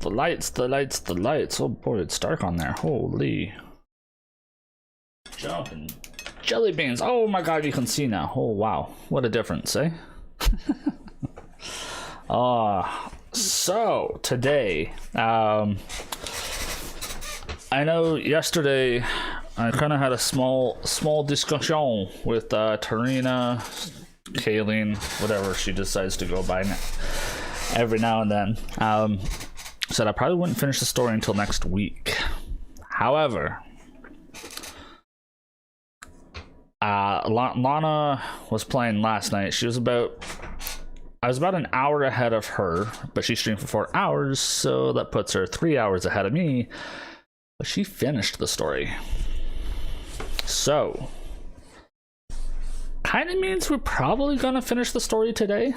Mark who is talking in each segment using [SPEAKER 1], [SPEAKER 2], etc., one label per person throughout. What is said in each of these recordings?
[SPEAKER 1] The lights, the lights, the lights. Oh boy, it's dark on there. Holy. Jumping jelly beans. Oh my god, you can see now. Oh wow, what a difference, eh? So today, I know yesterday I kind of had a small discussion with Tarina, Kayleen, whatever she decides to go by now, every now and then. Said I probably wouldn't finish the story until next week. However, Lana was playing last night. I was about an hour ahead of her, but she streamed for 4 hours, so that puts her 3 hours ahead of me. But she finished the story. So, kind of means we're probably gonna finish the story today.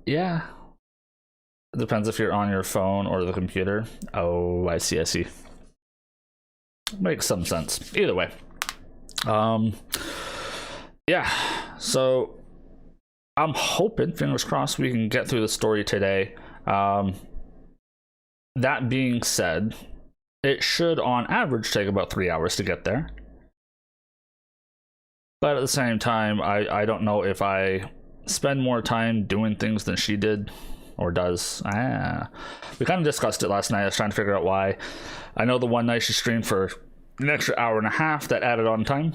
[SPEAKER 1] Yeah. It depends if you're on your phone or the computer. Oh, I see. Makes some sense. Either way. Yeah, so I'm hoping, fingers crossed, we can get through the story today. That being said, it should on average take about 3 hours to get there. But at the same time, I don't know if I spend more time doing things than she did or does. We kind of discussed it last night. I was trying to figure out why. I know the one night she streamed for an extra hour and a half, that added on time.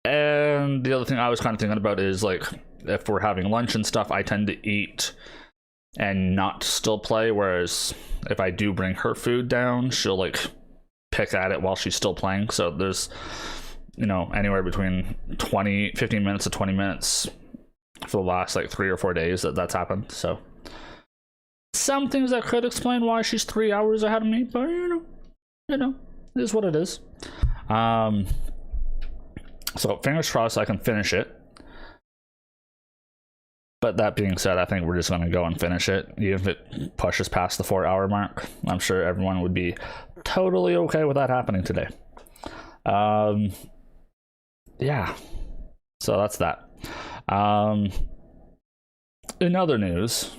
[SPEAKER 1] And the other thing I was kind of thinking about is, like, if we're having lunch and stuff, I tend to eat and not still play, whereas if I do bring her food down, she'll like pick at it while she's still playing. So there's, you know, anywhere between 15 minutes to 20 minutes for the last like 3 or 4 days that's happened. So some things that could explain why she's 3 hours ahead of me, but you know, it is what it is. So fingers crossed I can finish it. But that being said, I think we're just going to go and finish it, even if it pushes past the 4 hour mark. I'm sure everyone would be totally okay with that happening today. Yeah, so that's that. In other news,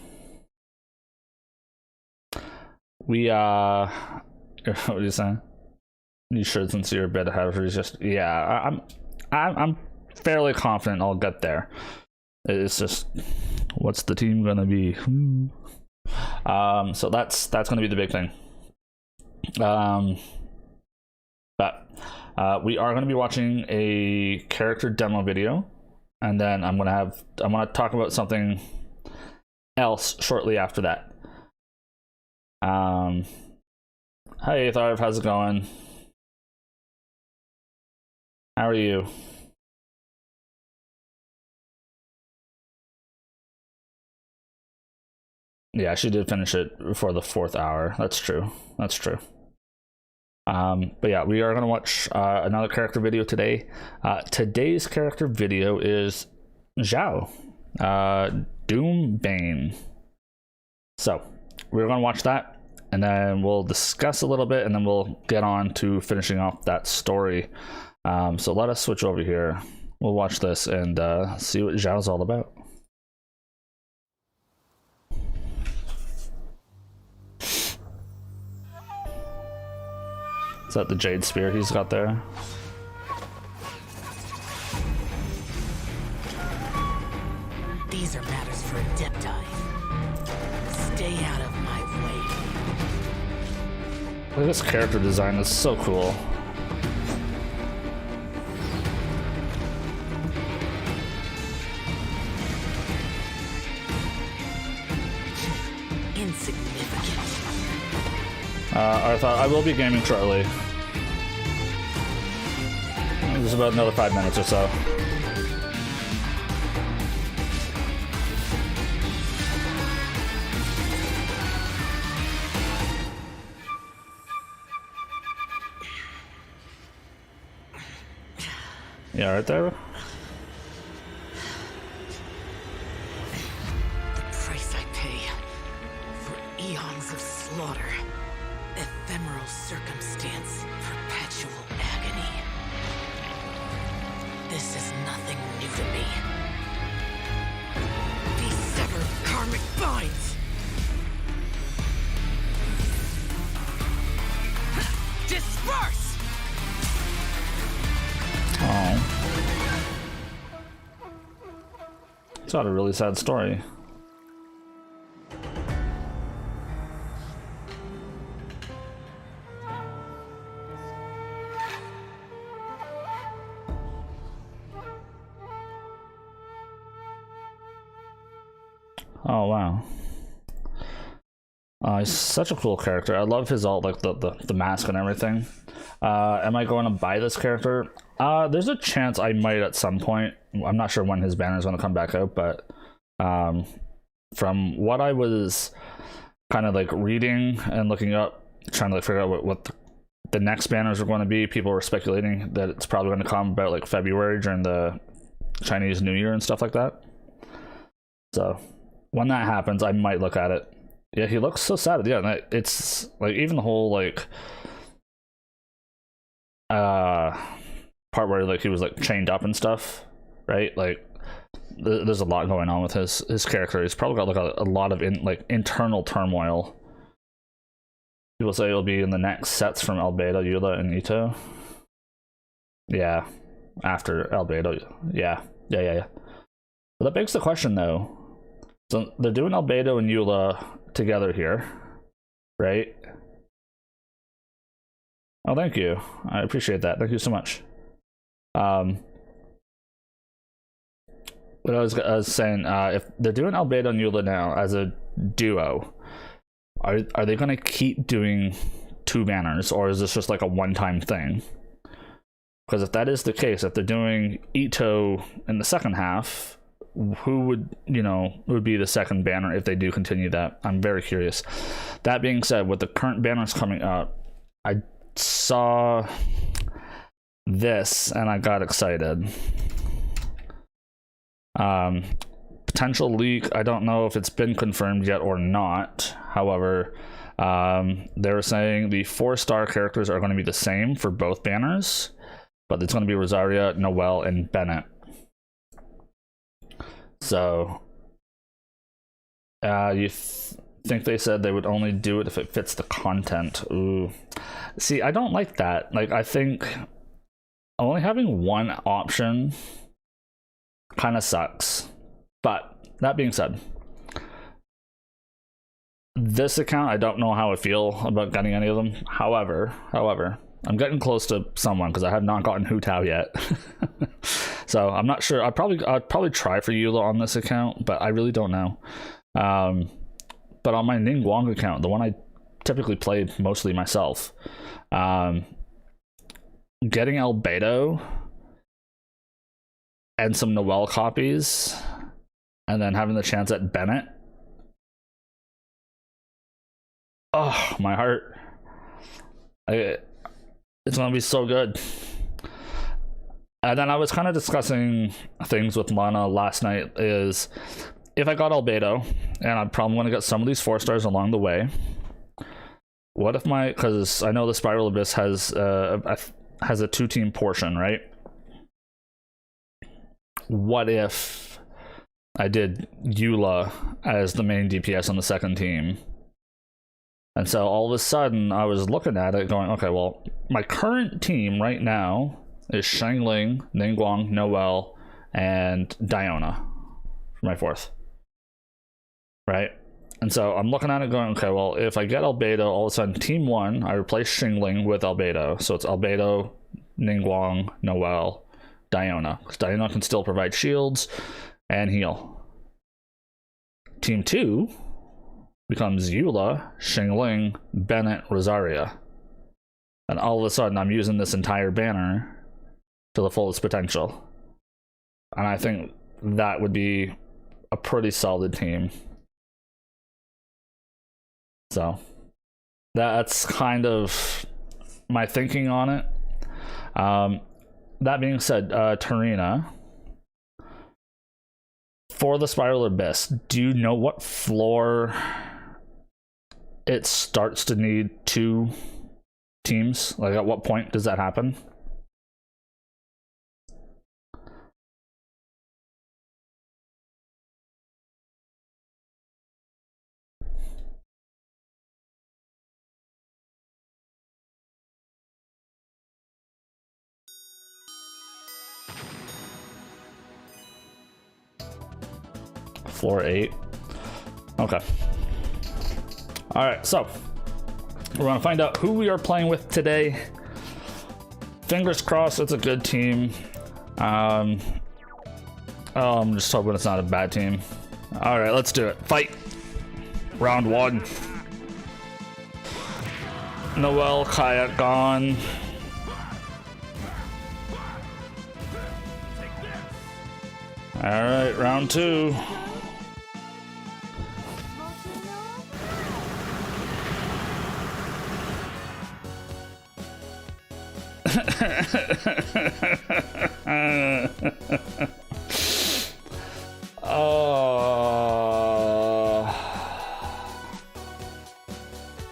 [SPEAKER 1] we what are you saying? You should, since you're a bit ahead of her. Just, yeah, I'm fairly confident I'll get there. It's just, what's the team gonna be? So that's gonna be the big thing. But we are gonna be watching a character demo video, and then I'm gonna talk about something else shortly after that. Hi Tharv, how's it going? How are you? Yeah, she did finish it before the 4th hour. That's true. But yeah, we are going to watch another character video today. Today's character video is Zhao, Doombane. So we're going to watch that, and then we'll discuss a little bit, and then we'll get on to finishing off that story. So let us switch over here. We'll watch this and see what Zhao's all about. Is that the Jade Spear he's got there?
[SPEAKER 2] These are matters for a deep dive. Stay out of my way.
[SPEAKER 1] Look at this character design, it's so cool.
[SPEAKER 2] Insignificant.
[SPEAKER 1] I thought I will be gaming shortly. There's about another 5 minutes or so. Yeah, right there.
[SPEAKER 2] The price I pay for eons of slaughter, ephemeral circumstance, perpetual agony. This is nothing new to me.
[SPEAKER 1] It's got a really sad story. Oh wow. He's such a cool character. I love his alt, like the mask and everything. Am I going to buy this character? There's a chance I might at some point. I'm not sure when his banner is going to come back out, but from what I was kind of like reading and looking up, trying to like figure out what the next banners are going to be, people were speculating that it's probably going to come about like February during the Chinese New Year and stuff like that. So when that happens, I might look at it. Yeah, he looks so sad. Yeah, it's like even the whole like part where like he was like chained up and stuff, right? Like there's a lot going on with his character. He's probably got like a lot of internal turmoil. People say it'll be in the next sets from Albedo, Eula, and Ito. Yeah, after Albedo. Yeah. But that begs the question though. So they're doing Albedo and Eula together here, right? Oh, thank you. I appreciate that. Thank you so much. But I was saying, if they're doing Albedo and Eula now as a duo, are they going to keep doing two banners, or is this just like a one-time thing? Because if that is the case, if they're doing Ito in the second half, who would be the second banner if they do continue that? I'm very curious. That being said, with the current banners coming up, I saw this and I got excited. Potential leak, I don't know if it's been confirmed yet or not. However, they were saying the 4-star characters are going to be the same for both banners, but it's going to be Rosaria, Noelle, and Bennett. So you think they said they would only do it if it fits the content. Ooh, see, I don't like that. Like, I think only having one option kind of sucks. But that being said, this account, I don't know how I feel about getting any of them. However, I'm getting close to someone because I have not gotten Hu Tao yet. So I'm not sure. I'd probably try for Eula on this account, but I really don't know. But on my Ningguang account, the one I typically play mostly myself, getting Albedo and some Noelle copies, and then having the chance at Bennett. Oh, my heart. It's gonna be so good. And then I was kind of discussing things with Lana last night, is if I got Albedo, and I'm probably going to get some of these 4-stars along the way, what if because I know the Spiral Abyss has a 2-team portion, right? What if I did Eula as the main DPS on the second team? And so all of a sudden I was looking at it going, okay, well, my current team right now is Xiangling, Ningguang, Noelle, and Diona for my 4th. Right? And so I'm looking at it going, okay, well, if I get Albedo, all of a sudden team 1, I replace Xiangling with Albedo. So it's Albedo, Ningguang, Noelle, Diona. Because Diona can still provide shields and heal. Team 2 becomes Eula, Xiangling, Bennett, Rosaria. And all of a sudden I'm using this entire banner to the fullest potential. And I think that would be a pretty solid team. So that's kind of my thinking on it. That being said, Tarina, for the Spiral Abyss, do you know what floor it starts to need 2 teams? Like, at what point does that happen? floor 8. Okay. All right, so we're gonna find out who we are playing with today. Fingers crossed it's a good team. I'm just hoping it's not a bad team. All right, let's do it. Fight. Round 1. Noelle, Kayak gone. All right, round 2.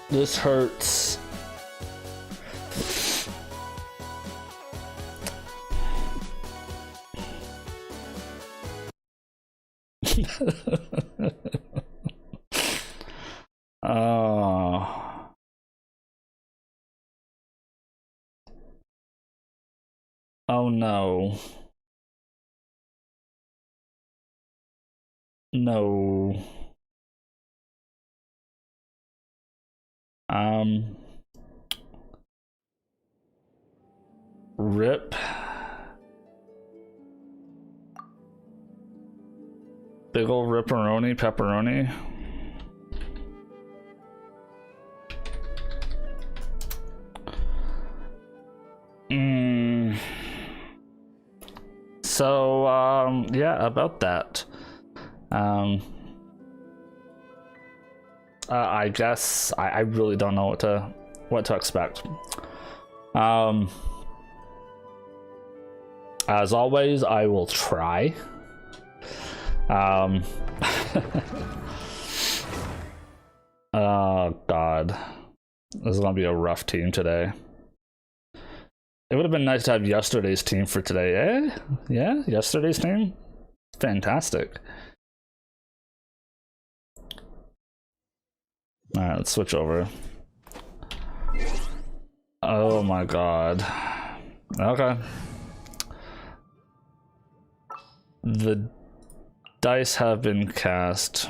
[SPEAKER 1] This hurts. Oh no. No. Rip. Big ol' ripperoni, pepperoni. So, yeah, about that. I guess I really don't know what to expect. As always, I will try. Oh God, this is gonna be a rough team today. It would have been nice to have yesterday's team for today, eh? Yeah, yesterday's team, fantastic. All right, let's switch over. Oh my God. Okay. The dice have been cast.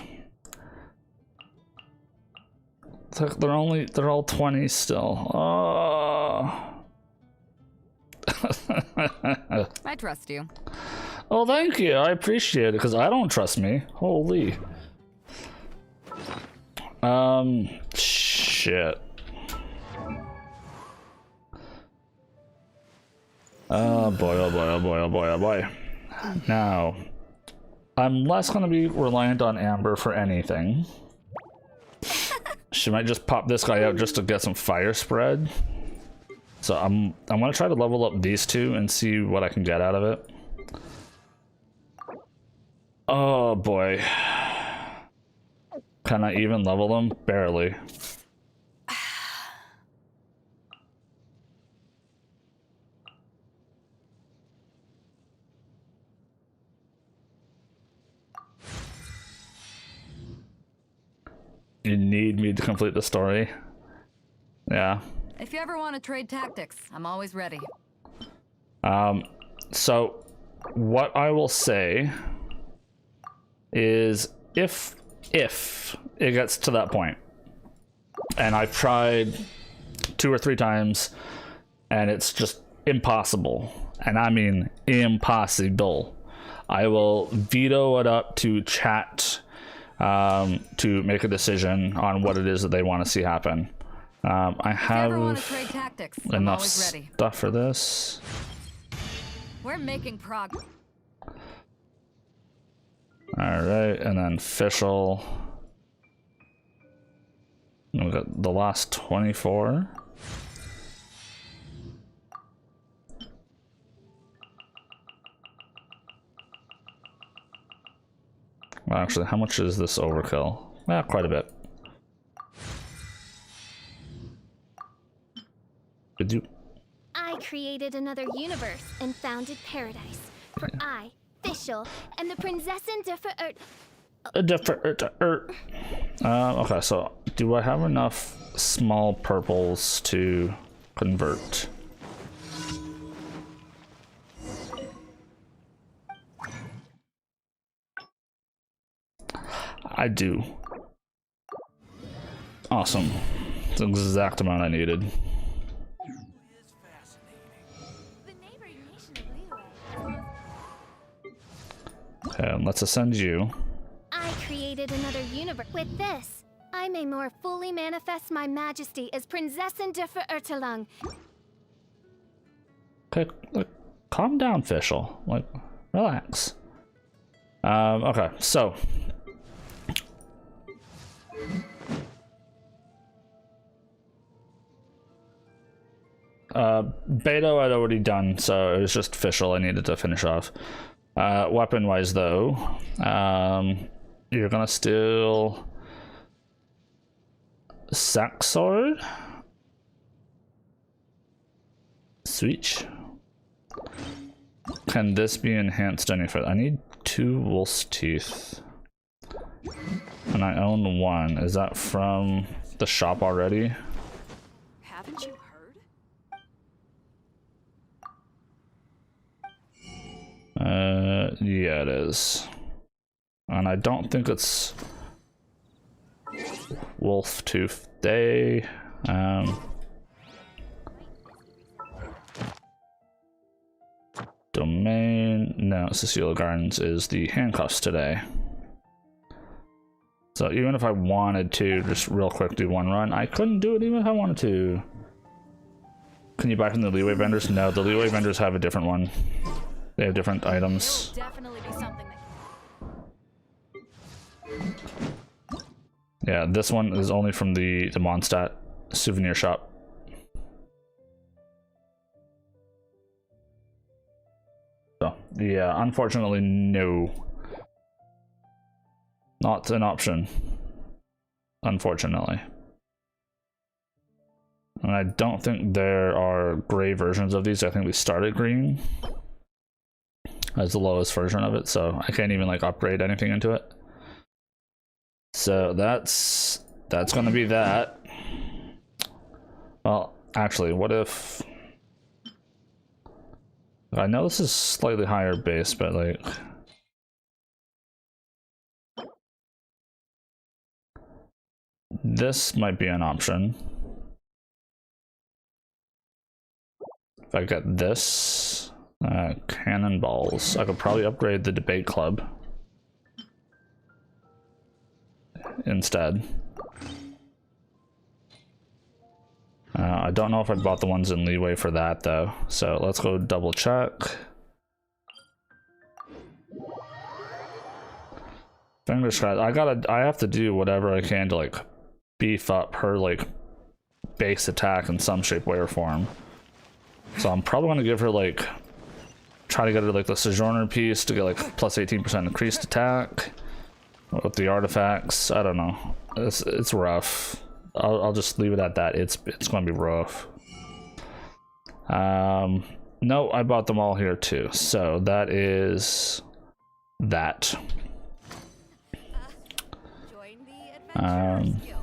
[SPEAKER 1] It's like they're all 20 still. Oh.
[SPEAKER 3] I trust you.
[SPEAKER 1] Oh, thank you. I appreciate it because I don't trust me. Holy. Shit. Oh boy, oh boy, oh boy, oh boy, oh boy. Now, I'm less gonna be reliant on Amber for anything. She might just pop this guy out just to get some fire spread. So I'm gonna try to level up these two and see what I can get out of it. Oh boy. Can I even level them? Barely. You need me to complete the story? Yeah.
[SPEAKER 3] If you ever want to trade tactics, I'm always ready.
[SPEAKER 1] So what I will say is if it gets to that point, and I've tried 2 or 3 times and it's just impossible, and I mean impossible, I will veto it up to chat to make a decision on what it is that they want to see happen. I have enough stuff for this.
[SPEAKER 3] We're making progress.
[SPEAKER 1] Alright, and then official. We got the last 24. Well, actually, how much is this overkill? Yeah, quite a bit. Did you?
[SPEAKER 4] I created another universe and founded paradise. For I, Fischl, and the Prinzessin
[SPEAKER 1] Okay, so do I have enough small purples to convert? I do. Awesome. It's the exact amount I needed.
[SPEAKER 4] The neighboring nation of Liyue.
[SPEAKER 1] Okay, let's ascend you.
[SPEAKER 4] I created another universe. With this, I may more fully manifest my majesty as Prinzessin de Verurtelung.
[SPEAKER 1] Okay, like, calm down, Fischl. Like, relax. Okay, so. Beto I'd already done, so it was just Fischl I needed to finish off. Weapon-wise, though, you're gonna steal Sack Sword. Switch. Can this be enhanced any further? I need 2 wolf's teeth. And I own 1. Is that from the shop already?
[SPEAKER 3] Haven't you heard?
[SPEAKER 1] Yeah, it is. And I don't think it's Wolf Tooth Day. Domain. No, Cecilia Gardens is the handcuffs today. So even if I wanted to just real quick do 1 run, I couldn't do it even if I wanted to. Can you buy from the leeway vendors? No, the leeway vendors have a different one. They have different items.
[SPEAKER 3] Definitely be something that...
[SPEAKER 1] Yeah, this one is only from the Mondstadt souvenir shop. So, yeah, unfortunately, no. Not an option. Unfortunately. And I don't think there are gray versions of these. I think we started green as the lowest version of it, so I can't even like upgrade anything into it. So that's gonna be that. Well, actually, what if I know this is slightly higher base, but like this might be an option. If I get this cannonballs, I could probably upgrade the debate club instead. I don't know if I bought the ones in leeway for that though, so let's go double check. Fingers crossed. I have to do whatever I can to like beef up her like base attack in some shape, way, or form. So I'm probably gonna give her like try to get her like the Sojourner piece to get like plus 18% increased attack with the artifacts. I don't know. It's rough. I'll just leave it at that. It's gonna be rough. No, I bought them all here too. So that is that.
[SPEAKER 3] Join the Adventurers Guild.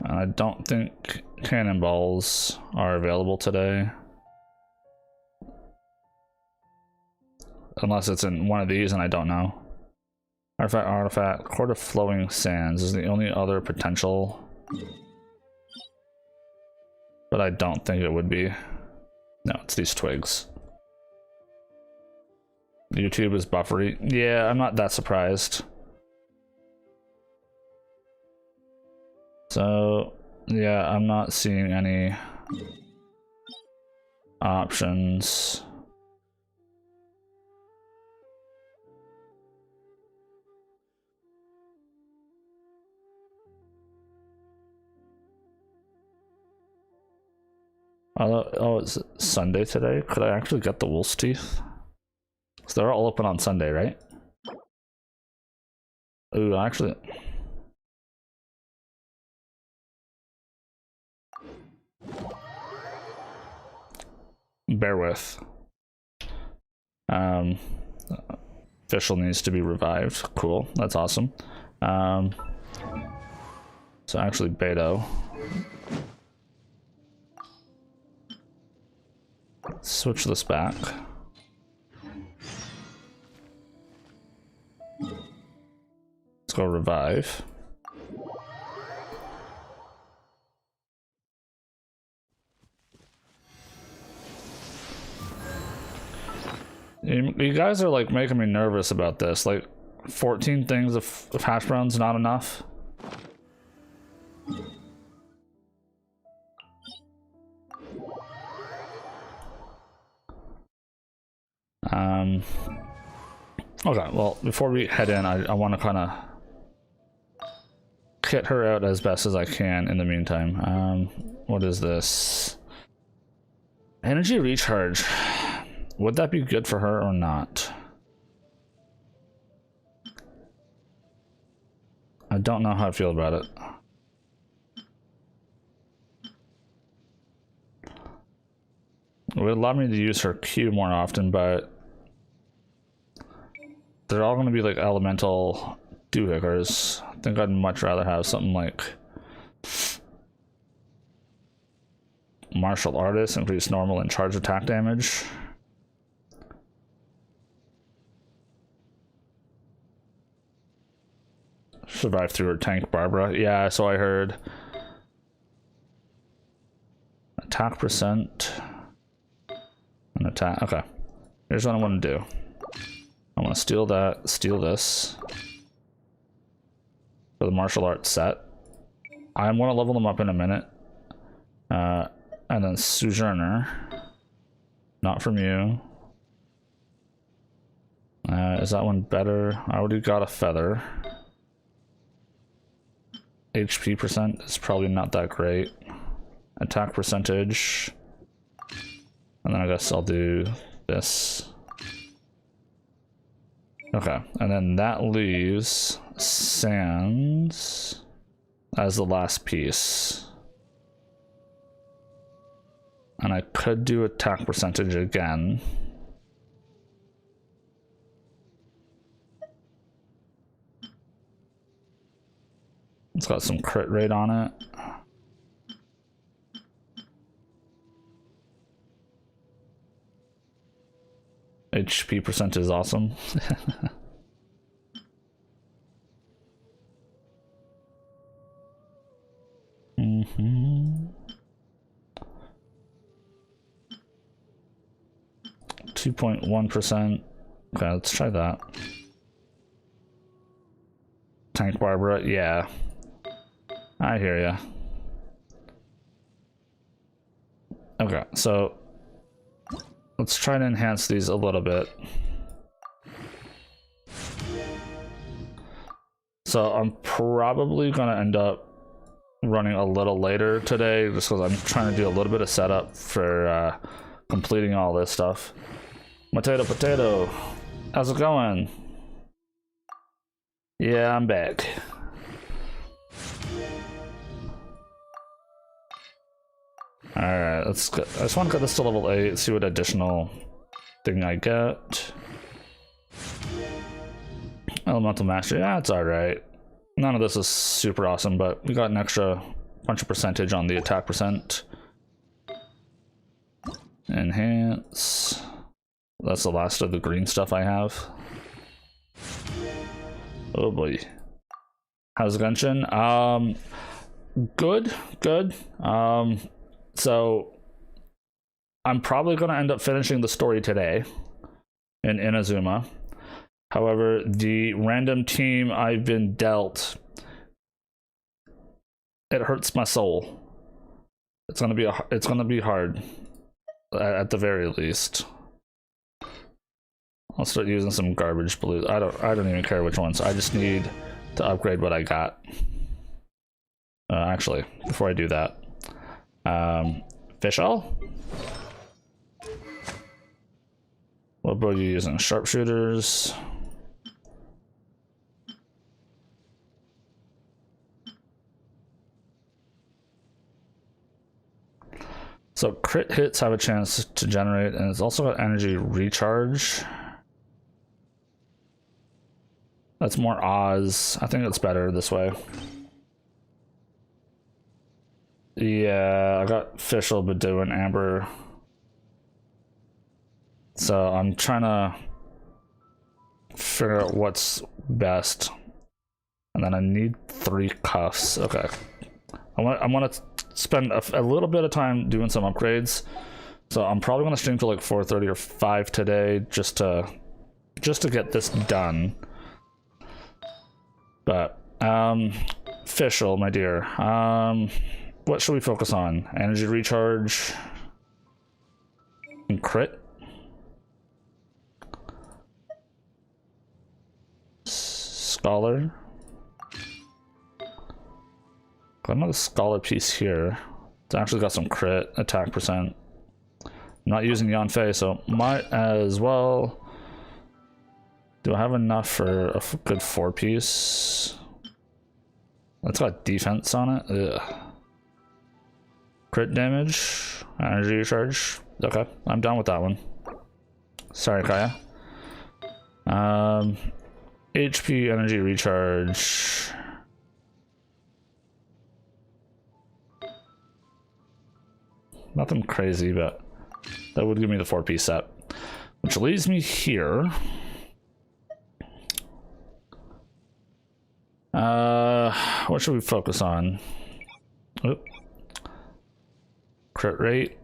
[SPEAKER 1] I don't think cannonballs are available today. Unless it's in one of these and I don't know. Artifact, Court of Flowing Sands is the only other potential. But I don't think it would be. No, it's these twigs. YouTube is buffery. Yeah, I'm not that surprised. So, yeah, I'm not seeing any options. Oh, it's Sunday today? Could I actually get the wolf's teeth? So they're all open on Sunday, right? Ooh, actually... Bear with. Fischl needs to be revived. Cool, that's awesome. So actually, Beto. Switch this back. go revive. You guys are like making me nervous about this. Like 14 things of hash browns not enough. Okay, well, before we head in, I want to kind of kit her out as best as I can in the meantime. What is this? Energy recharge. Would that be good for her or not? I don't know how I feel about it. It would allow me to use her Q more often, but they're all going to be like elemental doohickers. I think I'd much rather have something like martial artist, increase normal and charge attack damage. Survive through her tank, Barbara. Yeah, so I heard. Attack percent. And attack. Okay. Here's what I want to do. I want to steal that, steal this. For the martial arts set. I want to level them up in a minute. And then Sojourner. Not from you. Is that one better? I already got a feather. HP percent is probably not that great. Attack percentage. And then I guess I'll do this. Okay, and then that leaves Sands as the last piece. And I could do attack percentage again. It's got some crit rate on it. HP percent is awesome. Mm-hmm. 2.1%. Okay, let's try that. Tank Barbara, yeah. I hear ya. Okay, so let's try to enhance these a little bit. So I'm probably gonna end up running a little later today just because I'm trying to do a little bit of setup for completing all this stuff. Potato, how's it going? Yeah, I'm back. Alright, let's go. I just want to get this to level 8, see what additional thing I get. Elemental Mastery, yeah, it's alright. None of this is super awesome, but we got an extra bunch of percentage on the attack percent. Enhance. That's the last of the green stuff I have. Oh boy. How's Genshin? Good. So I'm probably going to end up finishing the story today in Inazuma. However, the random team I've been dealt, it hurts my soul. It's going to be hard at the very least. I'll start using some garbage blues. I don't even care which ones. I just need to upgrade what I got. Actually, before I do that, Fischl? What bow are you using? Sharpshooters. So crit hits have a chance to generate, and it's also got energy recharge. That's more Oz. I think it's better this way. Yeah, I got Fischl, Badoo, and Amber. So I'm trying to figure out what's best. And then I need 3 cuffs. Okay. I want to spend a little bit of time doing some upgrades. So I'm probably going to stream till like 4:30 or 5 today just to get this done. But Fischl, my dear, what should we focus on? Energy recharge and crit. Scholar. Got another scholar piece here. It's actually got some crit attack percent. I'm not using Yanfei, so might as well. Do I have enough for a good 4-piece? That's got defense on it. Ugh. Crit damage, energy recharge. Okay, I'm done with that one. Sorry, Kaya. HP, energy recharge. Nothing crazy, but that would give me the 4-piece set. Which leaves me here. What should we focus on? Oop. Crit rate.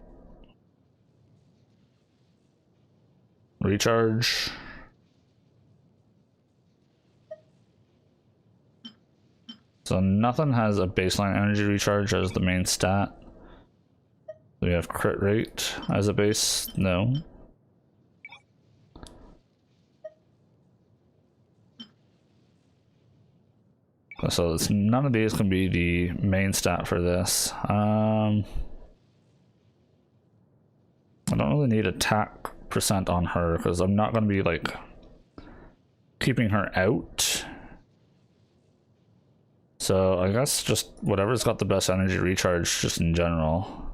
[SPEAKER 1] Recharge. So nothing has a baseline energy recharge as the main stat. Do we have crit rate as a base? No. So none of these can be the main stat for this. I don't really need attack percent on her because I'm not going to be like keeping her out. So I guess just whatever's got the best energy recharge just in general.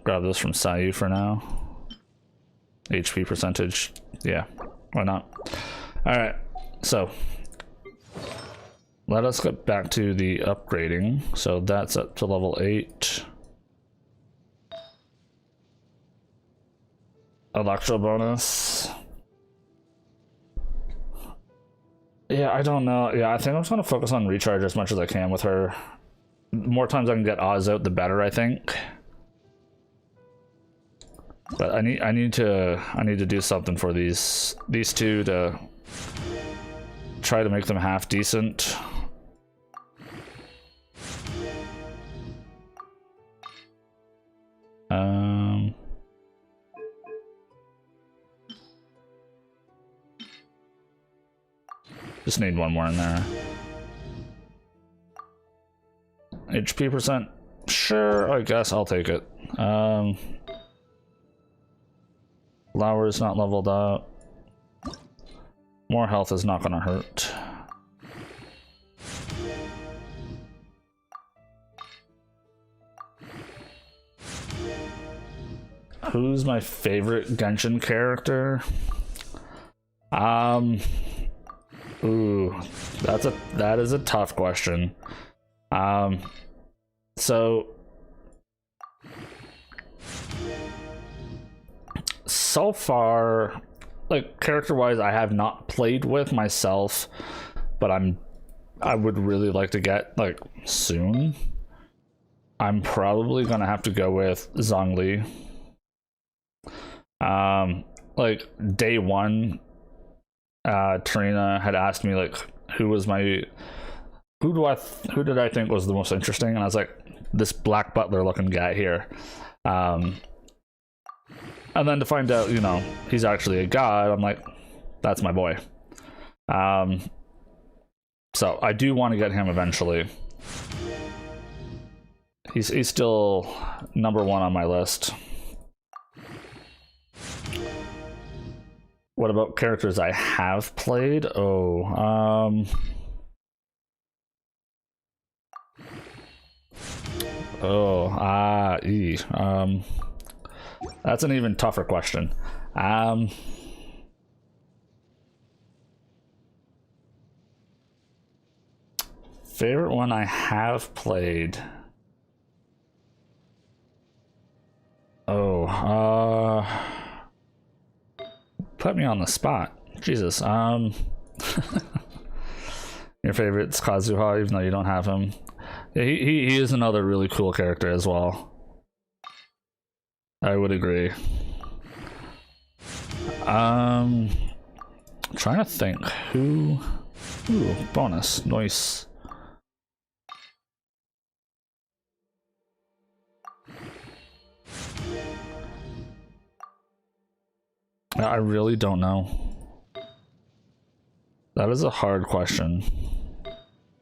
[SPEAKER 1] Grab this from Sayu for now. HP percentage. Yeah, why not? Alright, so let us get back to the upgrading. So that's up to level 8. Electro bonus. Yeah, I don't know. Yeah, I think I'm just gonna focus on recharge as much as I can with her. The more times I can get Oz out, the better, I think. But I need to do something for these two to try to make them half decent. Just need one more in there. HP percent, sure, I guess I'll take it. Lauer's not leveled up. More health is not gonna hurt. Who's my favorite Genshin character? Ooh, that is a tough question. So far, like character-wise, I have not played with myself, but I would really like to get like soon. I'm probably gonna have to go with Zhongli. Like day one, Trina had asked me like who did I think was the most interesting, and I was like, this Black Butler looking guy here. And then to find out, you know, he's actually a god, I'm like, that's my boy. So I do want to get him eventually. He's still number 1 on my list. What about characters I have played? That's an even tougher question. Favorite one I have played. Put me on the spot. Jesus. Your favorite's Kazuha, even though you don't have him. Yeah, he is another really cool character as well. I would agree. Trying to think who. Ooh, bonus, nice. I really don't know. That is a hard question,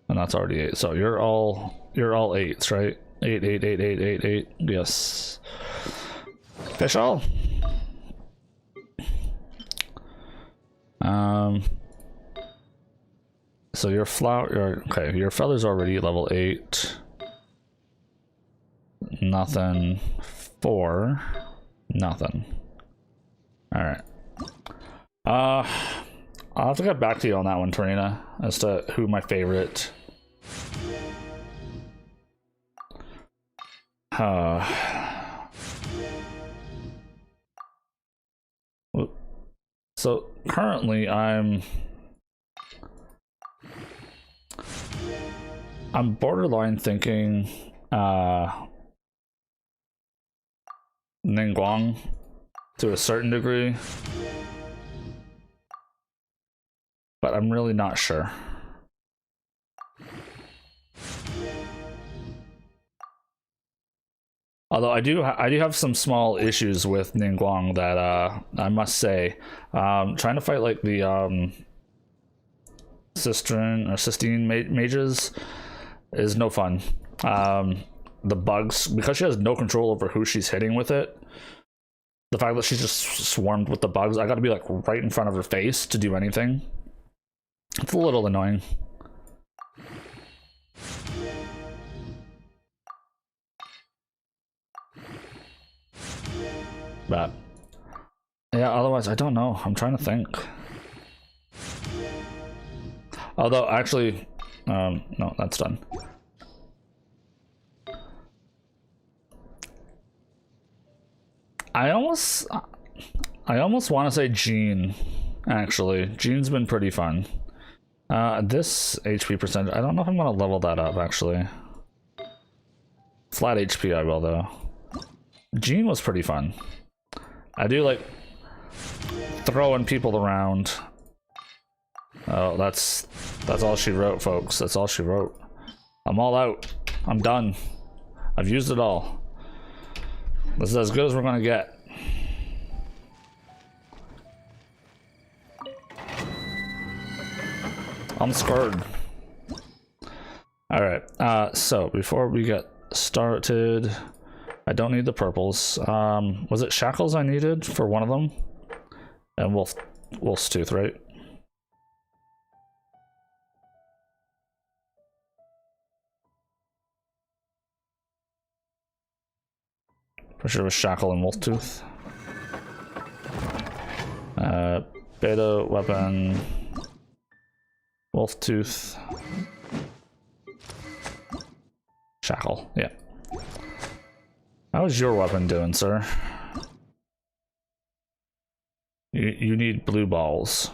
[SPEAKER 1] and that's already 8. So you're all 8s, right? 8, 8, 8, 8, 8, 8. Yes. Fish all. So your flower, okay, your feather's already level 8. Nothing. 4. Nothing. All right. I'll have to get back to you on that one, Tarina, as to who my favorite. So currently I'm borderline thinking Ningguang to a certain degree, but I'm really not sure. Although I do have some small issues with Ningguang that I must say, trying to fight like the Sistine mages is no fun. The bugs, because she has no control over who she's hitting with it. The fact that she's just swarmed with the bugs, I gotta be like right in front of her face to do anything. It's a little annoying. But yeah, otherwise I don't know. I'm trying to think. Although actually, no, that's done. I almost want to say Jean. Actually, Jean's been pretty fun. This HP percentage, I don't know if I'm gonna level that up. Actually, flat HP I will though. Jean was pretty fun. I do like throwing people around. Oh, that's all she wrote, folks. That's all she wrote. I'm all out. I'm done. I've used it all. This is as good as we're gonna get. I'm scared. All right. So before we get started, I don't need the purples. Was it shackles I needed for one of them? And wolf's tooth, right? For sure it was shackle and wolf tooth. Beta weapon, wolf tooth, shackle. Yeah. How's your weapon doing, sir? You need blue balls.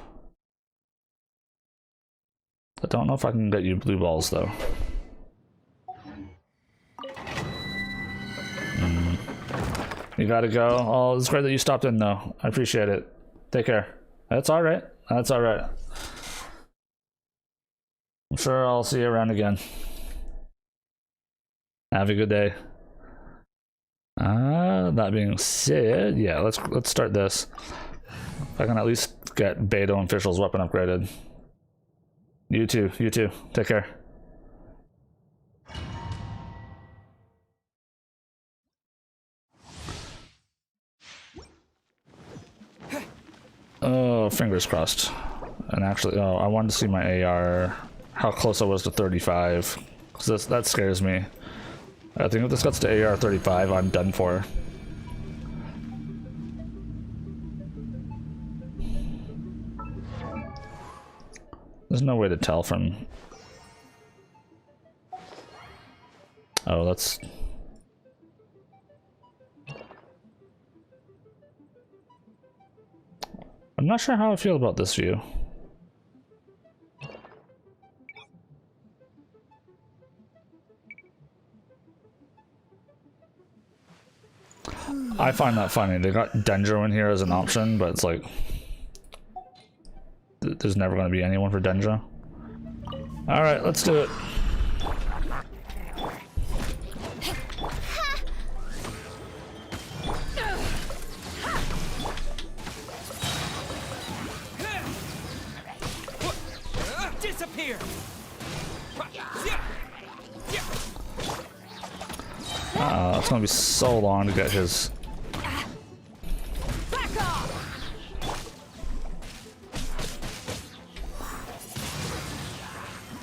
[SPEAKER 1] I don't know if I can get you blue balls though. You gotta go. Oh, it's great that you stopped in though. I appreciate it. Take care. That's all right. That's all right. I'm sure I'll see you around again. Have a good day. That being said, yeah, let's start this. If I can at least get Beto and Fischl's weapon upgraded. You too. Take care. Oh, fingers crossed. And actually, oh, I wanted to see my AR, how close I was to 35, because that scares me. I think if this gets to AR 35, I'm done for. There's no way to tell from... Oh, that's... I'm not sure how I feel about this view. I find that funny. They got Dendro in here as an option, but it's like there's never going to be anyone for Dendro. All right, let's do it.
[SPEAKER 5] Disappear.
[SPEAKER 1] It's gonna be so long to get his.
[SPEAKER 5] Back off.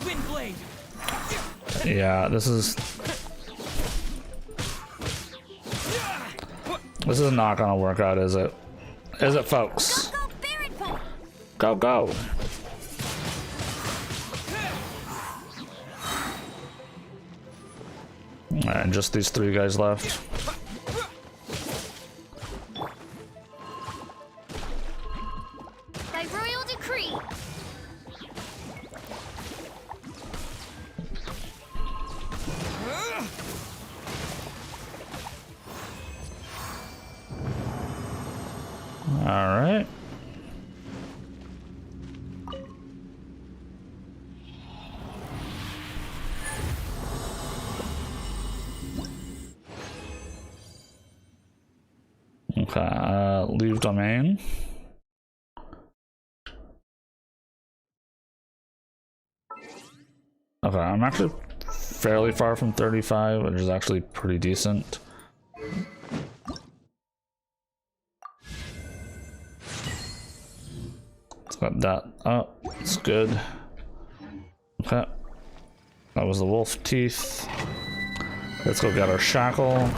[SPEAKER 5] Wind blade.
[SPEAKER 1] Yeah, this is not gonna work out, is it? Is it, folks?
[SPEAKER 4] Go, Barret Bunny!
[SPEAKER 1] Go, go! And just these three guys left.
[SPEAKER 4] By royal decree!
[SPEAKER 1] All right. Okay, leave domain. Okay, I'm actually fairly far from 35, which is actually pretty decent. Let's got that up. It's good. Okay. That was the wolf teeth. Let's go get our shackle.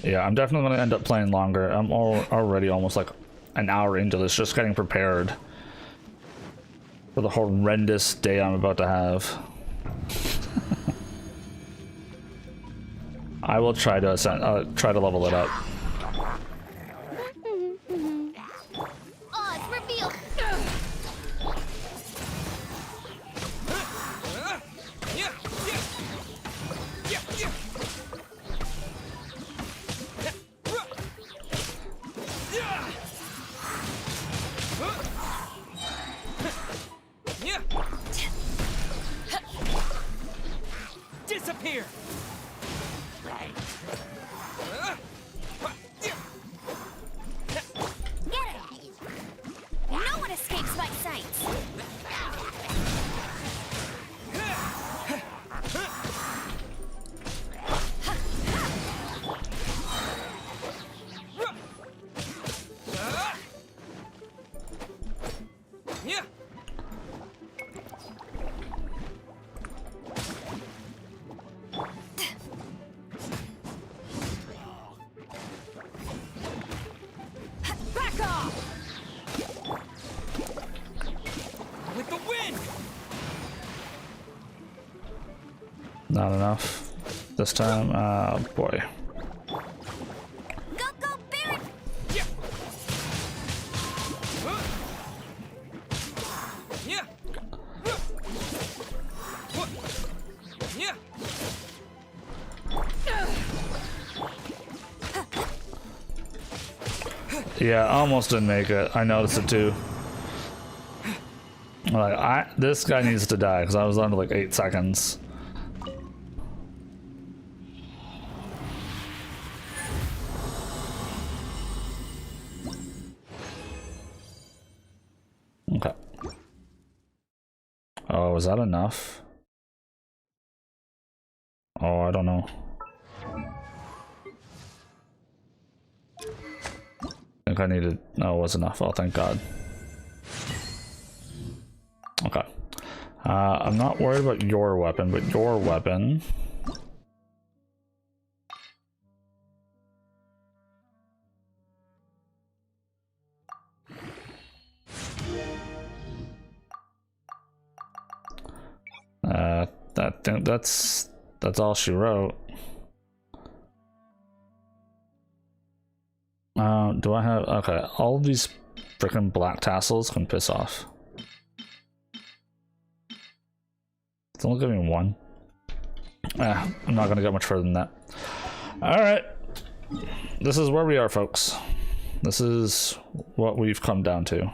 [SPEAKER 1] Yeah, I'm definitely going to end up playing longer. I'm already almost like an hour into this, just getting prepared for the horrendous day I'm about to have. I will try to level it up.
[SPEAKER 4] Oz, reveal!
[SPEAKER 5] Disappear.
[SPEAKER 4] Get it! No one escapes my sights!
[SPEAKER 5] Yeah. Back off. With the wind.
[SPEAKER 1] Not enough this time. Oh boy.
[SPEAKER 4] Go, go, Barret!
[SPEAKER 5] Yeah. Yeah. Yeah.
[SPEAKER 1] Yeah, I almost didn't make it. I noticed it too. Like, this guy needs to die because I was under like 8 seconds. Okay. Oh, is that enough? Oh, I don't know. I think I needed. No, it was enough. Oh, thank God. Okay. I'm not worried about your weapon, but your weapon. That's That's all she wrote. Do I have... Okay, all of these freaking black tassels can piss off. It's only giving me one. I'm not gonna get much further than that. Alright. This is where we are, folks. This is what we've come down to.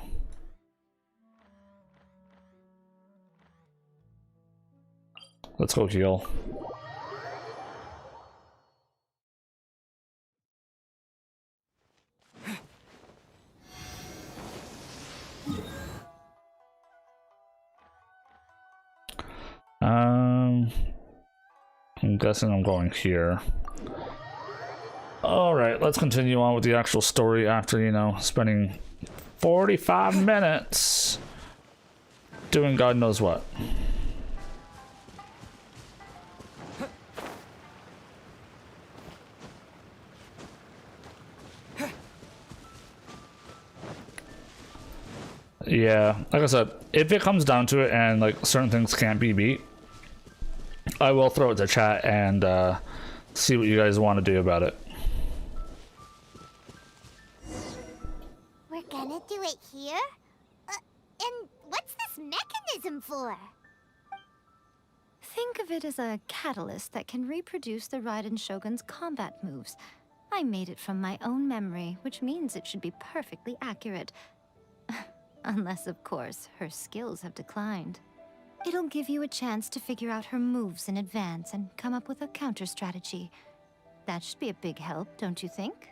[SPEAKER 1] Let's go heal. I'm guessing I'm going here. Alright, let's continue on with the actual story after, you know, spending 45 minutes doing God knows what. Yeah, like I said, if it comes down to it and like certain things can't be beat, I will throw it to chat and see what you guys want to do about it.
[SPEAKER 6] We're gonna do it here? And what's this mechanism for?
[SPEAKER 7] Think of it as a catalyst that can reproduce the Raiden Shogun's combat moves. I made it from my own memory, which means it should be perfectly accurate. Unless, of course, her skills have declined. It'll give you a chance to figure out her moves in advance and come up with a counter strategy. That should be a big help, don't you think?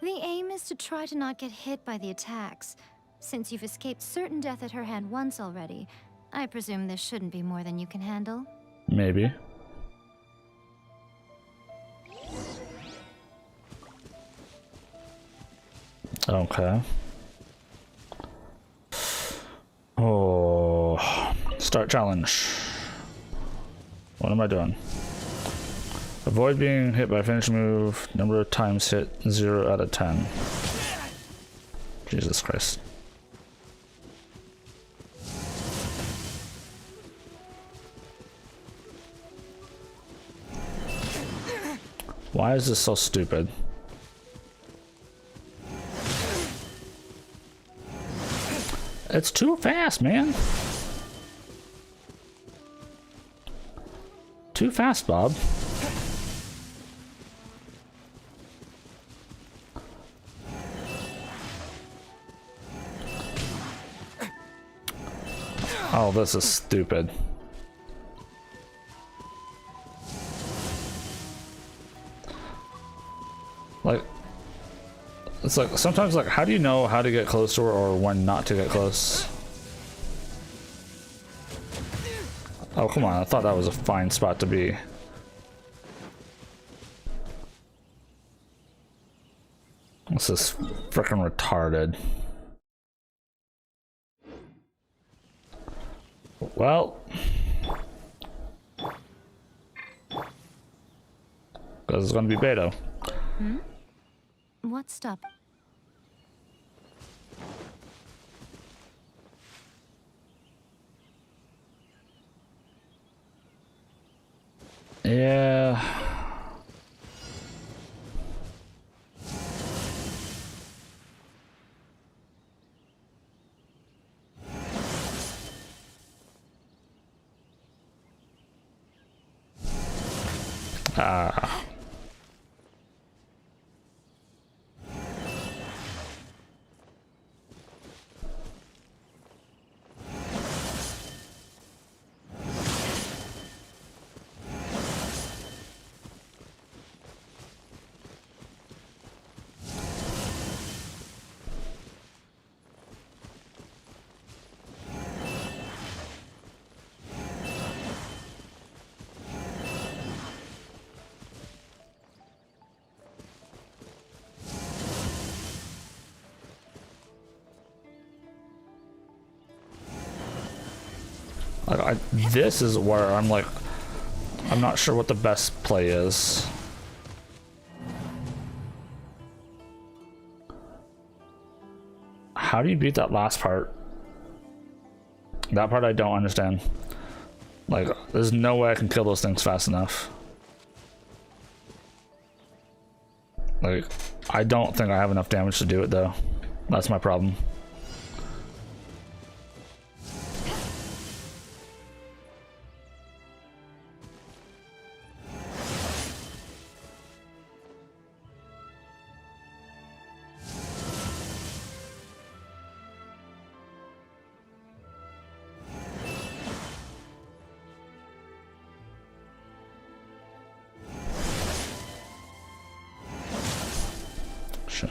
[SPEAKER 7] The aim is to try to not get hit by the attacks. Since you've escaped certain death at her hand once already, I presume this shouldn't be more than you can handle.
[SPEAKER 1] Maybe. Okay. Oh, start challenge. What am I doing? Avoid being hit by a finish move. Number of times hit 0 out of 10. Jesus Christ. Why is this so stupid? It's too fast, man. Too fast, Bob. Oh, this is stupid. Like, it's like sometimes, like, how do you know how to get close to her or when not to get close? Oh, come on, I thought that was a fine spot to be. This is freaking retarded. Well, because it's gonna be Beto.
[SPEAKER 7] Hmm? What's up?
[SPEAKER 1] Yeah. Ah. Like, this is where I'm like, I'm not sure what the best play is. How do you beat that last part? That part I don't understand. Like, there's no way I can kill those things fast enough. Like, I don't think I have enough damage to do it though. That's my problem. Shit.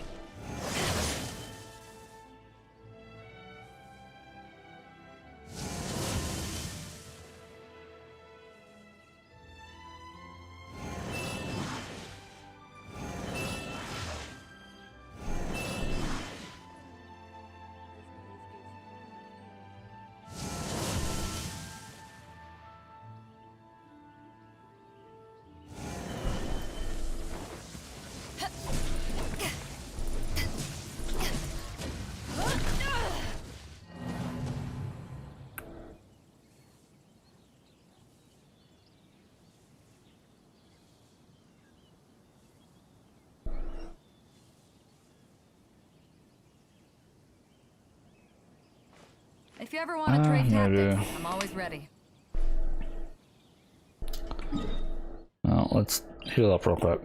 [SPEAKER 8] If you ever want to trade
[SPEAKER 1] maybe.
[SPEAKER 8] tactics, I'm always ready.
[SPEAKER 1] Well, let's heal up real quick.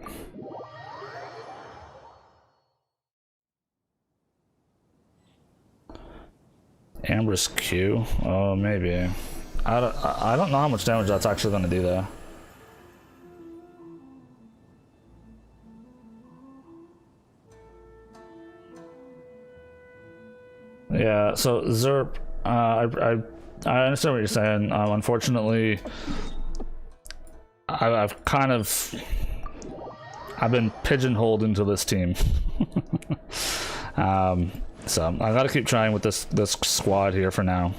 [SPEAKER 1] Amber's Q? Oh, maybe. I don't know how much damage that's actually going to do though. Yeah, so Zerp, I understand what you're saying. Unfortunately, I've been pigeonholed into this team. So I gotta keep trying with this squad here for now.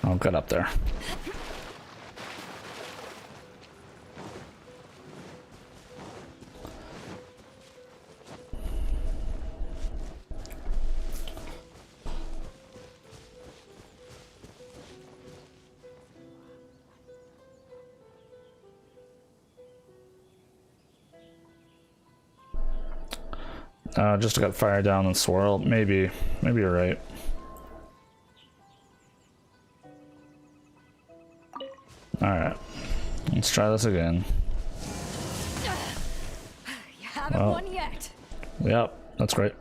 [SPEAKER 1] I'll get up there. Just got fire down and swirl. Maybe you're right. Alright. Let's try this again.
[SPEAKER 8] You haven't won yet.
[SPEAKER 1] Yep, that's great.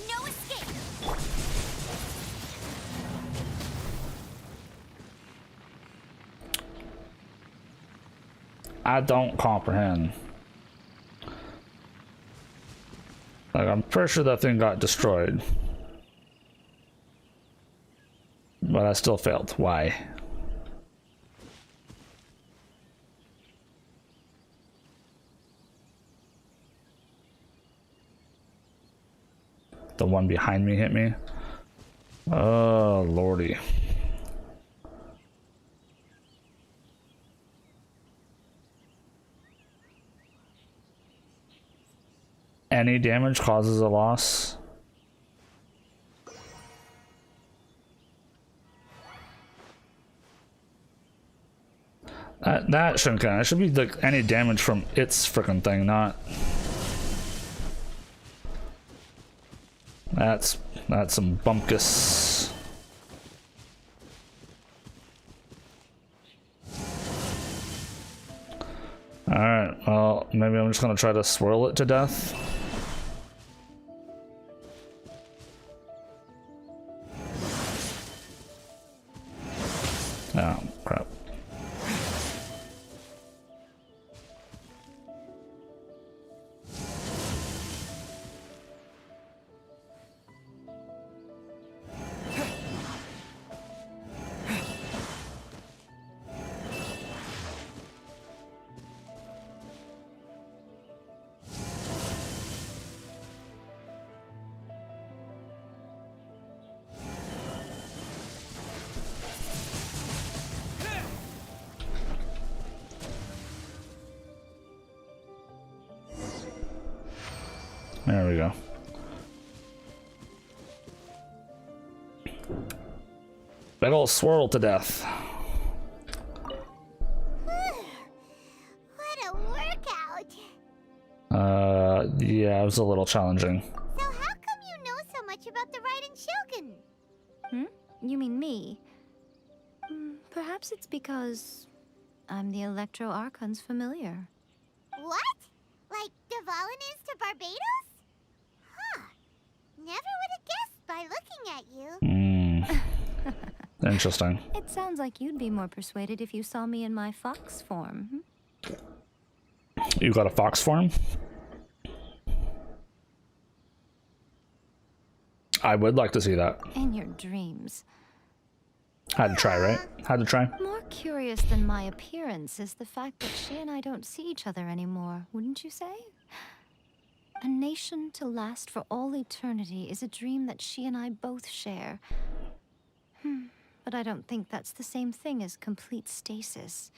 [SPEAKER 6] No escape.
[SPEAKER 1] I don't comprehend. Like, I'm pretty sure that thing got destroyed. But I still failed. Why? The one behind me hit me. Oh, lordy. Any damage causes a loss. That shouldn't count. It should be like any damage from its freaking thing, not. That's some bumpkus. Alright, well, maybe I'm just gonna try to swirl it to death. Oh, crap. There we go. Big ol' swirl to death.
[SPEAKER 6] What a workout!
[SPEAKER 1] Yeah, it was a little challenging.
[SPEAKER 6] So how come you know so much about the Raiden Shogun?
[SPEAKER 7] You mean me? Perhaps it's because I'm the Electro Archon's familiar.
[SPEAKER 6] What? Like Devalin is to Barbados? Huh. Never would have guessed by looking at you.
[SPEAKER 1] Interesting.
[SPEAKER 7] It sounds like you'd be more persuaded if you saw me in my fox form.
[SPEAKER 1] You got a fox form? I would like to see that.
[SPEAKER 7] In your dreams.
[SPEAKER 1] Had to try, right? Had to try.
[SPEAKER 7] More curious than my appearance is the fact that she and I don't see each other anymore, wouldn't you say? A nation to last for all eternity is a dream that she and I both share. But I don't think that's the same thing as complete stasis.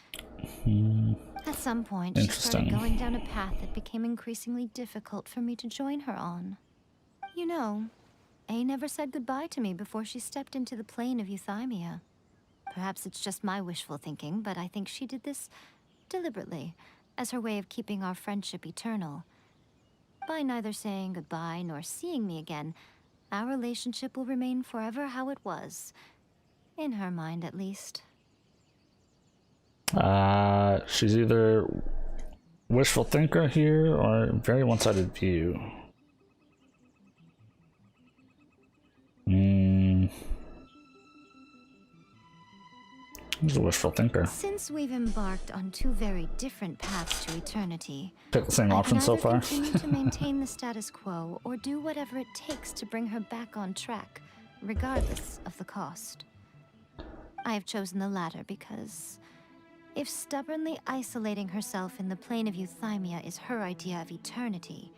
[SPEAKER 7] At some point, she started
[SPEAKER 1] Interesting.
[SPEAKER 7] going down a path that became increasingly difficult for me to join her on. You know, A never said goodbye to me before she stepped into the plane of euthymia. Perhaps it's just my wishful thinking, but I think she did this deliberately, as her way of keeping our friendship eternal. By neither saying goodbye nor seeing me again, our relationship will remain forever how it was. In her mind, at least.
[SPEAKER 1] She's either wishful thinker here or very one-sided view. She's a wishful thinker.
[SPEAKER 7] Since we've embarked on two very different paths to eternity,
[SPEAKER 1] Pick the same
[SPEAKER 7] I
[SPEAKER 1] option
[SPEAKER 7] can
[SPEAKER 1] so
[SPEAKER 7] either
[SPEAKER 1] far.
[SPEAKER 7] continue to maintain the status quo or do whatever it takes to bring her back on track, regardless of the cost. I have chosen the latter because if stubbornly isolating herself in the plane of euthymia is her idea of eternity,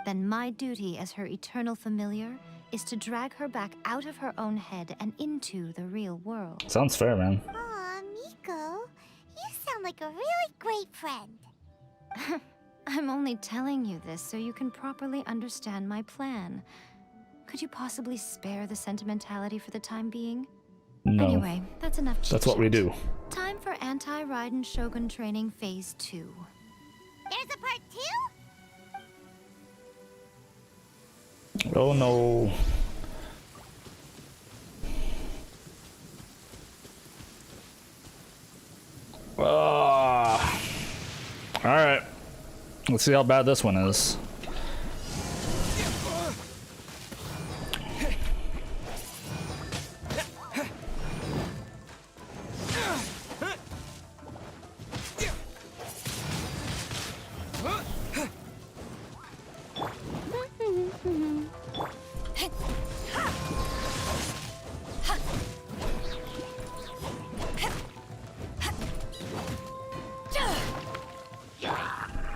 [SPEAKER 7] then my duty as her eternal familiar is to drag her back out of her own head and into the real world.
[SPEAKER 1] Sounds fair, man.
[SPEAKER 6] Aw, Miko, you sound like a really great friend.
[SPEAKER 7] I'm only telling you this so you can properly understand my plan. Could you possibly spare the sentimentality for the time being?
[SPEAKER 1] No.
[SPEAKER 7] Anyway, that's enough chit-chat.
[SPEAKER 1] That's what we do.
[SPEAKER 7] Time for anti-Raiden Shogun training phase 2.
[SPEAKER 6] There's a part 2?
[SPEAKER 1] Oh no. Alright. Let's see how bad this one is.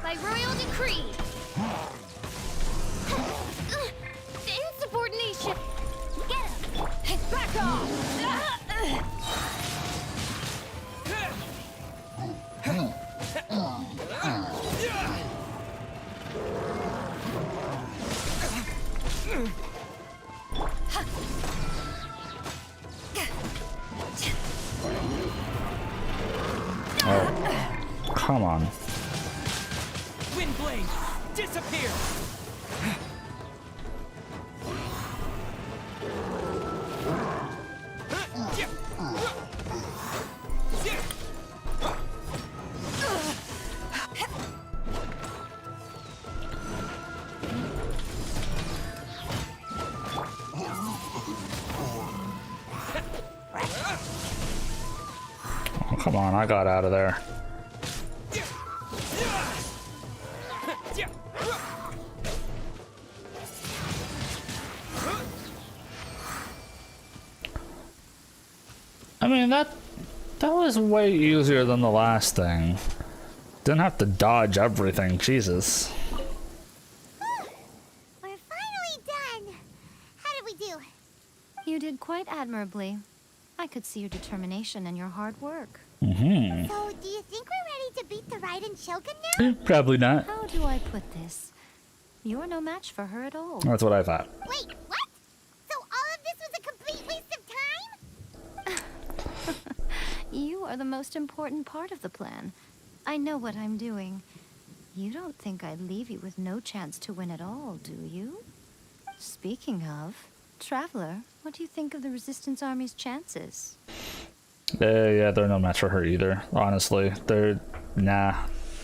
[SPEAKER 4] By royal decree. The insubordination. Get him. Back off.
[SPEAKER 1] Oh, come on.
[SPEAKER 5] Windblade, disappear!
[SPEAKER 1] come on, I got out of there. I mean, that was way easier than the last thing. Didn't have to dodge everything, Jesus.
[SPEAKER 6] We're finally done. How did we do?
[SPEAKER 7] You did quite admirably. I could see your determination and your hard work.
[SPEAKER 1] Mm-hmm.
[SPEAKER 6] So, do you think we're ready to beat the Raiden Shogun now?
[SPEAKER 1] Probably not.
[SPEAKER 7] How do I put this? You're no match for her at all.
[SPEAKER 1] That's what I thought.
[SPEAKER 6] Wait, what? So all of this was a complete waste of time?
[SPEAKER 7] You are the most important part of the plan. I know what I'm doing. You don't think I'd leave you with no chance to win at all, do you? Speaking of, Traveler, what do you think of the Resistance Army's chances?
[SPEAKER 1] Yeah, they're no match for her either, honestly. They're, nah.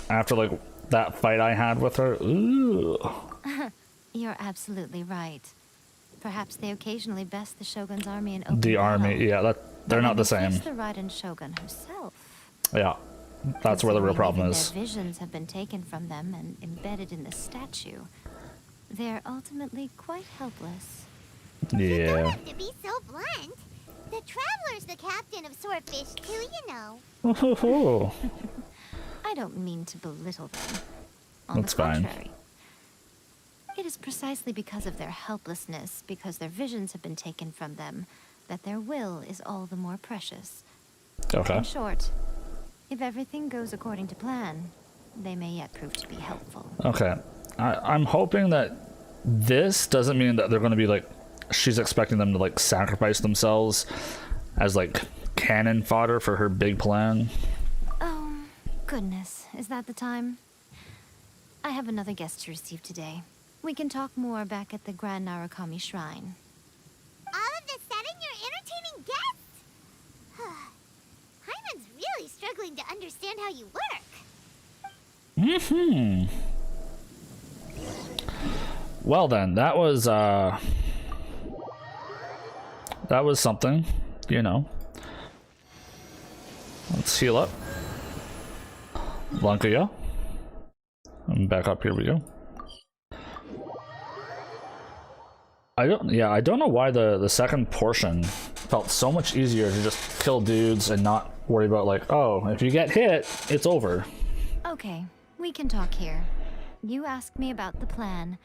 [SPEAKER 1] After, like, that fight I had with her, ooh.
[SPEAKER 7] You're absolutely right. Perhaps they occasionally best the Shogun's army in open
[SPEAKER 1] The army,
[SPEAKER 7] battle.
[SPEAKER 1] yeah, they're not the same.
[SPEAKER 7] It's the Raiden Shogun herself.
[SPEAKER 1] Yeah, that's where the real problem
[SPEAKER 7] Considering
[SPEAKER 1] is.
[SPEAKER 7] Their visions have been taken from them and embedded in the statue. They're ultimately quite helpless.
[SPEAKER 6] You don't
[SPEAKER 1] Yeah.
[SPEAKER 6] have to be so blunt. The Traveler's the captain of Swordfish too, you know.
[SPEAKER 1] Ooh.
[SPEAKER 7] I don't mean to belittle them. On
[SPEAKER 1] That's
[SPEAKER 7] the
[SPEAKER 1] fine.
[SPEAKER 7] contrary. It is precisely because of their helplessness, because their visions have been taken from them, that their will is all the more precious.
[SPEAKER 1] Okay.
[SPEAKER 7] In short, if everything goes according to plan, they may yet prove to be helpful.
[SPEAKER 1] Okay. I'm hoping that this doesn't mean that they're going to be like, she's expecting them to like sacrifice themselves as like cannon fodder for her big plan.
[SPEAKER 7] Oh, goodness. Is that the time? I have another guest to receive today. We can talk more back at the Grand Narukami Shrine.
[SPEAKER 6] All of a sudden, you're entertaining guests? Hyman's really struggling to understand how you work.
[SPEAKER 1] Mm-hmm. Well then, that was something, you know. Let's heal up. Blanca, yeah. And back up, here we go. I don't know why the second portion felt so much easier to just kill dudes and not worry about like, oh, if you get hit, it's over.
[SPEAKER 7] Okay, we can talk here. You asked me about the plan.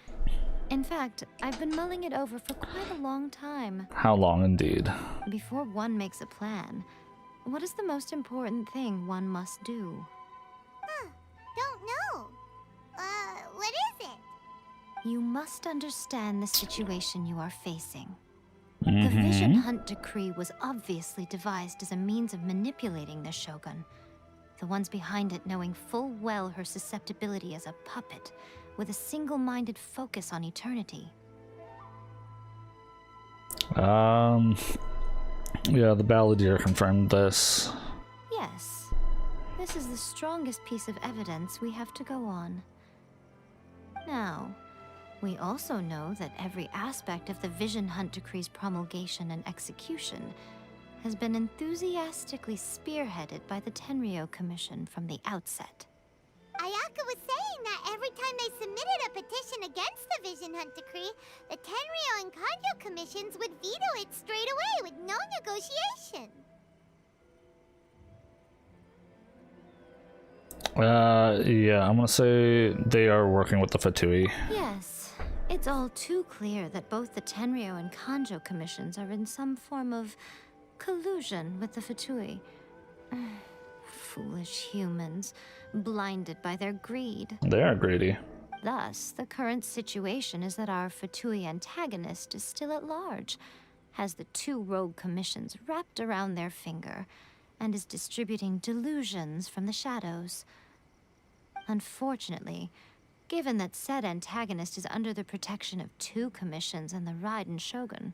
[SPEAKER 7] In fact, I've been mulling it over for quite a long time.
[SPEAKER 1] How long indeed.
[SPEAKER 7] Before one makes a plan, what is the most important thing one must do?
[SPEAKER 6] Don't know. What is it?
[SPEAKER 7] You must understand the situation you are facing. The Vision Hunt Decree was obviously devised as a means of manipulating the Shogun. The ones behind it knowing full well her susceptibility as a puppet, with a single-minded focus on eternity.
[SPEAKER 1] Yeah, the Balladeer confirmed this.
[SPEAKER 7] Yes. This is the strongest piece of evidence we have to go on. Now, we also know that every aspect of the Vision Hunt Decree's promulgation and execution has been enthusiastically spearheaded by the Tenryo Commission from the outset.
[SPEAKER 6] Ayaka was saying that every time they submitted a petition against the Vision Hunt Decree, the Tenryo and Kanjo commissions would veto it straight away with no negotiation.
[SPEAKER 1] Yeah, I'm gonna say they are working with the Fatui.
[SPEAKER 7] Yes, it's all too clear that both the Tenryo and Kanjo commissions are in some form of collusion with the Fatui. Foolish humans, blinded by their greed.
[SPEAKER 1] They are greedy.
[SPEAKER 7] Thus, the current situation is that our Fatui antagonist is still at large, has the two rogue commissions wrapped around their finger, and is distributing delusions from the shadows. Unfortunately, given that said antagonist is under the protection of two commissions and the Raiden Shogun,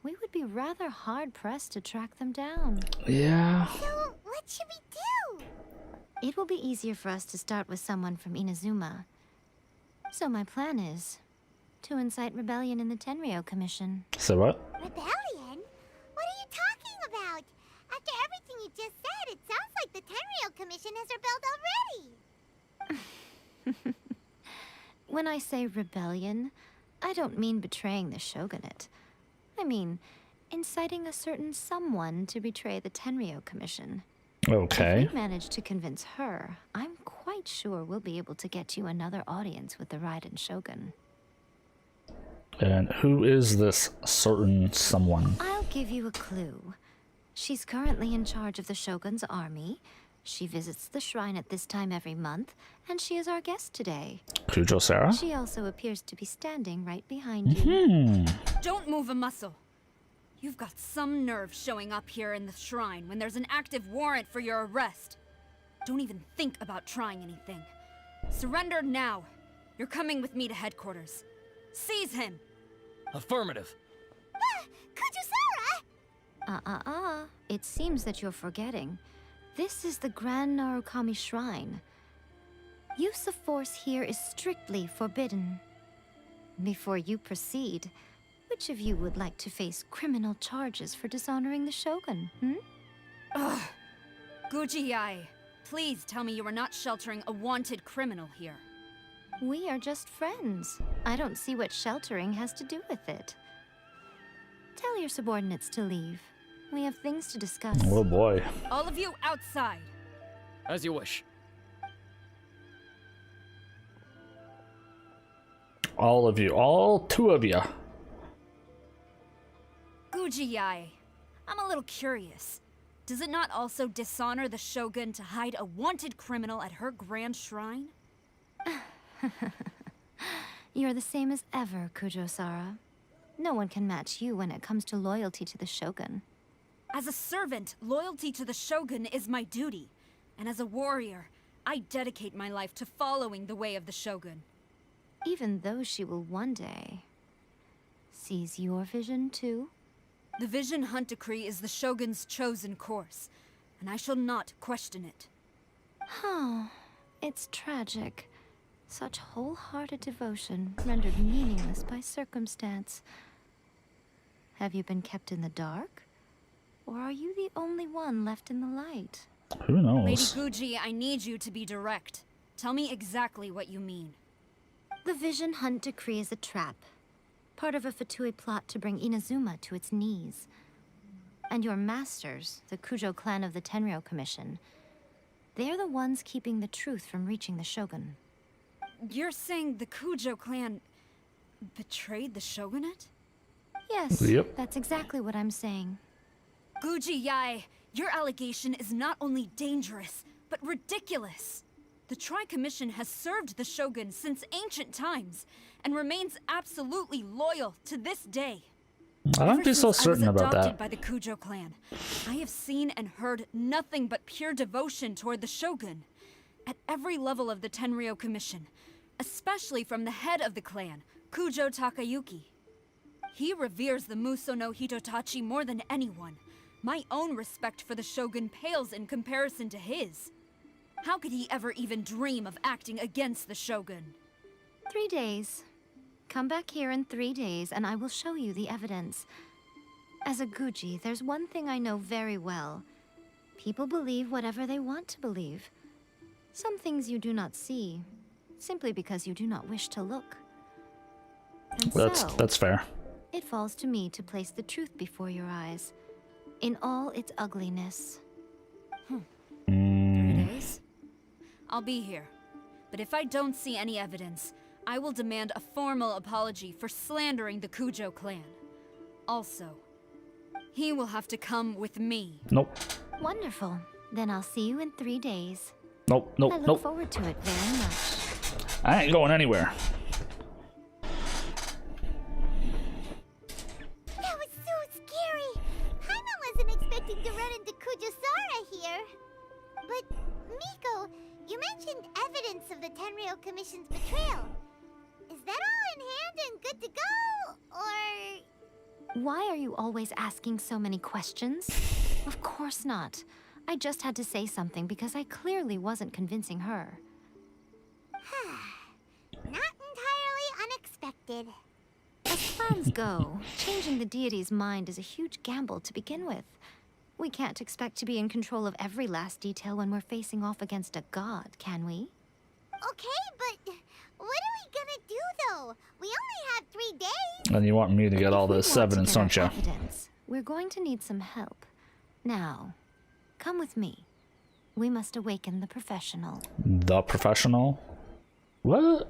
[SPEAKER 7] we would be rather hard-pressed to track them down.
[SPEAKER 1] Yeah.
[SPEAKER 6] So, what should we do?
[SPEAKER 7] It will be easier for us to start with someone from Inazuma. So my plan is to incite rebellion in the Tenryo Commission.
[SPEAKER 1] So what?
[SPEAKER 6] Rebellion? What are you talking about? After everything you just said, it sounds like Tenryou Commission has rebelled already.
[SPEAKER 7] When I say rebellion, I don't mean betraying the shogunate. I mean inciting a certain someone to betray the Tenryou Commission.
[SPEAKER 1] Okay.
[SPEAKER 7] If we manage to convince her, I'm quite sure we'll be able to get you another audience with the Raiden Shogun.
[SPEAKER 1] And who is this certain someone?
[SPEAKER 7] I'll give you a clue. She's currently in charge of the Shogun's army. She visits the shrine at this time every month, and she is our guest today.
[SPEAKER 1] Kujo Sarah?
[SPEAKER 7] She also appears to be standing right behind you.
[SPEAKER 1] Hmm.
[SPEAKER 8] Don't move a muscle. You've got some nerve showing up here in the shrine when there's an active warrant for your arrest. Don't even think about trying anything. Surrender now. You're coming with me to headquarters. Seize him!
[SPEAKER 5] Affirmative.
[SPEAKER 6] Kujusara!
[SPEAKER 7] It seems that you're forgetting. This is the Grand Narukami Shrine. Use of force here is strictly forbidden. Before you proceed, which of you would like to face criminal charges for dishonoring the Shogun,
[SPEAKER 8] Ugh. Guji-ai, please tell me you are not sheltering a wanted criminal here.
[SPEAKER 7] We are just friends. I don't see what sheltering has to do with it. Tell your subordinates to leave. We have things to discuss.
[SPEAKER 1] Oh boy.
[SPEAKER 8] All of you outside.
[SPEAKER 5] As you wish.
[SPEAKER 1] All of you. All two of you.
[SPEAKER 8] Guji-ai, I'm a little curious. Does it not also dishonor the Shogun to hide a wanted criminal at her grand shrine?
[SPEAKER 7] You're the same as ever, Kujo-Sara. No one can match you when it comes to loyalty to the Shogun.
[SPEAKER 8] As a servant, loyalty to the Shogun is my duty. And as a warrior, I dedicate my life to following the way of the Shogun.
[SPEAKER 7] Even though she will one day seize your vision too?
[SPEAKER 8] The Vision Hunt Decree is the Shogun's chosen course, and I shall not question it.
[SPEAKER 7] Oh, it's tragic. Such wholehearted devotion rendered meaningless by circumstance. Have you been kept in the dark? Or are you the only one left in the light?
[SPEAKER 1] Who knows?
[SPEAKER 8] Lady Guji, I need you to be direct. Tell me exactly what you mean.
[SPEAKER 7] The Vision Hunt Decree is a trap. Part of a Fatui plot to bring Inazuma to its knees. And your masters, the Kujo clan of the Tenryou Commission, they're the ones keeping the truth from reaching the Shogun.
[SPEAKER 8] You're saying the Kujo clan betrayed the Shogunate?
[SPEAKER 7] Yes,
[SPEAKER 1] Yep.
[SPEAKER 7] that's exactly what I'm saying.
[SPEAKER 8] Guji-ai, your allegation is not only dangerous, but ridiculous. The Tri-Commission has served the Shogun since ancient times, and remains absolutely loyal to this day.
[SPEAKER 1] I don't be so
[SPEAKER 8] Ever since
[SPEAKER 1] certain
[SPEAKER 8] I was
[SPEAKER 1] about
[SPEAKER 8] adopted
[SPEAKER 1] that.
[SPEAKER 8] by the Kujo clan, I have seen and heard nothing but pure devotion toward the Shogun. At every level of the Tenryou Commission, especially from the head of the clan, Kujo Takayuki. He reveres the Muso no Hitotachi more than anyone. My own respect for the Shogun pales in comparison to his. How could he ever even dream of acting against the Shogun?
[SPEAKER 7] 3 days. Come back here in 3 days and I will show you the evidence. As a Guji, there's one thing I know very well. People believe whatever they want to believe. Some things you do not see, simply because you do not wish to look. And
[SPEAKER 1] That's fair.
[SPEAKER 7] it falls to me to place the truth before your eyes, in all its ugliness.
[SPEAKER 8] 3 days? I'll be here. But if I don't see any evidence, I will demand a formal apology for slandering the Kujo clan. Also, he will have to come with me.
[SPEAKER 1] Nope.
[SPEAKER 7] Wonderful. Then I'll see you in 3 days.
[SPEAKER 1] Nope.
[SPEAKER 7] I
[SPEAKER 1] Nope.
[SPEAKER 7] look
[SPEAKER 1] Nope.
[SPEAKER 7] forward to it very much.
[SPEAKER 1] I ain't going anywhere.
[SPEAKER 6] That was so scary! Paimon wasn't expecting to run into Kujusara here. But, Miko, you mentioned evidence of the Tenryou Commission's betrayal. Is that all in hand and good to go? Or...
[SPEAKER 7] Why are you always asking so many questions? Of course not. I just had to say something because I clearly wasn't convincing her.
[SPEAKER 6] Not entirely unexpected.
[SPEAKER 7] As plans go, changing the deity's mind is a huge gamble to begin with. We can't expect to be in control of every last detail when we're facing off against a god, can we?
[SPEAKER 6] Okay, but what are we gonna do though? We only have 3 days.
[SPEAKER 1] And you want me to get all
[SPEAKER 7] If we
[SPEAKER 1] this
[SPEAKER 7] want to
[SPEAKER 1] evidence,
[SPEAKER 7] get our
[SPEAKER 1] don't you?
[SPEAKER 7] evidence, we're going to need some help. Now, come with me. We must awaken the professional.
[SPEAKER 1] The professional? What?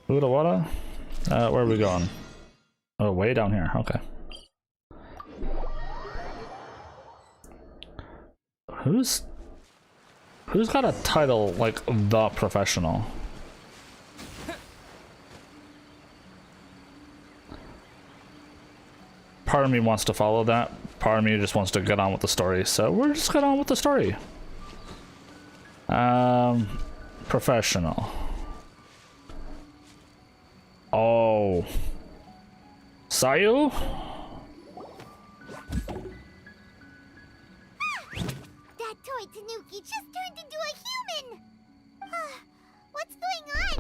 [SPEAKER 1] Uda wada? Where are we going? Oh, way down here. Okay. Who's got a title like the professional? Part of me wants to follow that. Part of me just wants to get on with the story. So we're just get on with the story. Professional. Oh. Sayu?
[SPEAKER 6] That toy Tanuki just turned into a human! What's going on?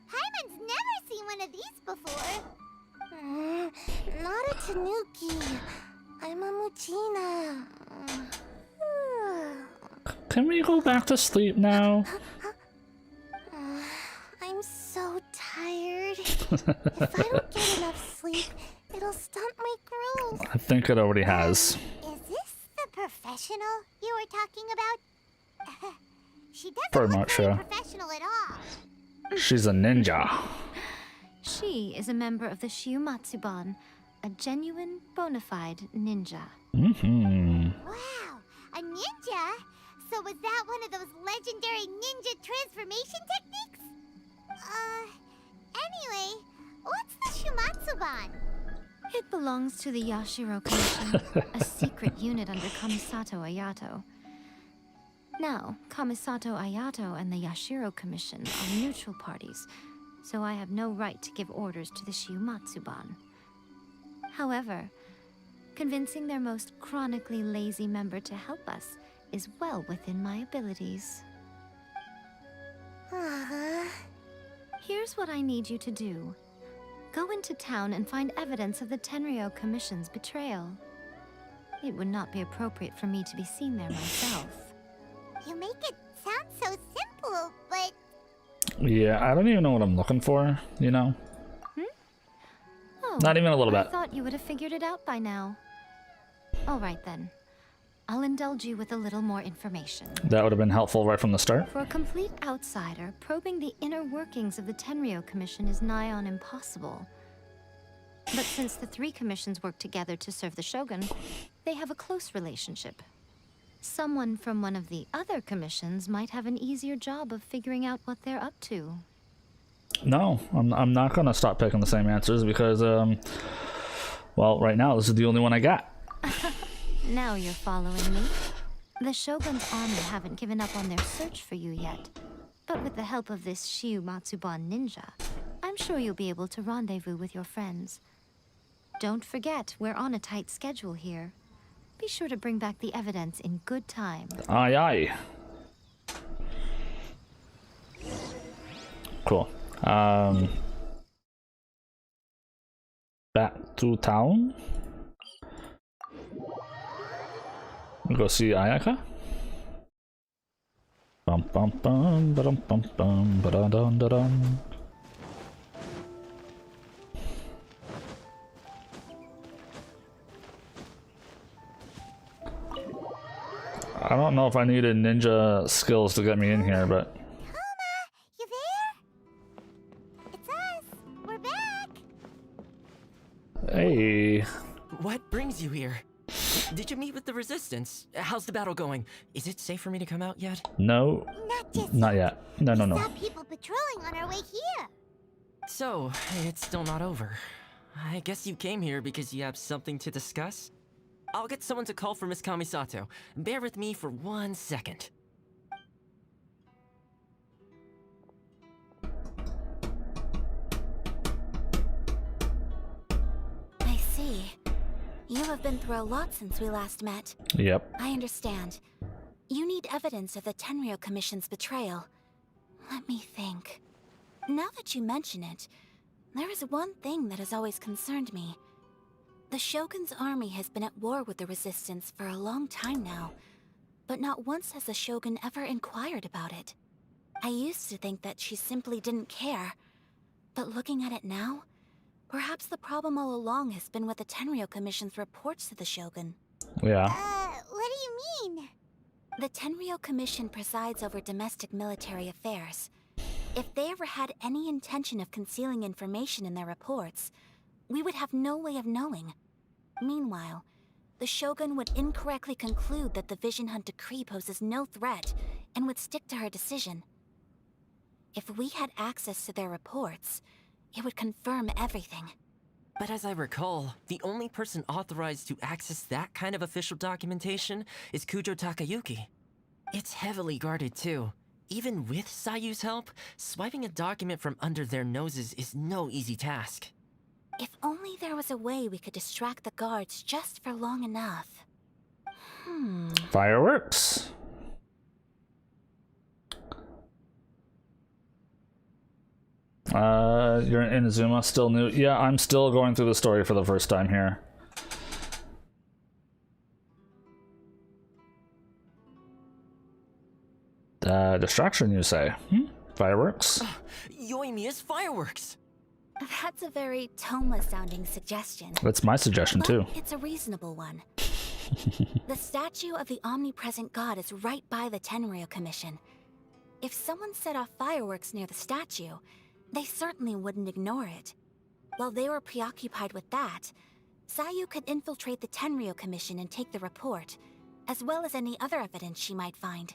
[SPEAKER 6] Hyman's never seen one of these before. Not a Tanuki. I'm a Muchina.
[SPEAKER 1] Can we go back to sleep now?
[SPEAKER 6] I'm so tired. If I don't get enough sleep, it'll stunt my growth.
[SPEAKER 1] I think it already has.
[SPEAKER 6] Is this the professional you were talking about? She doesn't
[SPEAKER 1] Pretty
[SPEAKER 6] look
[SPEAKER 1] much,
[SPEAKER 6] very
[SPEAKER 1] yeah.
[SPEAKER 6] professional at all.
[SPEAKER 1] She's a ninja.
[SPEAKER 7] She is a member of the Shiumatsuban, a genuine, bona fide ninja.
[SPEAKER 1] Mm-hmm.
[SPEAKER 6] Wow, a ninja? So was that one of those legendary ninja transformation techniques? Anyway, what's the Shumatsuban?
[SPEAKER 7] It belongs to the Yashiro Commission, a secret unit under Kamisato Ayato. Now, Kamisato Ayato and the Yashiro Commission are neutral parties, so I have no right to give orders to the Shiumatsuban. However, convincing their most chronically lazy member to help us is well within my abilities. Here's what I need you to do. Go into town and find evidence of the Tenryou Commission's betrayal. It would not be appropriate for me to be seen there myself.
[SPEAKER 6] You make it sound so simple, but
[SPEAKER 1] Yeah, I don't even know what I'm looking for, you know?
[SPEAKER 7] Oh,
[SPEAKER 1] Not even a little
[SPEAKER 7] I
[SPEAKER 1] bit.
[SPEAKER 7] thought you would have figured it out by now. All right then. I'll indulge you with a little more information.
[SPEAKER 1] That would have been helpful right from the start.
[SPEAKER 7] For a complete outsider, probing the inner workings of the Tenryou Commission is nigh on impossible. But since the 3 commissions work together to serve the Shogun, they have a close relationship. Someone from one of the other commissions might have an easier job of figuring out what they're up to.
[SPEAKER 1] No, I'm not gonna stop picking the same answers because, well, right now this is the only one I got.
[SPEAKER 7] Now you're following me. The Shogun's army haven't given up on their search for you yet. But with the help of this Shiumatsuban ninja, I'm sure you'll be able to rendezvous with your friends. Don't forget, we're on a tight schedule here. Be sure to bring back the evidence in good time.
[SPEAKER 1] Aye, aye. Cool. Back to town. We go see Ayaka. Bum bum bum ba dum bum bum ba da dum da dum. I don't know if I needed ninja skills to get me in here, but
[SPEAKER 6] Homa, you there? It's us. We're back.
[SPEAKER 1] hey,
[SPEAKER 9] What brings you here? Did you meet with the Resistance? How's the battle going? Is it safe for me to come out yet?
[SPEAKER 1] no, not yet. No, no,
[SPEAKER 6] We
[SPEAKER 1] no.
[SPEAKER 6] saw people patrolling on our way here.
[SPEAKER 9] So, it's still not over. I guess you came here because you have something to discuss? I'll get someone to call for Miss Kamisato. Bear with me for 1 second.
[SPEAKER 10] I see. You have been through a lot since we last met.
[SPEAKER 1] Yep.
[SPEAKER 10] I understand. You need evidence of the Tenryou Commission's betrayal. Let me think. Now that you mention it, there is one thing that has always concerned me. The Shogun's army has been at war with the Resistance for a long time now, but not once has the Shogun ever inquired about it. I used to think that she simply didn't care, but looking at it now, perhaps the problem all along has been with the Tenryou Commission's reports to the Shogun.
[SPEAKER 1] Yeah.
[SPEAKER 6] What do you mean?
[SPEAKER 10] The Tenryou Commission presides over domestic military affairs. If they ever had any intention of concealing information in their reports, we would have no way of knowing. Meanwhile, the Shogun would incorrectly conclude that the Vision Hunt decree poses no threat and would stick to her decision. If we had access to their reports, it would confirm everything.
[SPEAKER 9] But as I recall, the only person authorized to access that kind of official documentation is Kujo Takayuki. It's heavily guarded too. Even with Sayu's help, swiping a document from under their noses is no easy task.
[SPEAKER 10] If only there was a way we could distract the guards just for long enough.
[SPEAKER 1] Fireworks. You're in Inazuma, still new. Yeah, I'm still going through the story for the first time here. Distraction, you say? Fireworks?
[SPEAKER 9] Yoimiya's fireworks!
[SPEAKER 10] That's a very Toma-sounding suggestion.
[SPEAKER 1] That's my suggestion,
[SPEAKER 10] But
[SPEAKER 1] too.
[SPEAKER 10] it's a reasonable one. The statue of the omnipresent god is right by the Tenryou Commission. If someone set off fireworks near the statue, they certainly wouldn't ignore it. While they were preoccupied with that, Sayu could infiltrate the Tenryou Commission and take the report, as well as any other evidence she might find.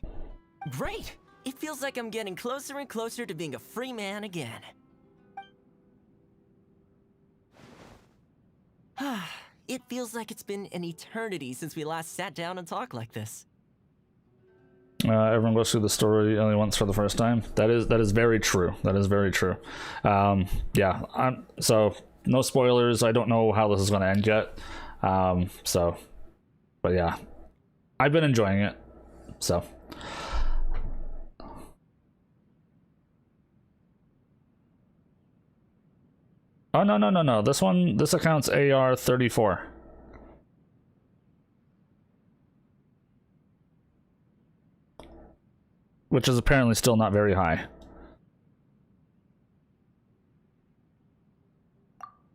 [SPEAKER 9] Great! It feels like I'm getting closer and closer to being a free man again. It feels like it's been an eternity since we last sat down and talked like this.
[SPEAKER 1] Everyone goes through the story only once for the first time. That is very true. That is very true. Yeah. So no spoilers. I don't know how this is going to end yet. But yeah, I've been enjoying it. So. Oh no. This account's AR34. Which is apparently still not very high.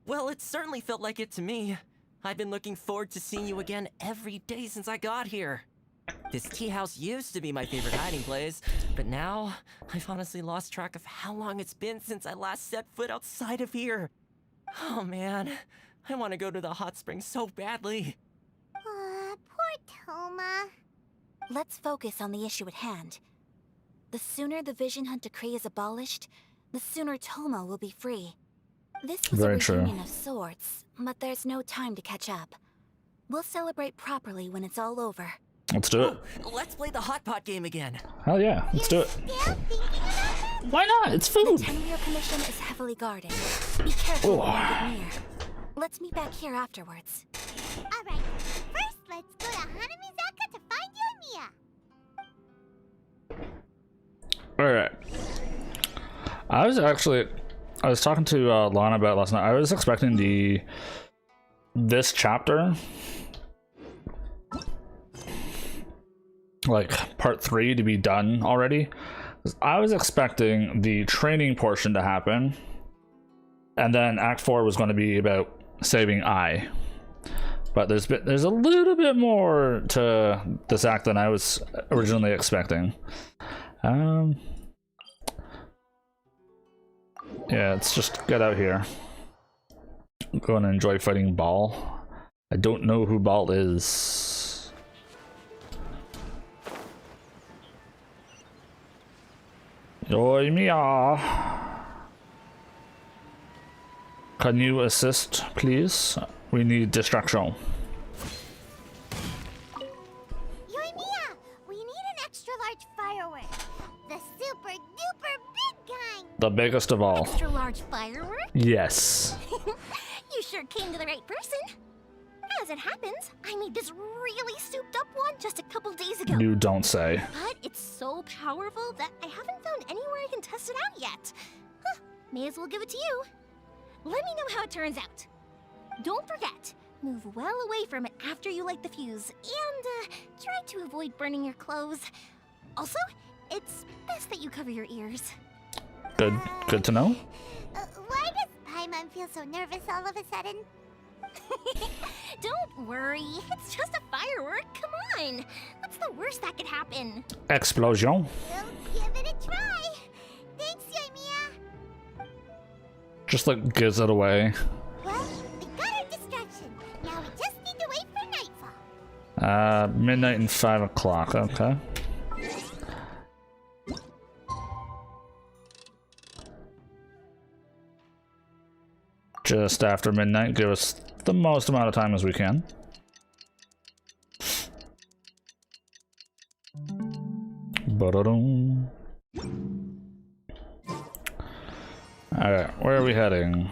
[SPEAKER 9] Well, it certainly felt like it to me. I've been looking forward to seeing you again every day since I got here. This tea house used to be my favorite hiding place, but now I've honestly lost track of how long it's been since I last set foot outside of here. Oh man, I want to go to the hot springs so badly.
[SPEAKER 6] Poor Toma.
[SPEAKER 10] Let's focus on the issue at hand. The sooner the Vision Hunt decree is abolished, the sooner Toma will be free. This was
[SPEAKER 1] Very
[SPEAKER 10] a reunion
[SPEAKER 1] true.
[SPEAKER 10] of sorts, but there's no time to catch up. We'll celebrate properly when it's all over.
[SPEAKER 1] Let's do it.
[SPEAKER 9] Let's play the hot pot game again.
[SPEAKER 1] Hell yeah, let's do it.
[SPEAKER 6] Still thinking about that?
[SPEAKER 1] Why not? It's
[SPEAKER 10] The
[SPEAKER 1] food.
[SPEAKER 10] Tenryou Commission is heavily guarded. Be careful when you
[SPEAKER 1] Oh.
[SPEAKER 10] get near. Let's meet back here afterwards.
[SPEAKER 6] Alright, first let's go to Hanamizaka to find Yoimiya.
[SPEAKER 1] Alright. I was talking to Lana about it last night. I was expecting this chapter, like part 3, to be done already. I was expecting the training portion to happen, and then Act 4 was going to be about saving Ai. But there's a little bit more to this act than I was originally expecting. Yeah, let's just get out here. Go and enjoy fighting Ball. I don't know who Ball is. Yoimiya. Can you assist, please? We need distraction.
[SPEAKER 6] Yoimiya, we need an extra large firework. The super duper big kind.
[SPEAKER 1] The biggest of all.
[SPEAKER 4] Extra large firework?
[SPEAKER 1] Yes.
[SPEAKER 4] You sure came to the right person. As it happens, I made this really souped up one just a couple days ago.
[SPEAKER 1] You don't say.
[SPEAKER 4] But it's so powerful that I haven't found anywhere I can test it out yet. Huh, may as well give it to you. Let me know how it turns out. Don't forget,
[SPEAKER 6] Move well away from it after you light the fuse, and try to avoid burning your clothes. Also, it's best that you cover your ears.
[SPEAKER 1] Good to know.
[SPEAKER 6] Why does Paimon feel so nervous all of a sudden? Don't worry, it's just a firework. Come on, what's the worst that could happen?
[SPEAKER 1] Explosion.
[SPEAKER 6] We'll give it a try. Thanks, Yoimiya.
[SPEAKER 1] Just like gives it away.
[SPEAKER 6] Well, we got our distraction. Now we just need to wait for nightfall.
[SPEAKER 1] Midnight and 5 o'clock. Okay. Just after midnight, give us the most amount of time as we can. Ba-da-dum. Alright, where are we heading?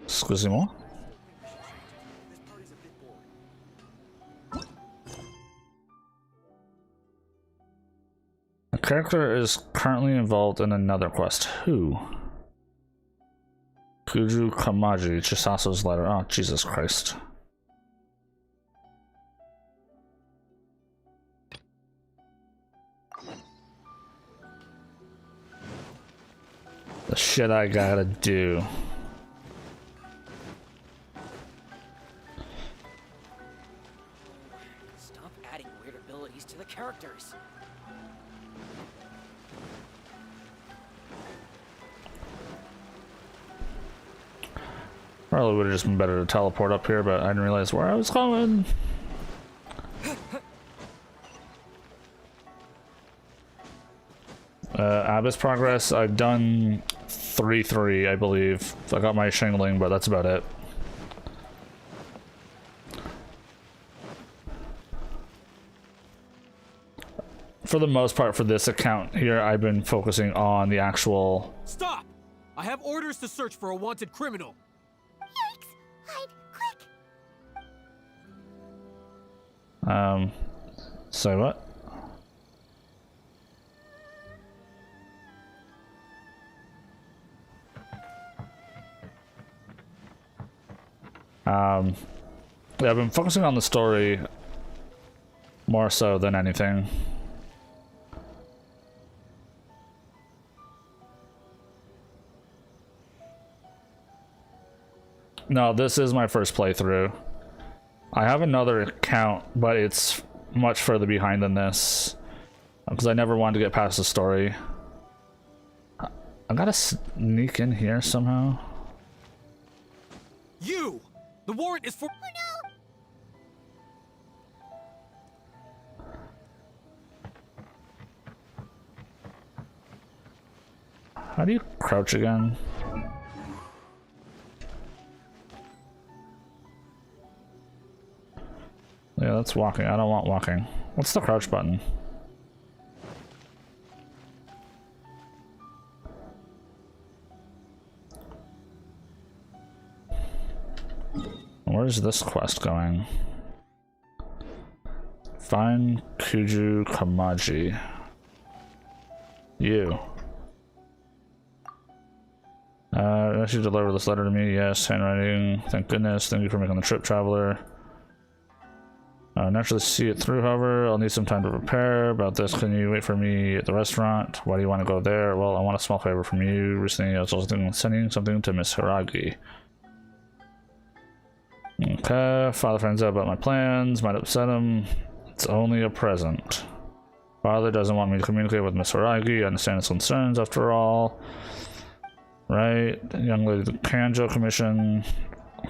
[SPEAKER 1] Excusez-moi. A character is currently involved in another quest. Who? Kuju Kamaji, Chisaso's letter. Oh, Jesus Christ. The shit I gotta do.
[SPEAKER 5] Stop adding weird abilities to the characters.
[SPEAKER 1] Probably would have just been better to teleport up here, but I didn't realize where I was going. Abyss progress, I've done 3-3, I believe. I got my shingling, but that's about it. For the most part, for this account here, I've been focusing on the actual...
[SPEAKER 5] Stop! I have orders to search for a wanted criminal.
[SPEAKER 6] Yikes! Hide, quick!
[SPEAKER 1] Say what? Yeah, I've been focusing on the story more so than anything. No, this is my first playthrough. I have another account, but it's much further behind than this because I never wanted to get past the story. I gotta sneak in here somehow.
[SPEAKER 5] You! The warrant is for—
[SPEAKER 6] Oh no!
[SPEAKER 1] How do you crouch again? Yeah, that's walking. I don't want walking. What's the crouch button? Where's this quest going? Find Kuju Kamaji. You. I should deliver this letter to me. Yes, handwriting. Thank goodness. Thank you for making the trip, traveler. Naturally see it through, however. I'll need some time to prepare. About this, can you wait for me at the restaurant? Why do you want to go there? Well, I want a small favor from you. Recently, I was also sending something to Miss Hiragi. Okay, father finds out about my plans. Might upset him. It's only a present. Father doesn't want me to communicate with Miss Hiragi. I understand his concerns, after all. Right, young lady, the Kanjo Commission.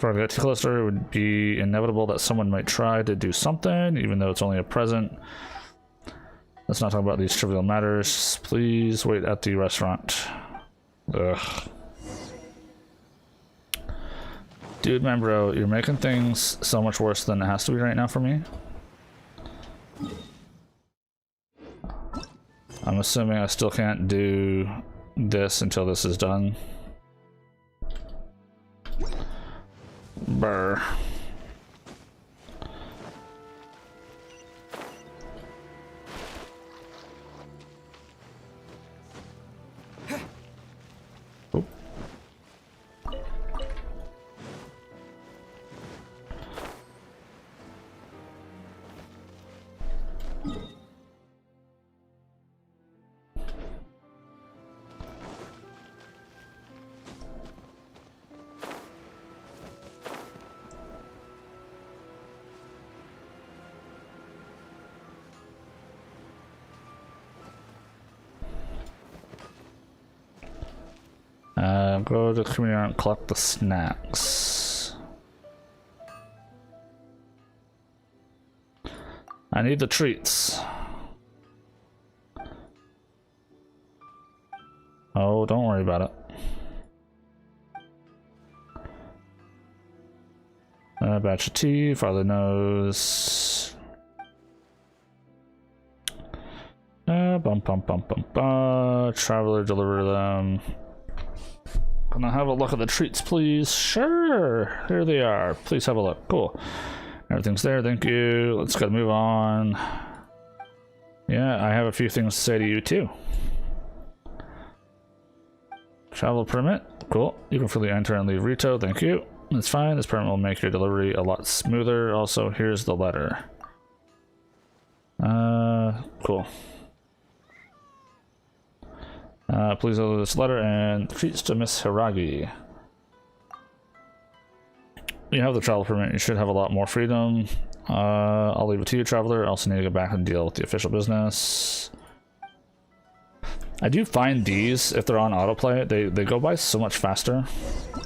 [SPEAKER 1] For a closer, it would be inevitable that someone might try to do something, even though it's only a present. Let's not talk about these trivial matters. Please wait at the restaurant. Ugh. Dude, man, bro, you're making things so much worse than it has to be right now for me. I'm assuming I still can't do this until this is done. Brr. Go to the community and collect the snacks. I need the treats. Oh, don't worry about it. Batch of tea, Father knows. Bum bum bum bum bum. Traveler, deliver them. Can I have a look at the treats, please? Sure. Here they are. Please have a look. Cool. Everything's there. Thank you. Let's go move on. Yeah, I have a few things to say to you too. Travel permit. Cool. You can freely enter and leave Rito. Thank you. That's fine. This permit will make your delivery a lot smoother. Also, here's the letter. Cool. Please deliver this letter and treats to Miss Hiragi. You have the travel permit. You should have a lot more freedom. I'll leave it to you, traveler. I also need to go back and deal with the official business. I do find these, if they're on autoplay, they go by so much faster.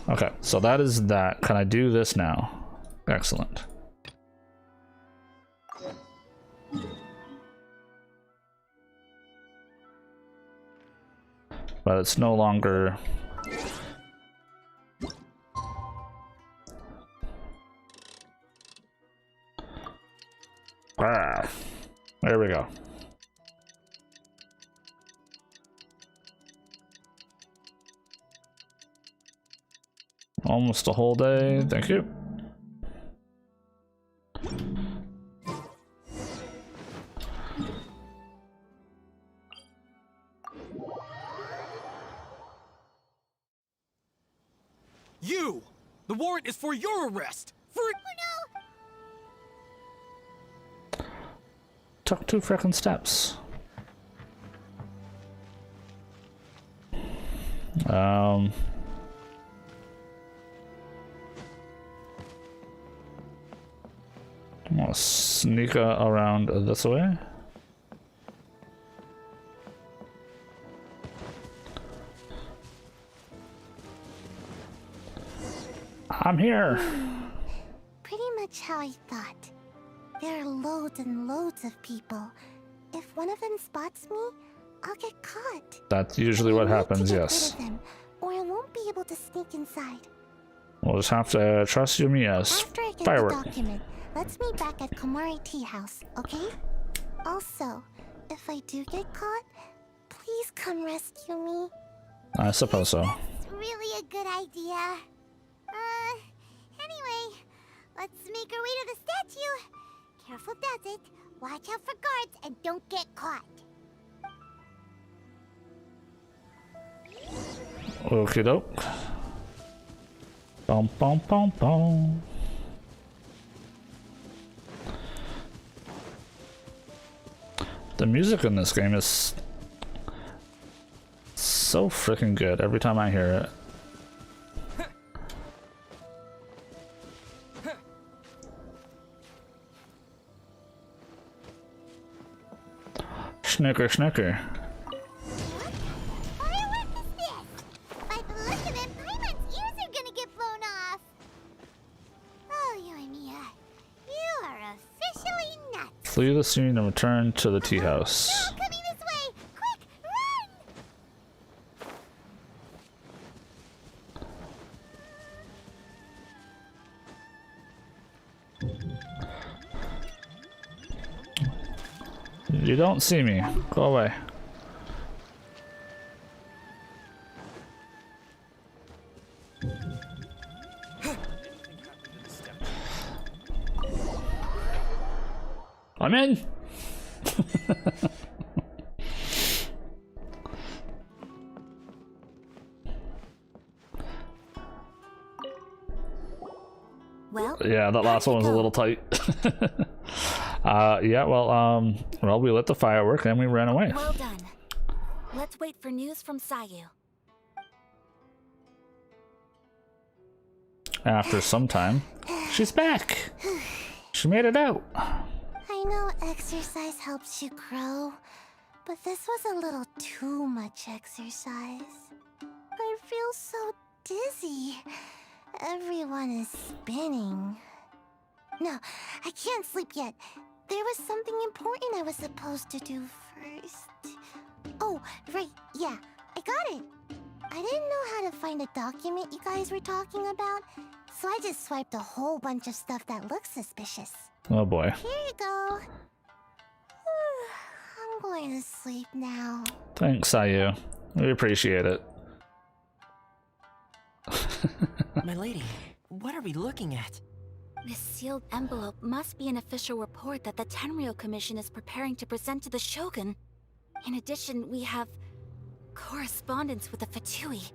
[SPEAKER 1] Okay, so that is that. Can I do this now? Excellent. But it's no longer... Ah, there we go. Almost a whole day, thank you.
[SPEAKER 5] You! The warrant is for your arrest! For—
[SPEAKER 1] Took 2 frickin' steps. I'll sneak around this way. I'm here.
[SPEAKER 6] Pretty much how I thought. There are loads and loads of people. If one of them spots me, I'll get caught.
[SPEAKER 1] That's usually what happens, yes.
[SPEAKER 6] Rid of them, or I won't be able to sneak inside.
[SPEAKER 1] We'll just have to trust you, Mia's
[SPEAKER 6] After I get
[SPEAKER 1] firework.
[SPEAKER 6] the document, let's meet back at Komari Tea House, okay? Also, if I do get caught, please come rescue me.
[SPEAKER 1] I suppose so.
[SPEAKER 6] It's really a good idea. Anyway, let's make our way to the statue. Careful does it. Watch out for guards and don't get caught.
[SPEAKER 1] Okie doke. Bum bum bum bum. The music in this game is so freaking good every time I hear it. Snicker, snicker.
[SPEAKER 6] Firework is this? By the look of it, Paimon's ears are gonna get blown off. Oh, you and Mia, you are officially nuts.
[SPEAKER 1] Flee the scene and return to the tea house.
[SPEAKER 6] They're coming this way! Quick, run!
[SPEAKER 1] You don't see me. Go away. I'm in.
[SPEAKER 10] Well,
[SPEAKER 1] Yeah, that last one was a little tight. Yeah, well, we lit the firework and we ran away.
[SPEAKER 10] well done. Let's wait for news from Sayu.
[SPEAKER 1] After some time, she's back. She made it out.
[SPEAKER 6] I know exercise helps you grow, but this was a little too much exercise. I feel so dizzy. Everyone is spinning. No, I can't sleep yet. There was something important I was supposed to do first. Oh, right, yeah, I got it. I didn't know how to find a document you guys were talking about, so I just swiped a whole bunch of stuff that looks suspicious.
[SPEAKER 1] Oh boy.
[SPEAKER 6] Here you go. I'm going to sleep now.
[SPEAKER 1] Thanks, Sayu. We appreciate it.
[SPEAKER 9] My lady, what are we looking at?
[SPEAKER 10] This sealed envelope must be an official report that the Tenryou Commission is preparing to present to the Shogun. In addition, we have correspondence with the Fatui.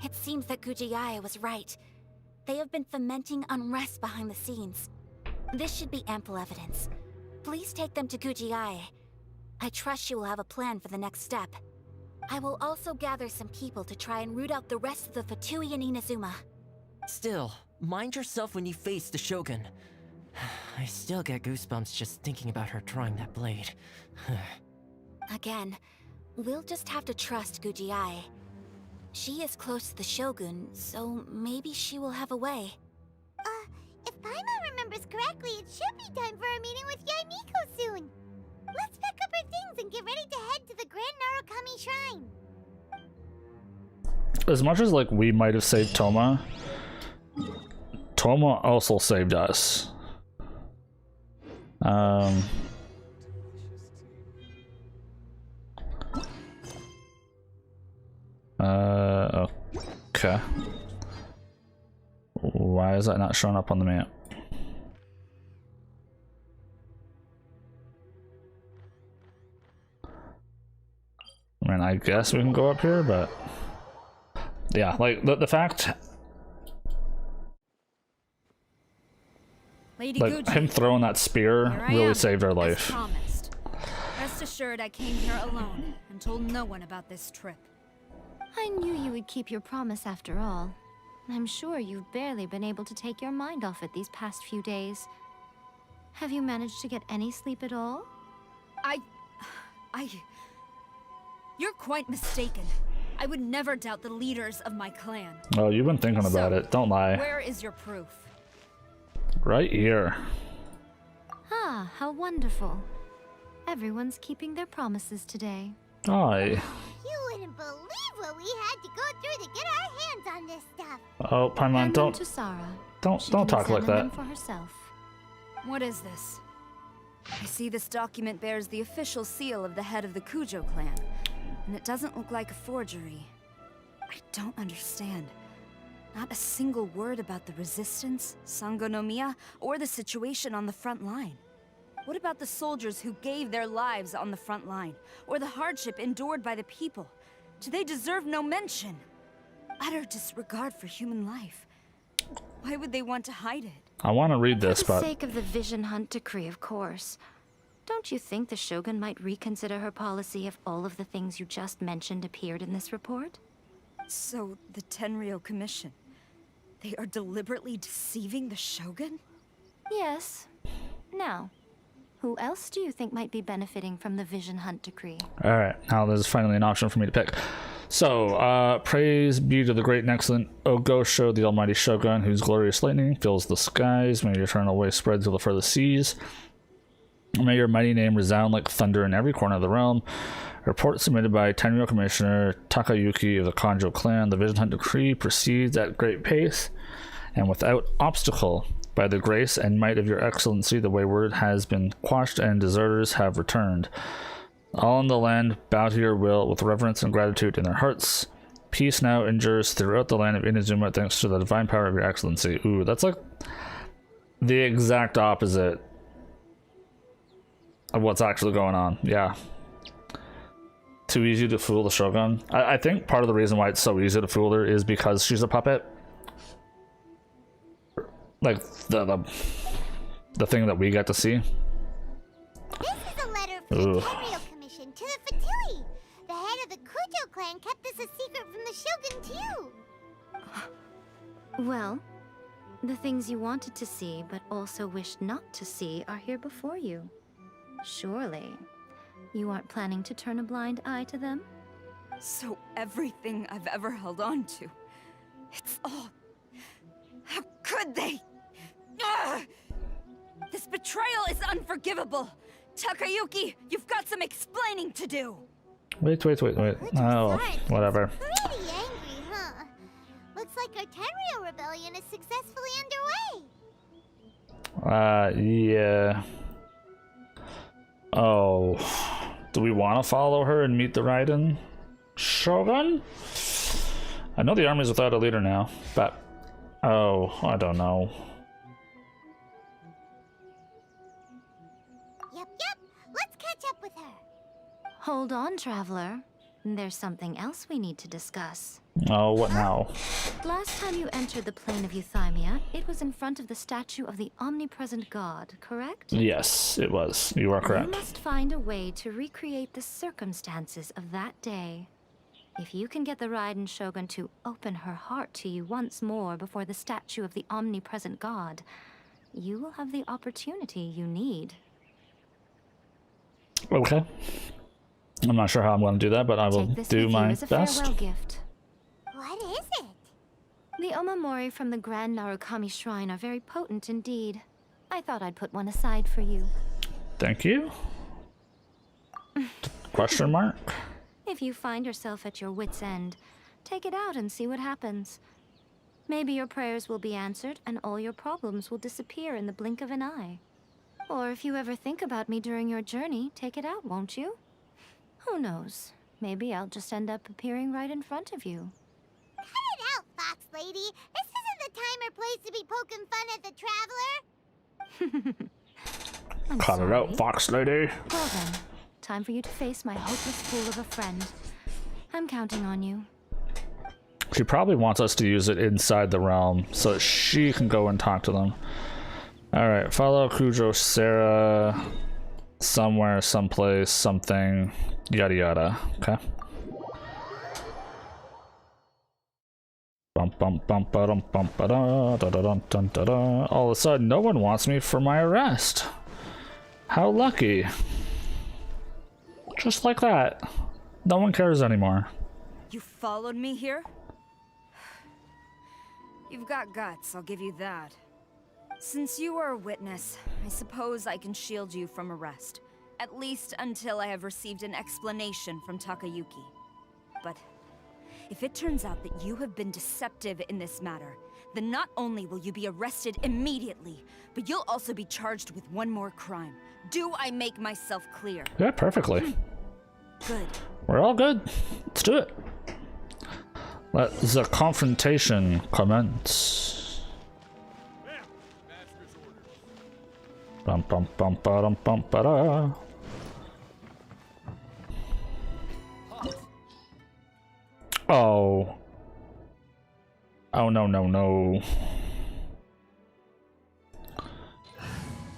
[SPEAKER 10] It seems that Gujiaya was right. They have been fomenting unrest behind the scenes. This should be ample evidence. Please take them to Gujiaya. I trust she will have a plan for the next step. I will also gather some people to try and root out the rest of the Fatui in Inazuma.
[SPEAKER 9] Still, mind yourself when you face the Shogun. I still get goosebumps just thinking about her drawing that blade.
[SPEAKER 10] Again, we'll just have to trust Gujiai. She is close to the Shogun, so maybe she will have a way.
[SPEAKER 6] If Paimon remembers correctly, it should be time for a meeting with Yaimiko soon. Let's pack up our things and get ready to head to the Grand Narukami Shrine.
[SPEAKER 1] As much as like we might have saved Toma, Toma also saved us. Okay. Why is that not showing up on the map? I mean, I guess we can go up here, but yeah, like the fact,
[SPEAKER 8] Lady
[SPEAKER 1] like
[SPEAKER 8] Guji,
[SPEAKER 1] him throwing that spear
[SPEAKER 8] here I
[SPEAKER 1] really
[SPEAKER 8] am,
[SPEAKER 1] saved our
[SPEAKER 8] as
[SPEAKER 1] life.
[SPEAKER 8] promised. Rest assured, I came here alone and told no one about this trip.
[SPEAKER 7] I knew you would keep your promise after all. I'm sure you've barely been able to take your mind off it these past few days. Have you managed to get any sleep at all?
[SPEAKER 8] You're quite mistaken. I would never doubt the leaders of my clan.
[SPEAKER 1] Oh, you've been thinking about it. Don't lie.
[SPEAKER 8] Where is your proof?
[SPEAKER 1] Right here.
[SPEAKER 7] Ah, how wonderful. Everyone's keeping their promises today.
[SPEAKER 1] Aye.
[SPEAKER 6] You wouldn't believe what we had to go through to get our hands on this stuff.
[SPEAKER 1] Oh, Paimon,
[SPEAKER 7] Hand them
[SPEAKER 1] don't
[SPEAKER 7] to Sarah.
[SPEAKER 1] don't
[SPEAKER 7] She can
[SPEAKER 1] talk like
[SPEAKER 7] examine them
[SPEAKER 1] that.
[SPEAKER 7] for herself.
[SPEAKER 8] What is this? I see this document bears the official seal of the head of the Kujo clan, and it doesn't look like a forgery. I don't understand. Not a single word about the resistance, Sangonomiya, or the situation on the front line. What about the soldiers who gave their lives on the front line, or the hardship endured by the people? Do they deserve no mention? Utter disregard for human life. Why would they want to hide it?
[SPEAKER 1] I want to read this,
[SPEAKER 7] For the
[SPEAKER 1] but
[SPEAKER 7] sake of the Vision Hunt decree, of course. Don't you think the Shogun might reconsider her policy if all of the things you just mentioned appeared in this report?
[SPEAKER 8] So, the Tenryou Commission, they are deliberately deceiving the Shogun?
[SPEAKER 7] Yes. Now, who else do you think might be benefiting from the Vision Hunt decree?
[SPEAKER 1] all right. Now there's finally an option for me to pick. So, praise be to the great and excellent Ogosho, the almighty Shogun, whose glorious lightning fills the skies. May your eternal way spread to the furthest seas. May your mighty name resound like thunder in every corner of the realm. Report submitted by Tenryou Commissioner Takayuki of the Kanjo clan. The Vision Hunt decree proceeds at great pace and without obstacle. By the grace and might of your excellency, the wayward has been quashed and deserters have returned. All in the land bow to your will with reverence and gratitude in their hearts. Peace now endures throughout the land of Inazuma thanks to the divine power of your excellency. Ooh, that's like the exact opposite of what's actually going on. Yeah. Too easy to fool the Shogun. I think part of the reason why it's so easy to fool her is because she's a puppet. Like the thing that we get to see.
[SPEAKER 6] This is a letter from the Tenryou Commission to the Fatui. The head of the Kujo clan kept this a secret from the Shogun too.
[SPEAKER 7] Well, the things you wanted to see but also wished not to see are here before you. Surely, you aren't planning to turn a blind eye to them?
[SPEAKER 8] So everything I've ever held on to, it's all... How could they? Ugh! This betrayal is unforgivable. Takayuki, you've got some explaining to do.
[SPEAKER 1] Wait. Oh, whatever.
[SPEAKER 6] Pretty angry, huh? Looks like our Tenryou rebellion is successfully underway.
[SPEAKER 1] Yeah. Oh. Do we want to follow her and meet the Raiden Shogun? I know the army's without a leader now, but... Oh, I don't know.
[SPEAKER 6] Yep. Let's catch up with her.
[SPEAKER 7] Hold on, traveler. There's something else we need to discuss.
[SPEAKER 1] Oh, what now?
[SPEAKER 7] Last time you entered the plane of Euthymia, it was in front of the statue of the omnipresent god, correct?
[SPEAKER 1] Yes, it was. You are correct.
[SPEAKER 7] You must find a way to recreate the circumstances of that day. If you can get the Raiden Shogun to open her heart to you once more before the statue of the omnipresent god, you will have the opportunity you need.
[SPEAKER 1] Okay. I'm not sure how I'm going to do that, but I will
[SPEAKER 7] Take this
[SPEAKER 1] do
[SPEAKER 7] with
[SPEAKER 1] my
[SPEAKER 7] you as a
[SPEAKER 1] best.
[SPEAKER 7] farewell gift.
[SPEAKER 6] What is it?
[SPEAKER 7] The omamori from the Grand Narukami Shrine are very potent indeed. I thought I'd put one aside for you.
[SPEAKER 1] Thank you. Question mark?
[SPEAKER 7] If you find yourself at your wit's end, take it out and see what happens. Maybe your prayers will be answered and all your problems will disappear in the blink of an eye. Or if you ever think about me during your journey, take it out, won't you? Who knows? Maybe I'll just end up appearing right in front of you.
[SPEAKER 6] Cut it out, Fox Lady. This isn't the time or place to be poking fun at the traveler.
[SPEAKER 7] I'm
[SPEAKER 1] Cut it
[SPEAKER 7] sorry.
[SPEAKER 1] out, Fox Lady.
[SPEAKER 7] Well then, time for you to face my hopeless fool of a friend. I'm counting on you.
[SPEAKER 1] She probably wants us to use it inside the realm so that she can go and talk to them. Alright, follow Kujo Sarah somewhere, someplace, something, yada yada. Okay. Bum bum bum ba dum bum ba da da da dun dun da da. All of a sudden, no one wants me for my arrest. How lucky. Just like that. No one cares anymore.
[SPEAKER 8] You followed me here? You've got guts, I'll give you that. Since you are a witness, I suppose I can shield you from arrest. At least until I have received an explanation from Takayuki. But if it turns out that you have been deceptive in this matter, then not only will you be arrested immediately, but you'll also be charged with one more crime. Do I make myself clear?
[SPEAKER 1] Yeah, perfectly.
[SPEAKER 8] Good.
[SPEAKER 1] We're all good. Let's do it. Let the confrontation commence. Bum bum bum ba dum bum ba da. Oh. Oh no no no.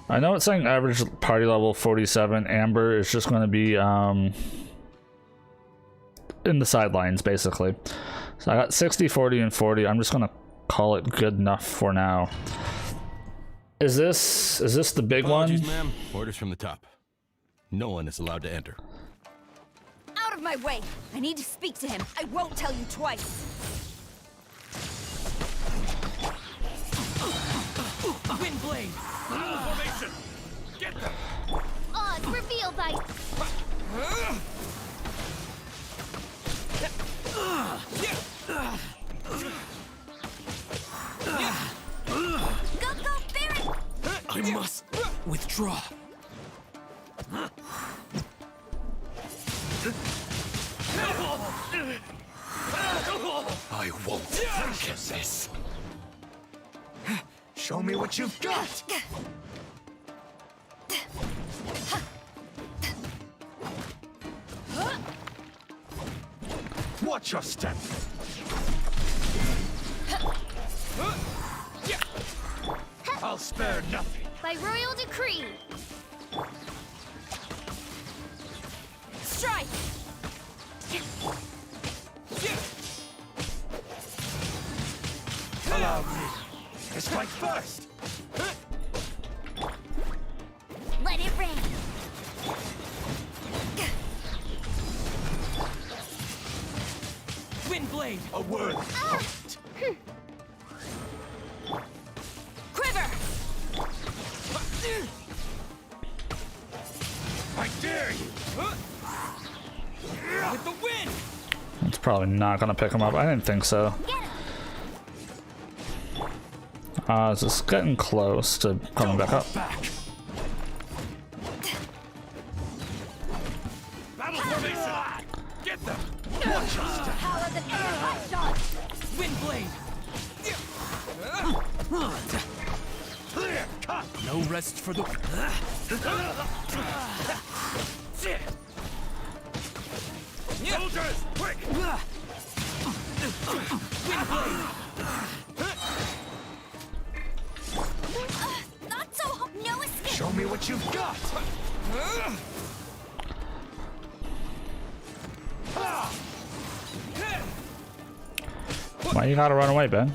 [SPEAKER 1] I know it's saying average party level 47. Amber is just going to be in the sidelines basically. So I got 60, 40, and 40. I'm just going to call it good enough for now. Is this the big
[SPEAKER 11] Apologies,
[SPEAKER 1] one?
[SPEAKER 11] ma'am. Orders from the top. No one is allowed to enter.
[SPEAKER 8] Out of my way! I need to speak to him. I won't tell you twice.
[SPEAKER 5] Wind blade! Formation! Get them!
[SPEAKER 4] Oz, reveal thy...
[SPEAKER 8] Go, Barret!
[SPEAKER 5] I must withdraw.
[SPEAKER 11] I won't forget this. Show me what you've got. Watch your step. I'll spare nothing.
[SPEAKER 4] By royal decree.
[SPEAKER 8] Strike!
[SPEAKER 11] Allow me to strike first.
[SPEAKER 6] Let it rain.
[SPEAKER 5] Wind blade.
[SPEAKER 11] A word.
[SPEAKER 8] Quiver!
[SPEAKER 11] I dare you.
[SPEAKER 5] With the wind.
[SPEAKER 1] It's probably not gonna pick him up. I didn't think so. It's just getting close to coming back up.
[SPEAKER 11] Battle formation. Get them.
[SPEAKER 8] Power the air shot!
[SPEAKER 5] Wind blade.
[SPEAKER 11] Clear cut.
[SPEAKER 5] No rest for the.
[SPEAKER 11] Soldiers, quick.
[SPEAKER 5] Wind blade.
[SPEAKER 10] Not so no escape.
[SPEAKER 11] Show me what you've got.
[SPEAKER 1] Why you gotta run away, Ben?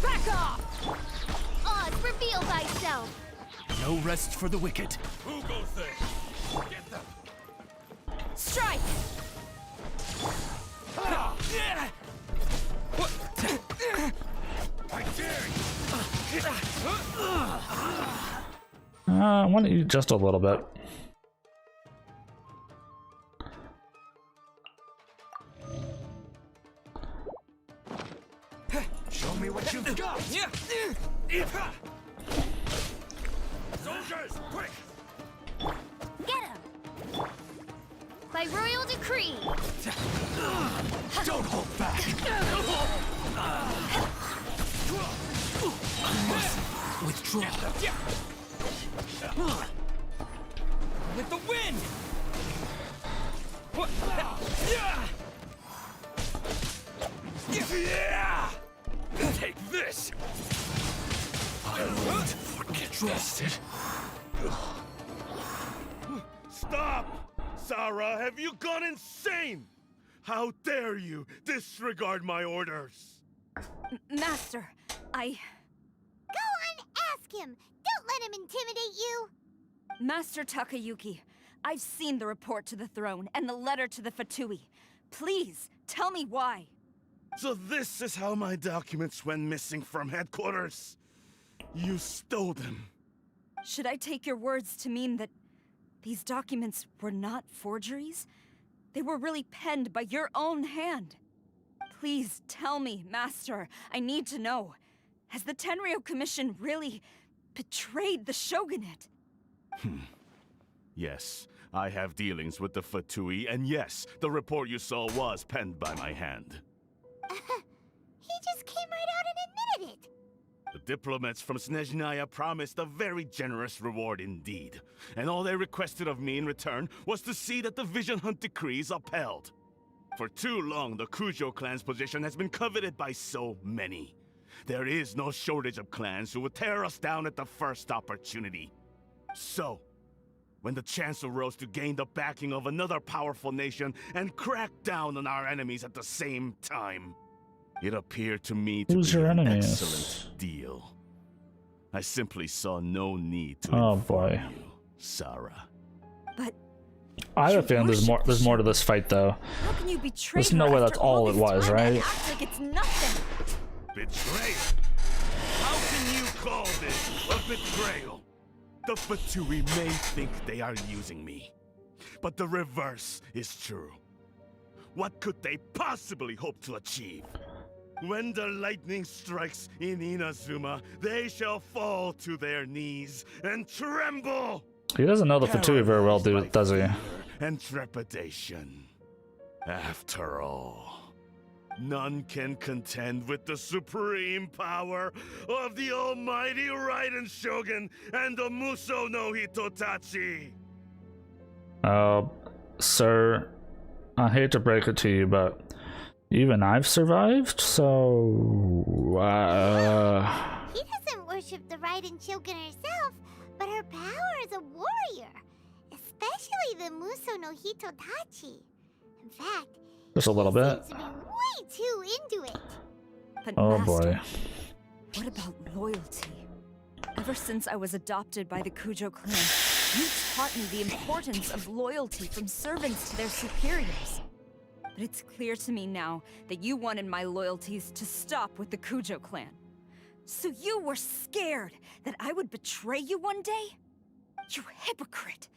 [SPEAKER 8] Back off!
[SPEAKER 4] Oz, reveal thyself.
[SPEAKER 5] No rest for the wicked.
[SPEAKER 11] Who goes there? Get them.
[SPEAKER 8] Strike!
[SPEAKER 11] I dare you.
[SPEAKER 1] I want to eat just a little bit.
[SPEAKER 11] Show me what you've got. Soldiers, quick.
[SPEAKER 10] Get him.
[SPEAKER 4] By royal decree.
[SPEAKER 11] Don't hold back.
[SPEAKER 5] Withdraw. With the wind.
[SPEAKER 11] Yeah. Take this. I won't forget this. Stop! Sarah, have you gone insane? How dare you disregard my orders?
[SPEAKER 8] Master,
[SPEAKER 6] Go on, ask him. Don't let him intimidate you.
[SPEAKER 8] Master Takayuki, I've seen the report to the throne and the letter to the Fatui. Please, tell me why.
[SPEAKER 11] So this is how my documents went missing from headquarters? You stole them.
[SPEAKER 8] Should I take your words to mean that these documents were not forgeries? They were really penned by your own hand. Please tell me, Master. I need to know. Has the Tenryou Commission really betrayed the Shogunate?
[SPEAKER 11] Yes, I have dealings with the Fatui, and yes, the report you saw was penned by my hand.
[SPEAKER 6] He just came right out and admitted it.
[SPEAKER 11] The diplomats from Snezhnaya promised a very generous reward indeed, and all they requested of me in return was to see that the Vision Hunt decrees upheld. For too long, the Kujo clan's position has been coveted by so many. There is no shortage of clans who would tear us down at the first opportunity. So, when the chance arose to gain the backing of another powerful nation and crack down on our enemies at the same time, it appeared to me to
[SPEAKER 1] Who's
[SPEAKER 11] be
[SPEAKER 1] your
[SPEAKER 11] an
[SPEAKER 1] enemies?
[SPEAKER 11] excellent deal. I simply saw no need to
[SPEAKER 1] Oh,
[SPEAKER 11] inform
[SPEAKER 1] boy.
[SPEAKER 11] you, Sarah.
[SPEAKER 8] But
[SPEAKER 1] I have a feeling there's more. There's more to this fight, though.
[SPEAKER 8] how can you betray
[SPEAKER 1] There's no
[SPEAKER 8] her
[SPEAKER 1] way
[SPEAKER 8] after
[SPEAKER 1] that's all it
[SPEAKER 8] this
[SPEAKER 1] was,
[SPEAKER 8] time
[SPEAKER 1] right?
[SPEAKER 8] and act like it's nothing?
[SPEAKER 11] Betrayal? How can you call this a betrayal? The Fatui may think they are using me, but the reverse is true. What could they possibly hope to achieve? When the lightning strikes in Inazuma, they shall fall to their knees and tremble!
[SPEAKER 1] He doesn't know the Fatui very well, dude, does he?
[SPEAKER 11] And trepidation. After all, none can contend with the supreme power of the almighty Raiden Shogun and the Muso no Hitotachi.
[SPEAKER 1] Sir, I hate to break it to you, but even I've survived, so
[SPEAKER 6] He doesn't worship the Raiden Shogun herself, but her power as a warrior, especially the Muso no Hitotachi. In fact,
[SPEAKER 1] just a little bit.
[SPEAKER 6] seems to be way too into it.
[SPEAKER 8] But
[SPEAKER 1] Oh
[SPEAKER 8] Master,
[SPEAKER 1] boy.
[SPEAKER 8] what about loyalty? Ever since I was adopted by the Kujo clan, You taught me the importance of loyalty from servants to their superiors. But it's clear to me now that you wanted my loyalties to stop with the Kujo clan. So you were scared that I would betray you one day? You hypocrite!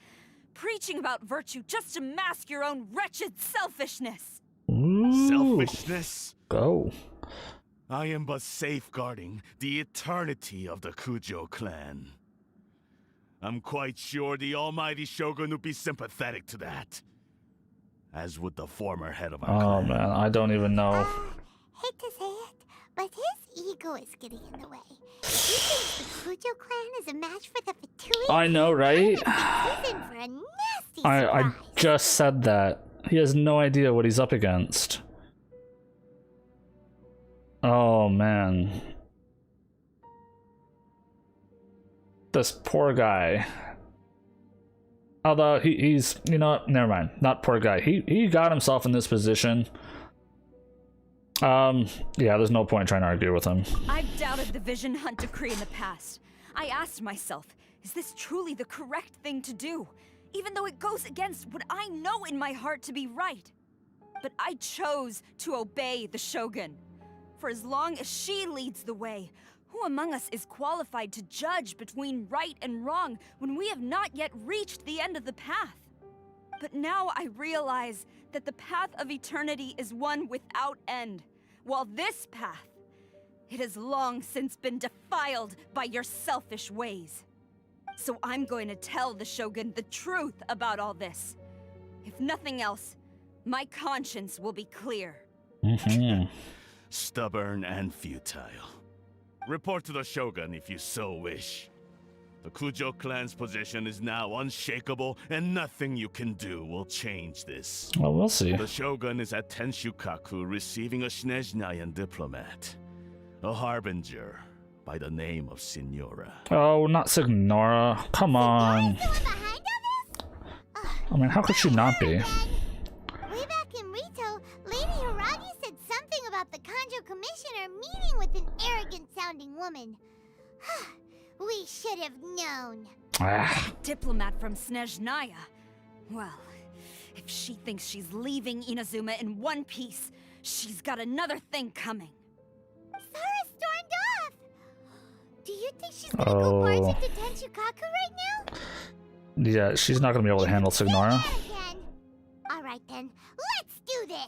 [SPEAKER 8] Preaching about virtue just to mask your own wretched selfishness!
[SPEAKER 1] Ooh.
[SPEAKER 11] Selfishness?
[SPEAKER 1] Go.
[SPEAKER 11] I am but safeguarding the eternity of the Kujo clan. I'm quite sure the almighty Shogun would be sympathetic to that. As would the former head of our clan.
[SPEAKER 1] Oh man, I don't even know.
[SPEAKER 6] Hate to say it, but his ego is getting in the way. He thinks the Kujo clan is a match for the Fatui.
[SPEAKER 1] I know, right?
[SPEAKER 6] He's in for a nasty
[SPEAKER 1] I
[SPEAKER 6] surprise.
[SPEAKER 1] just said that. He has no idea what he's up against. Oh man. This poor guy. Although he's, you know what, never mind. Not poor guy. He got himself in this position. Yeah, there's no point trying to argue with him.
[SPEAKER 8] I've doubted the Vision Hunt decree in the past. I asked myself, is this truly the correct thing to do? Even though it goes against what I know in my heart to be right. But I chose to obey the Shogun. For as long as she leads the way, who among us is qualified to judge between right and wrong when we have not yet reached the end of the path? But now I realize that the path of eternity is one without end, while this path, it has long since been defiled by your selfish ways. So I'm going to tell the Shogun the truth about all this. If nothing else, my conscience will be clear.
[SPEAKER 11] Stubborn and futile. Report to the Shogun if you so wish. The Kujo clan's position is now unshakable, and nothing you can do will change this.
[SPEAKER 1] Well, we'll see.
[SPEAKER 11] The Shogun is at Tenshukaku receiving a Snezhnayan diplomat, a harbinger by the name of Signora.
[SPEAKER 1] Oh, not Signora. Come on. I mean, how could she not be?
[SPEAKER 6] Way back in Rito, Lady Hiragi said something about the Kanjo Commissioner meeting with an arrogant-sounding woman. We should have known.
[SPEAKER 8] Diplomat from Snezhnaya. Well, if she thinks she's leaving Inazuma in one piece, she's got another thing coming.
[SPEAKER 6] Sara stormed off! Do you think she's gonna go barge into Tenshukaku right now?
[SPEAKER 1] Yeah, she's not gonna be able to handle Signora.
[SPEAKER 6] Alright then, let's do this!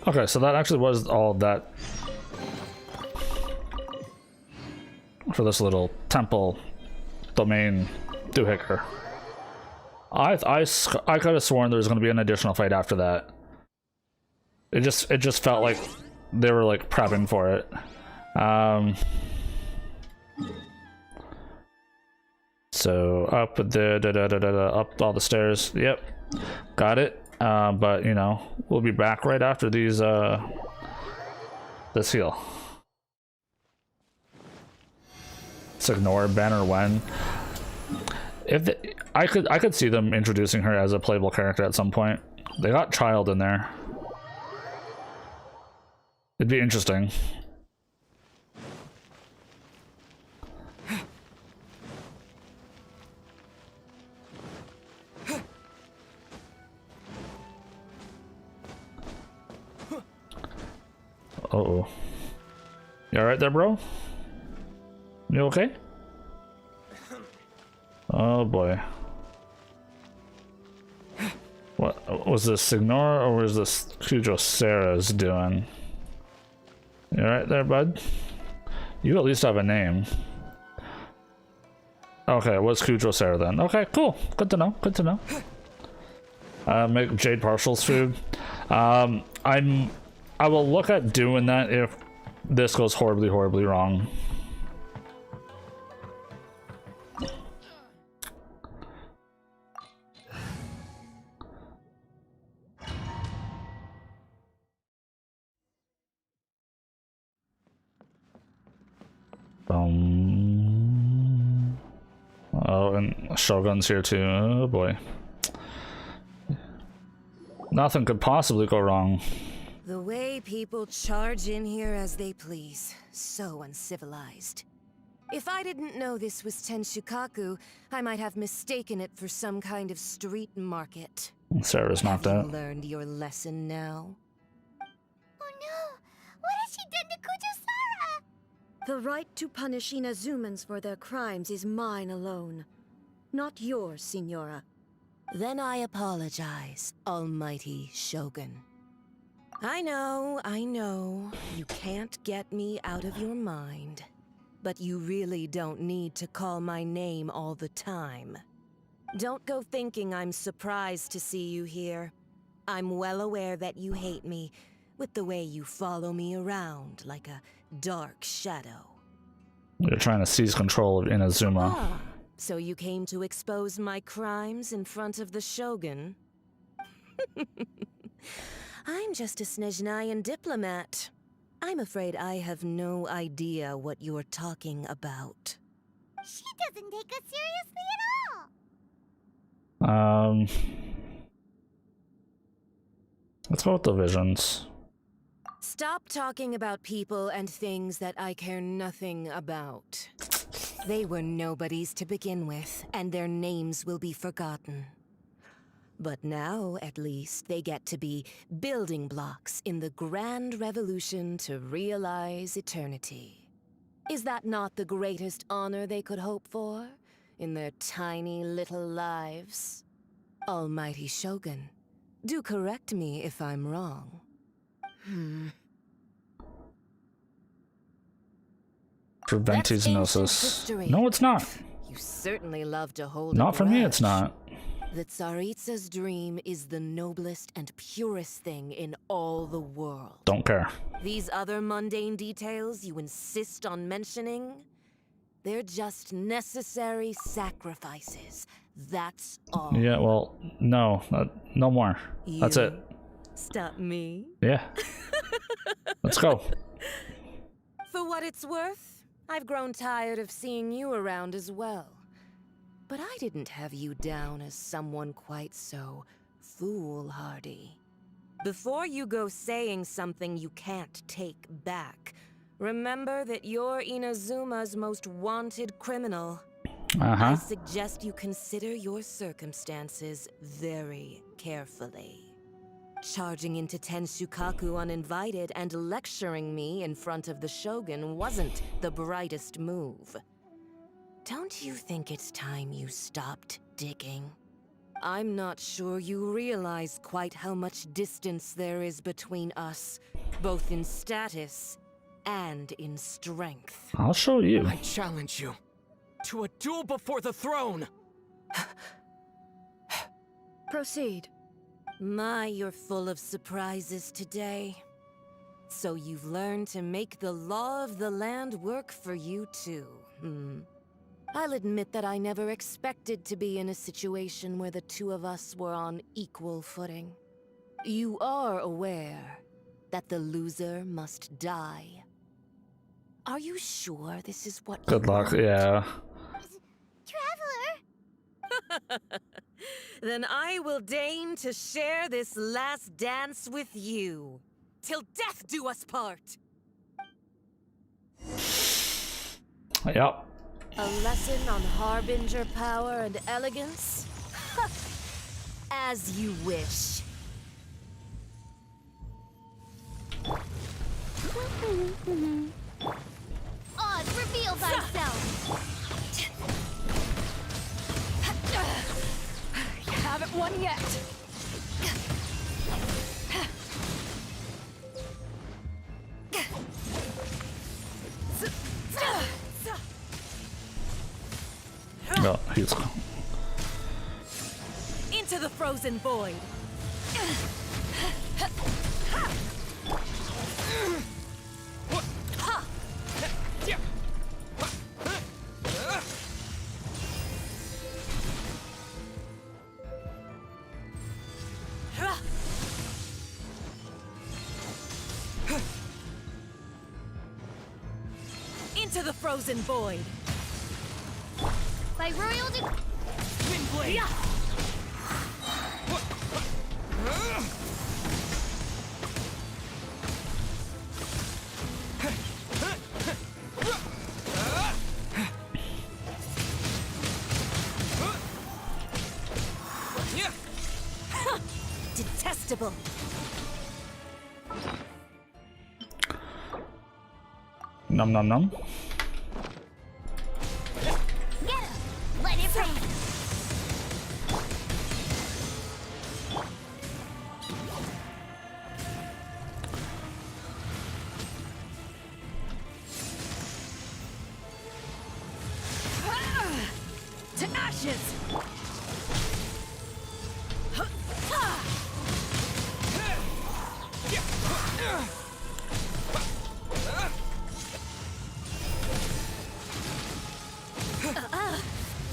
[SPEAKER 1] Okay, so that actually was all that for this little temple domain doohickey. I could have sworn there was going to be an additional fight after that. It just felt like they were like prepping for it. So up up all the stairs. Yep, got it. But you know, we'll be back right after these this heal. Signora banner when. If I could see them introducing her as a playable character at some point. They got Child in there. It'd be interesting. Uh-oh. You alright there, bro? You okay? Oh boy. What was this Signora or was this Kujo Sarah's doing? You alright there, bud? You at least have a name. Okay, it was Kujo Sarah then. Okay, cool. Good to know. Good to know. Make Jade Partial's food. I will look at doing that if this goes horribly, horribly wrong. Oh, and Shogun's here too. Oh boy. Nothing could possibly go wrong.
[SPEAKER 12] The way people charge in here as they please. So uncivilized. If I didn't know this was Tenshukaku, I might have mistaken it for some kind of street market.
[SPEAKER 1] Sarah's not that.
[SPEAKER 12] Have you learned your lesson now?
[SPEAKER 6] Oh no! What has she done to Kujusara?
[SPEAKER 13] The right to punish Inazumans for their crimes is mine alone. Not yours, Signora.
[SPEAKER 12] Then I apologize, Almighty Shogun. I know. You can't get me out of your mind. But you really don't need to call my name all the time. Don't go thinking I'm surprised to see you here. I'm well aware that you hate me, with the way you follow me around like a dark shadow.
[SPEAKER 1] You're trying to seize control of Inazuma.
[SPEAKER 12] Ah, so you came to expose my crimes in front of the Shogun? I'm just a Snezhnayan diplomat. I'm afraid I have no idea what you're talking about.
[SPEAKER 6] She doesn't take us seriously at all!
[SPEAKER 1] Let's go with the visions.
[SPEAKER 12] Stop talking about people and things that I care nothing about. They were nobodies to begin with, and their names will be forgotten. But now, at least, they get to be building blocks in the grand revolution to realize eternity. Is that not the greatest honor they could hope for in their tiny little lives? Almighty Shogun, do correct me if I'm wrong.
[SPEAKER 1] Prevent
[SPEAKER 12] That's ancient
[SPEAKER 1] Gnosis.
[SPEAKER 12] history.
[SPEAKER 1] No, it's not.
[SPEAKER 12] You certainly love to hold a
[SPEAKER 1] Not for me, it's
[SPEAKER 12] grudge.
[SPEAKER 1] not.
[SPEAKER 12] The Tsaritsa's dream is the noblest and purest thing in all the world.
[SPEAKER 1] Don't care.
[SPEAKER 12] These other mundane details you insist on mentioning, they're just necessary sacrifices. That's all.
[SPEAKER 1] Yeah, well, no. No more. That's it.
[SPEAKER 12] Stop me.
[SPEAKER 1] Yeah. Let's go.
[SPEAKER 12] For what it's worth, I've grown tired of seeing you around as well. But I didn't have you down as someone quite so foolhardy. Before you go saying something you can't take back, remember that you're Inazuma's most wanted criminal. I suggest you consider your circumstances very carefully. Charging into Tenshukaku uninvited and lecturing me in front of the Shogun wasn't the brightest move. Don't you think it's time you stopped digging? I'm not sure you realize quite how much distance there is between us, both in status and in strength.
[SPEAKER 1] I'll show you.
[SPEAKER 5] I challenge you to a duel before the throne!
[SPEAKER 13] Proceed.
[SPEAKER 12] My, you're full of surprises today. So you've learned to make the law of the land work for you too, I'll admit that I never expected to be in a situation where the two of us were on equal footing. You are aware that the loser must die. Are you sure this is what
[SPEAKER 1] Good luck, yeah.
[SPEAKER 6] Traveler!
[SPEAKER 12] Then I will deign to share this last dance with you. Till death do us part!
[SPEAKER 1] Yep.
[SPEAKER 12] A lesson on harbinger power and elegance? As you wish.
[SPEAKER 4] Oz, reveal thyself!
[SPEAKER 8] You haven't won yet.
[SPEAKER 1] No, he's.
[SPEAKER 12] Into the frozen void. Into the frozen void.
[SPEAKER 4] By royal
[SPEAKER 5] Wind blade!
[SPEAKER 12] Detestable.
[SPEAKER 1] Num num num.
[SPEAKER 4] Get him! Let it rain!
[SPEAKER 12] To ashes!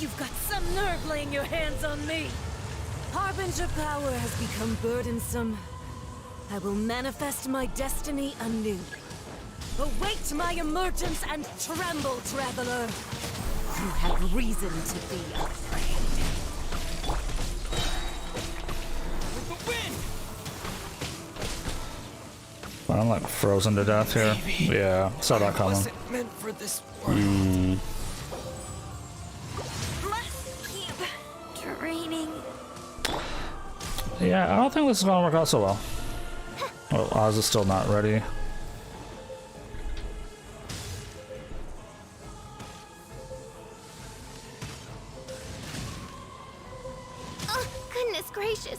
[SPEAKER 12] You've got some nerve laying your hands on me! Harbinger power has become burdensome. I will manifest my destiny anew. Await my emergence and tremble, traveler! You have reason to be afraid.
[SPEAKER 5] With the wind!
[SPEAKER 1] I'm like frozen to death here. Yeah, saw that coming.
[SPEAKER 5] Wasn't meant for this world.
[SPEAKER 4] Must keep draining.
[SPEAKER 1] Yeah, I don't think this is gonna work out so well. Oh, Oz is still not ready.
[SPEAKER 4] Oh, goodness gracious.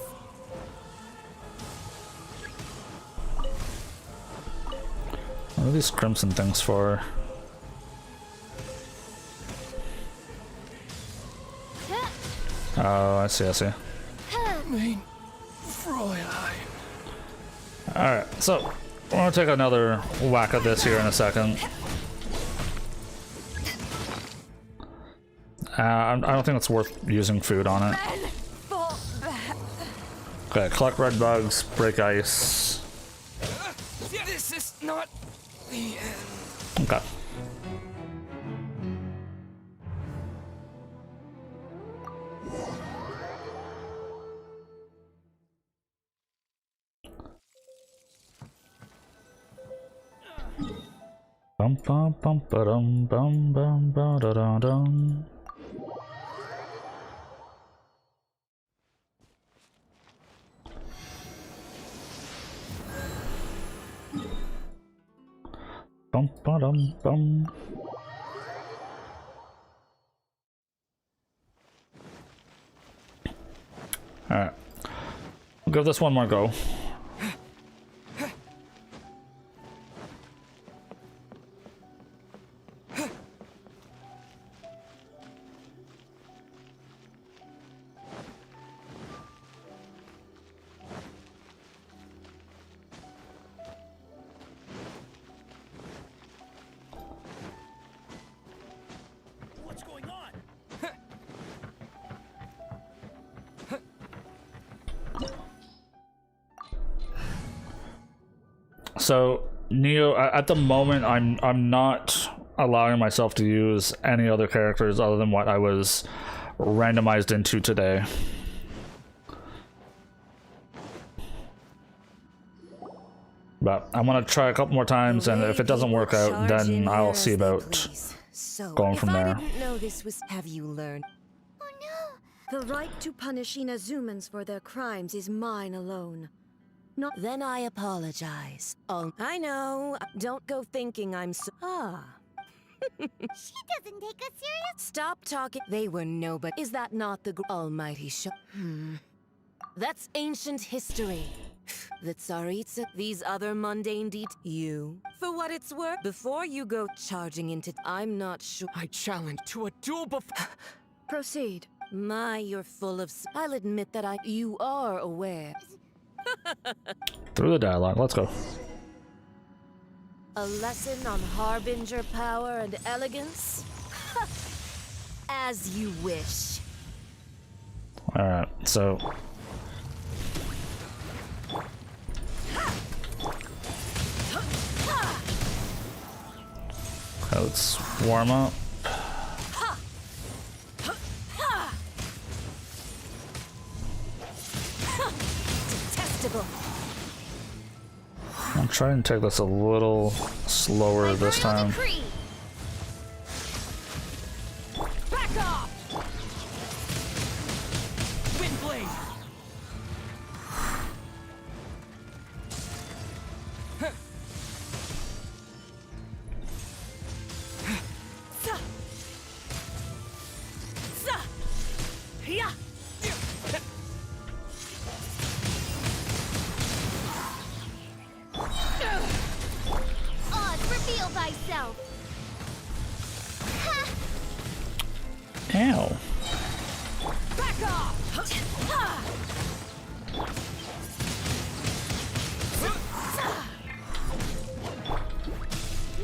[SPEAKER 1] What are these crimson things for? Oh, I see, I see.
[SPEAKER 5] Mein Fräulein.
[SPEAKER 1] Alright, so we're gonna take another whack at this here in a second. I don't think it's worth using food on it. Okay, collect red bugs, break ice.
[SPEAKER 5] This is not the end.
[SPEAKER 1] Okay. Bum bum bum ba-dum bum bum ba da da dum. Bum ba-dum bum. Alright. We'll give this one more go.
[SPEAKER 5] What's going on?
[SPEAKER 1] So Neo, at the moment, I'm not allowing myself to use any other characters other than what I was randomized into today. But I'm gonna try a couple more times, and if it doesn't work out, then I'll see about going from there.
[SPEAKER 12] I didn't know this was. Have you learned?
[SPEAKER 6] Oh no!
[SPEAKER 13] The right to punish Inazumans for their crimes is mine alone. Not
[SPEAKER 12] Then I apologize. Oh, I know. Don't go thinking I'm so.
[SPEAKER 6] She doesn't take us serious.
[SPEAKER 12] Stop talking. They were nobody. Is that not the almighty show? That's ancient history. The Tsaritsa, these other mundane you. For what it's worth, before you go charging into, I'm not sure.
[SPEAKER 5] I challenge to a duel before.
[SPEAKER 13] proceed.
[SPEAKER 12] My, you're full of. I'll admit that you are aware.
[SPEAKER 1] Through the dialogue, let's go.
[SPEAKER 12] A lesson on Harbinger power and elegance? As you wish.
[SPEAKER 1] Alright, so let's warm up.
[SPEAKER 12] Detestable.
[SPEAKER 1] I'll try and take this a little slower this time.
[SPEAKER 5] Back off! Windblade!
[SPEAKER 4] Oz, reveal thyself.
[SPEAKER 1] Ow.
[SPEAKER 12] Back off!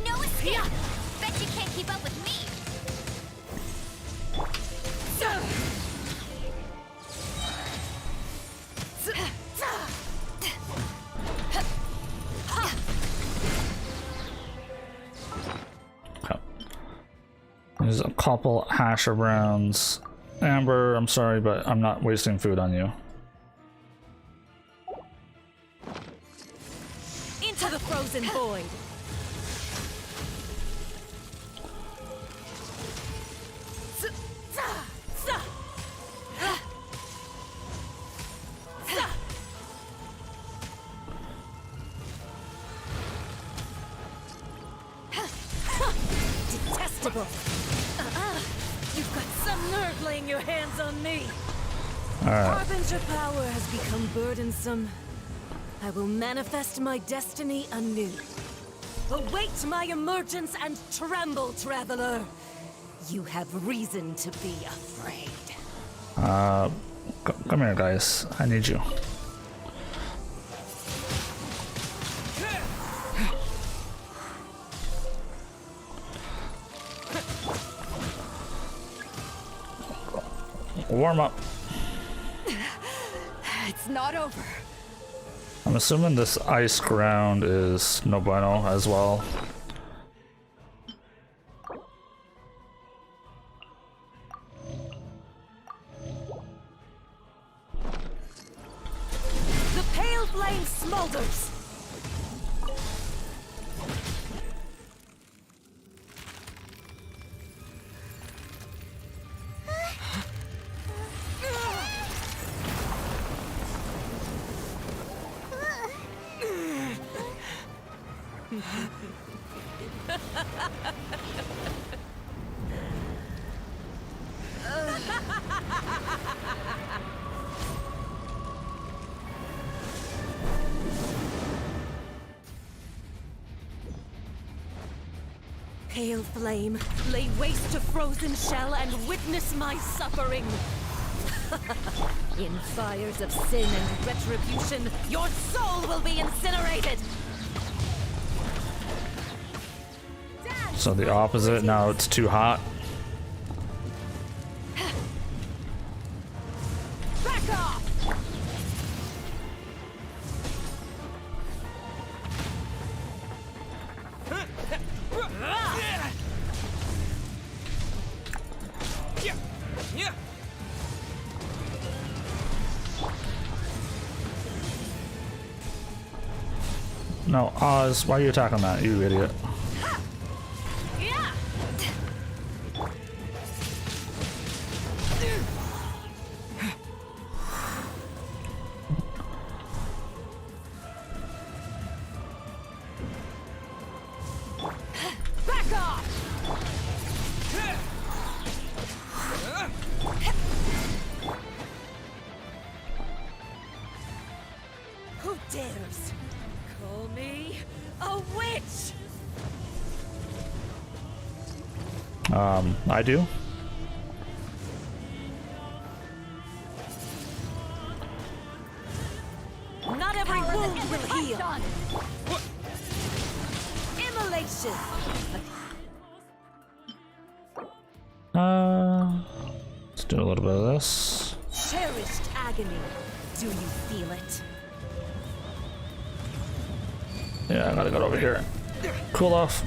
[SPEAKER 4] No escape. Bet you can't keep up with me.
[SPEAKER 1] There's a couple hash browns. Amber, I'm sorry, but I'm not wasting food on you.
[SPEAKER 12] Into the frozen void. Detestable. You've got some nerve laying your hands on me. Harbinger power has become burdensome. I will manifest my destiny anew. Await my emergence and tremble, traveler. You have reason to be afraid.
[SPEAKER 1] Come here, guys. I need you. Warm up.
[SPEAKER 8] It's not over.
[SPEAKER 1] I'm assuming this ice ground is no bueno as well.
[SPEAKER 12] The pale flame smolders. Pale flame, lay waste to frozen shell and witness my suffering. In fires of sin and retribution, your soul will be incinerated.
[SPEAKER 1] So the opposite, now it's too hot.
[SPEAKER 12] Back off!
[SPEAKER 1] No, Oz, why are you attacking that, you idiot?
[SPEAKER 12] Back off! Who dares call me a witch?
[SPEAKER 1] I do.
[SPEAKER 12] Not every wound will heal. Immolation.
[SPEAKER 1] Let's do a little bit of this.
[SPEAKER 12] Cherished agony. Do you feel it?
[SPEAKER 1] Yeah, I gotta go over here. Cool off.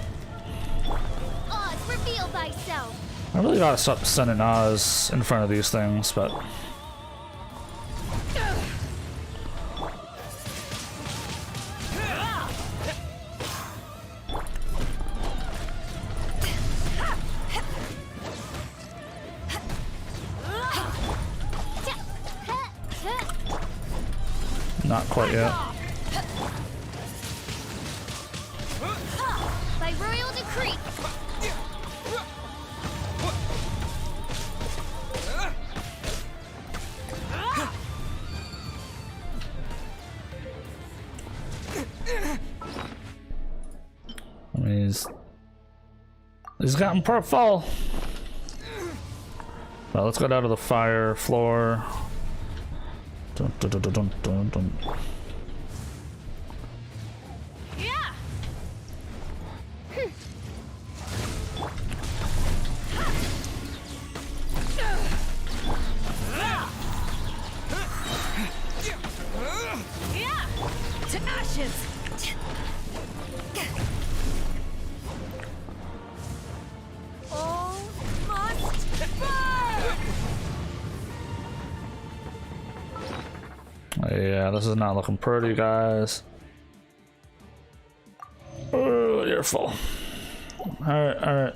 [SPEAKER 4] Oz, reveal thyself.
[SPEAKER 1] I really gotta stop sending Oz in front of these things, but not quite yet.
[SPEAKER 4] By royal decree.
[SPEAKER 1] He's gotten purple. Well, let's go down to the fire floor. Dun, dun, dun, dun, dun, dun.
[SPEAKER 3] Yeah. Yeah. To ashes. All must burn.
[SPEAKER 1] Yeah, this is not looking pretty, guys. Oh, you're full. Alright, alright.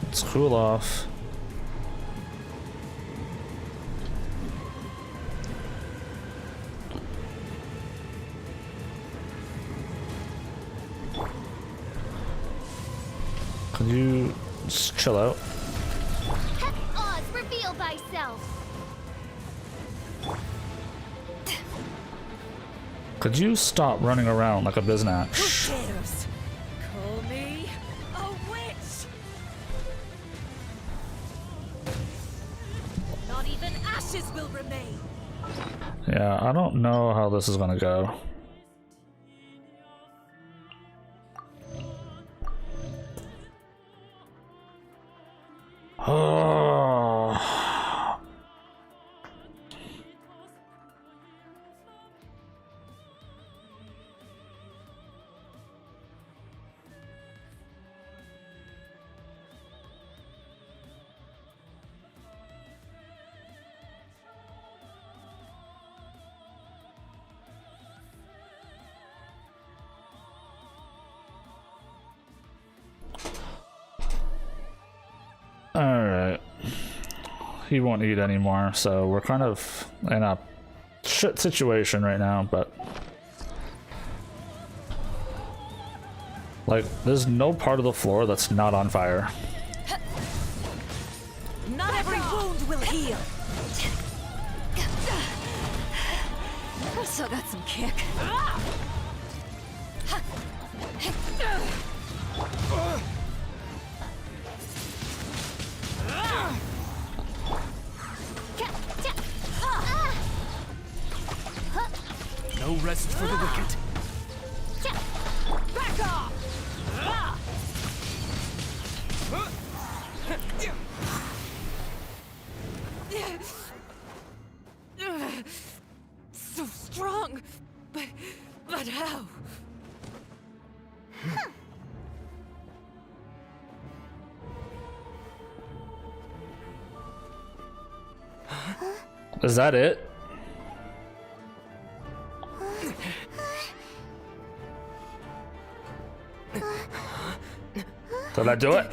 [SPEAKER 1] Let's cool off. Could you just chill out?
[SPEAKER 4] Oz, reveal thyself.
[SPEAKER 1] Could you stop running around like a biznatch?
[SPEAKER 3] Who cares? Call me a witch. Not even ashes will remain.
[SPEAKER 1] Yeah, I don't know how this is gonna go. Oh. Alright. He won't eat anymore, so we're kind of in a shit situation right now, but like there's no part of the floor that's not on fire.
[SPEAKER 3] Not every wound will heal.
[SPEAKER 8] I still got some kick.
[SPEAKER 5] No rest for the wicked.
[SPEAKER 3] Back off. So strong, but how?
[SPEAKER 1] Is that it? Did I do it?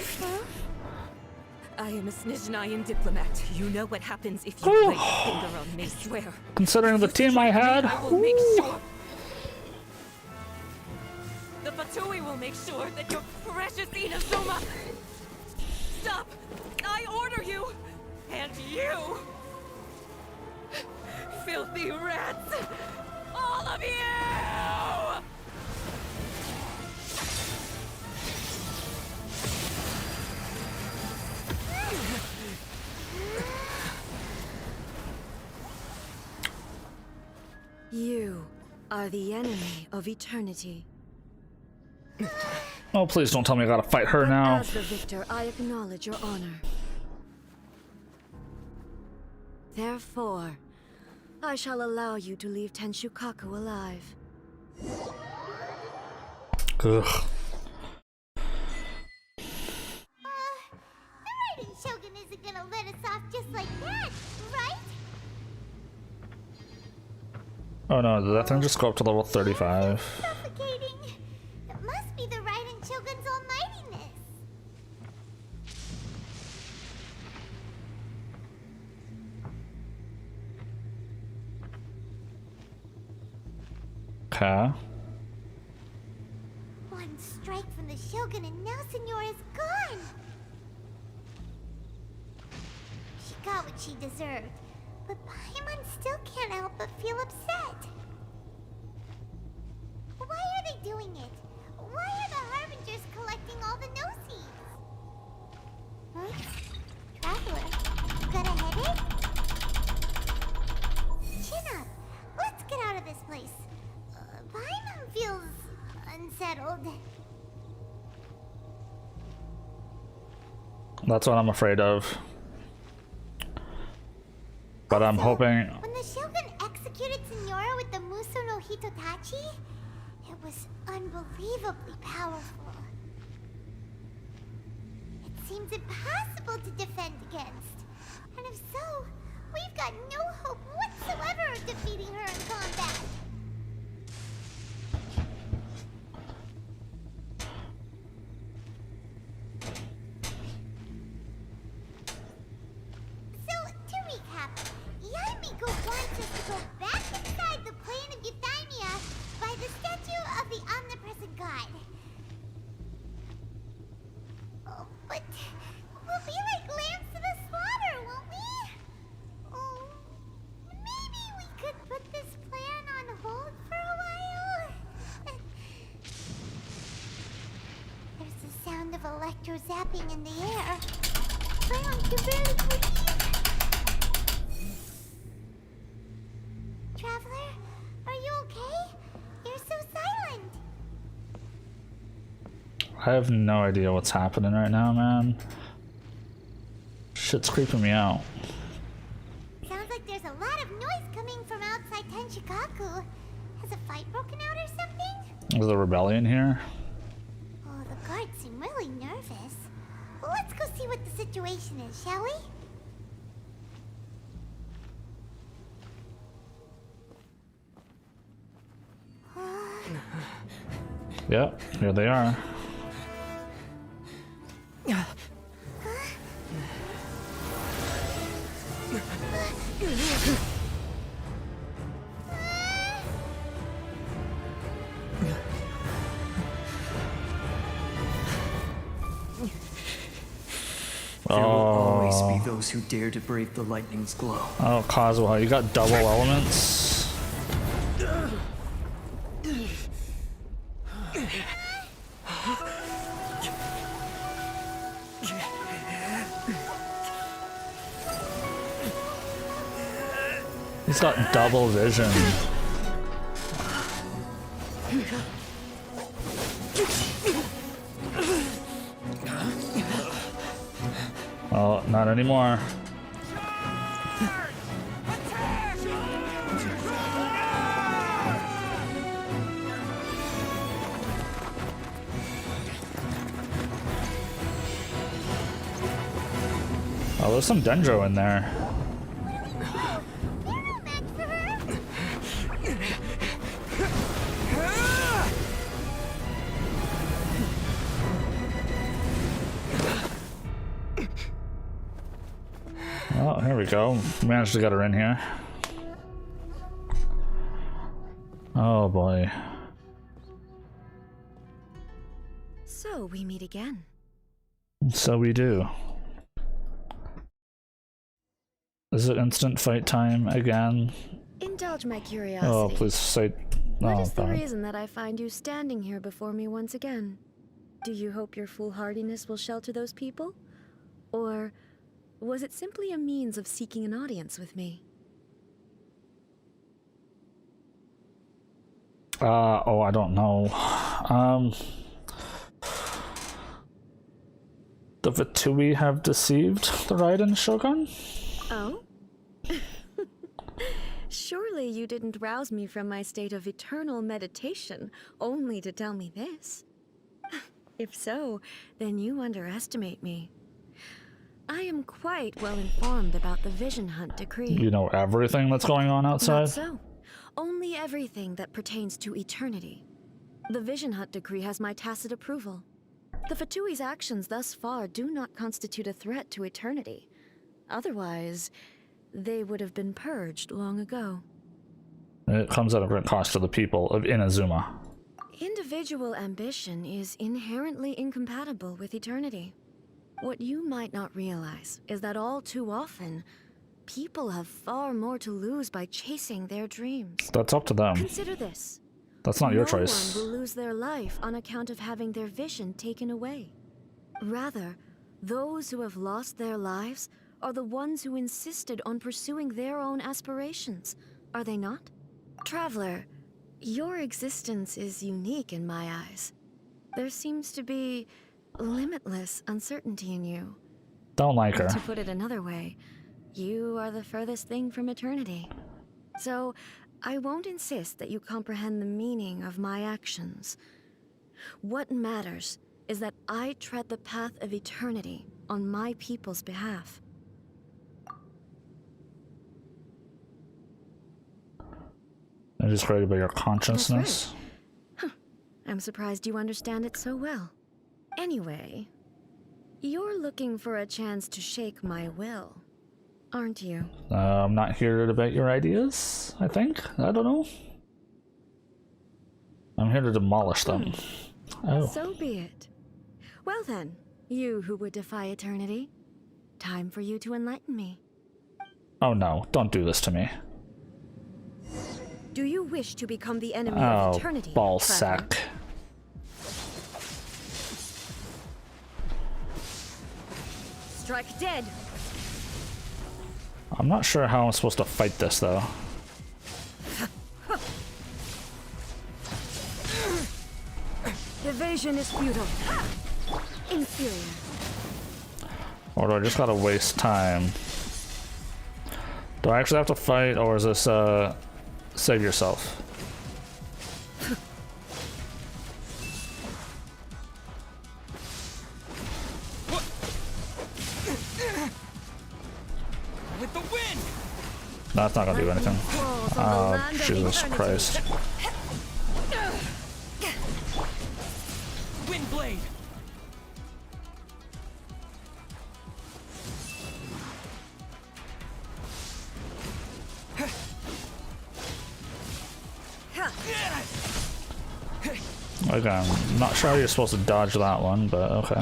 [SPEAKER 12] I am a Snezhnayan diplomat. You know what happens if you lay your finger on me, swear.
[SPEAKER 1] Considering the team I had.
[SPEAKER 12] I will make sure. The Fatui will make sure that your precious Inazuma. Stop! I order you! And you! Filthy rats! All of you!
[SPEAKER 13] You are the enemy of eternity.
[SPEAKER 1] Oh, please don't tell me I gotta fight her now.
[SPEAKER 13] As the victor, I acknowledge your honor. Therefore, I shall allow you to leave Tenshukaku alive.
[SPEAKER 1] Ugh.
[SPEAKER 6] The Raiden Shogun isn't gonna let us off just like that, right?
[SPEAKER 1] Oh no, did that thing just go up to level 35?
[SPEAKER 6] Suffocating. It must be the Raiden Shogun's almightiness.
[SPEAKER 1] Okay.
[SPEAKER 6] One strike from the Shogun and now Senora is gone. She got what she deserved, but Paimon still can't help but feel upset. Why are they doing it? Why are the collecting all the no-seeds. Huh? Traveler, you got a headache? Chin up. Let's get out of this place. Paimon feels unsettled.
[SPEAKER 1] That's what I'm afraid of. But I'm hoping...
[SPEAKER 6] When the Shogun executed Signora with the Muso no Hitotachi, it was unbelievably powerful. It seems impossible to defend against. And if so, we've got no hope whatsoever of defeating her in combat. So, to recap, Yamiko wants us to go back inside the plane of Euthymia by the statue of the omnipresent god. Oh, but we'll be like lambs to the slaughter, won't we? Oh, maybe we could put this plan on hold for a while? There's the sound of electro zapping in the air. Leon can barely breathe. Traveler, are you okay? You're so silent.
[SPEAKER 1] I have no idea what's happening right now, man. Shit's creeping me out.
[SPEAKER 6] Sounds like there's a lot of noise coming from outside Tenshikaku. Has a fight broken out or something?
[SPEAKER 1] Is there a rebellion here?
[SPEAKER 6] Oh, the guards seem really nervous. Well, let's go see what the situation is, shall we?
[SPEAKER 1] Yep, here they are.
[SPEAKER 14] There will always be those who dare to brave the lightning's glow.
[SPEAKER 1] Oh, Kazuha, you got double elements? He's got double vision. Oh, not anymore. Oh, there's some Dendro in there. Oh, here we go. Managed to get her in here. Oh boy.
[SPEAKER 13] So we meet again.
[SPEAKER 1] So we do. Is it instant fight time again?
[SPEAKER 13] Indulge my curiosity.
[SPEAKER 1] Oh, please say...
[SPEAKER 13] What
[SPEAKER 1] Oh,
[SPEAKER 13] is the
[SPEAKER 1] God.
[SPEAKER 13] reason that I find you standing here before me once again? Do you hope your foolhardiness will shelter those people? Or was it simply a means of seeking an audience with me?
[SPEAKER 1] Oh, I don't know. The Vatui have deceived the Raiden Shogun?
[SPEAKER 13] Oh? Surely you didn't rouse me from my state of eternal meditation only to tell me this. If so, then you underestimate me. I am quite well informed about the Vision Hunt decree.
[SPEAKER 1] You know everything that's going on outside?
[SPEAKER 13] Not so. Only everything that pertains to eternity. The Vision Hunt decree has my tacit approval. The Fatui's actions thus far do not constitute a threat to eternity. Otherwise, they would have been purged long ago.
[SPEAKER 1] It comes at a great cost to the people of Inazuma.
[SPEAKER 13] Individual ambition is inherently incompatible with eternity. What you might not realize is that all too often, people have far more to lose by chasing their dreams.
[SPEAKER 1] That's up to them.
[SPEAKER 13] Consider this.
[SPEAKER 1] That's not your
[SPEAKER 13] No
[SPEAKER 1] choice.
[SPEAKER 13] one will lose their life on account of having their vision taken away. Rather, those who have lost their lives are the ones who insisted on pursuing their own aspirations, are they not? Traveler, your existence is unique in my eyes. There seems to be limitless uncertainty in you.
[SPEAKER 1] Don't like her.
[SPEAKER 13] To put it another way, you are the furthest thing from eternity. So, I won't insist that you comprehend the meaning of my actions. What matters is that I tread the path of eternity on my people's behalf.
[SPEAKER 1] It is created by your consciousness.
[SPEAKER 13] Huh. I'm surprised you understand it so well. Anyway, you're looking for a chance to shake my will, aren't you?
[SPEAKER 1] I'm not here to debate your ideas, I think. I don't know. I'm here to demolish them. Oh.
[SPEAKER 13] So be it. Well then, you who would defy eternity, time for you to enlighten me.
[SPEAKER 1] Oh no, don't do this to me.
[SPEAKER 13] Do you wish to become the enemy
[SPEAKER 1] Oh,
[SPEAKER 13] of eternity?
[SPEAKER 1] ball
[SPEAKER 13] traveler?
[SPEAKER 1] sack.
[SPEAKER 13] Strike dead!
[SPEAKER 1] I'm not sure how I'm supposed to fight this though.
[SPEAKER 13] Evasion is futile. Inferior.
[SPEAKER 1] Or do I just gotta waste time? Do I actually have to fight, or is this save yourself?
[SPEAKER 5] With the wind.
[SPEAKER 1] That's not gonna do anything. Oh, Jesus Christ.
[SPEAKER 5] Wind blade.
[SPEAKER 1] Okay, I'm not sure how you're supposed to dodge that one, but okay.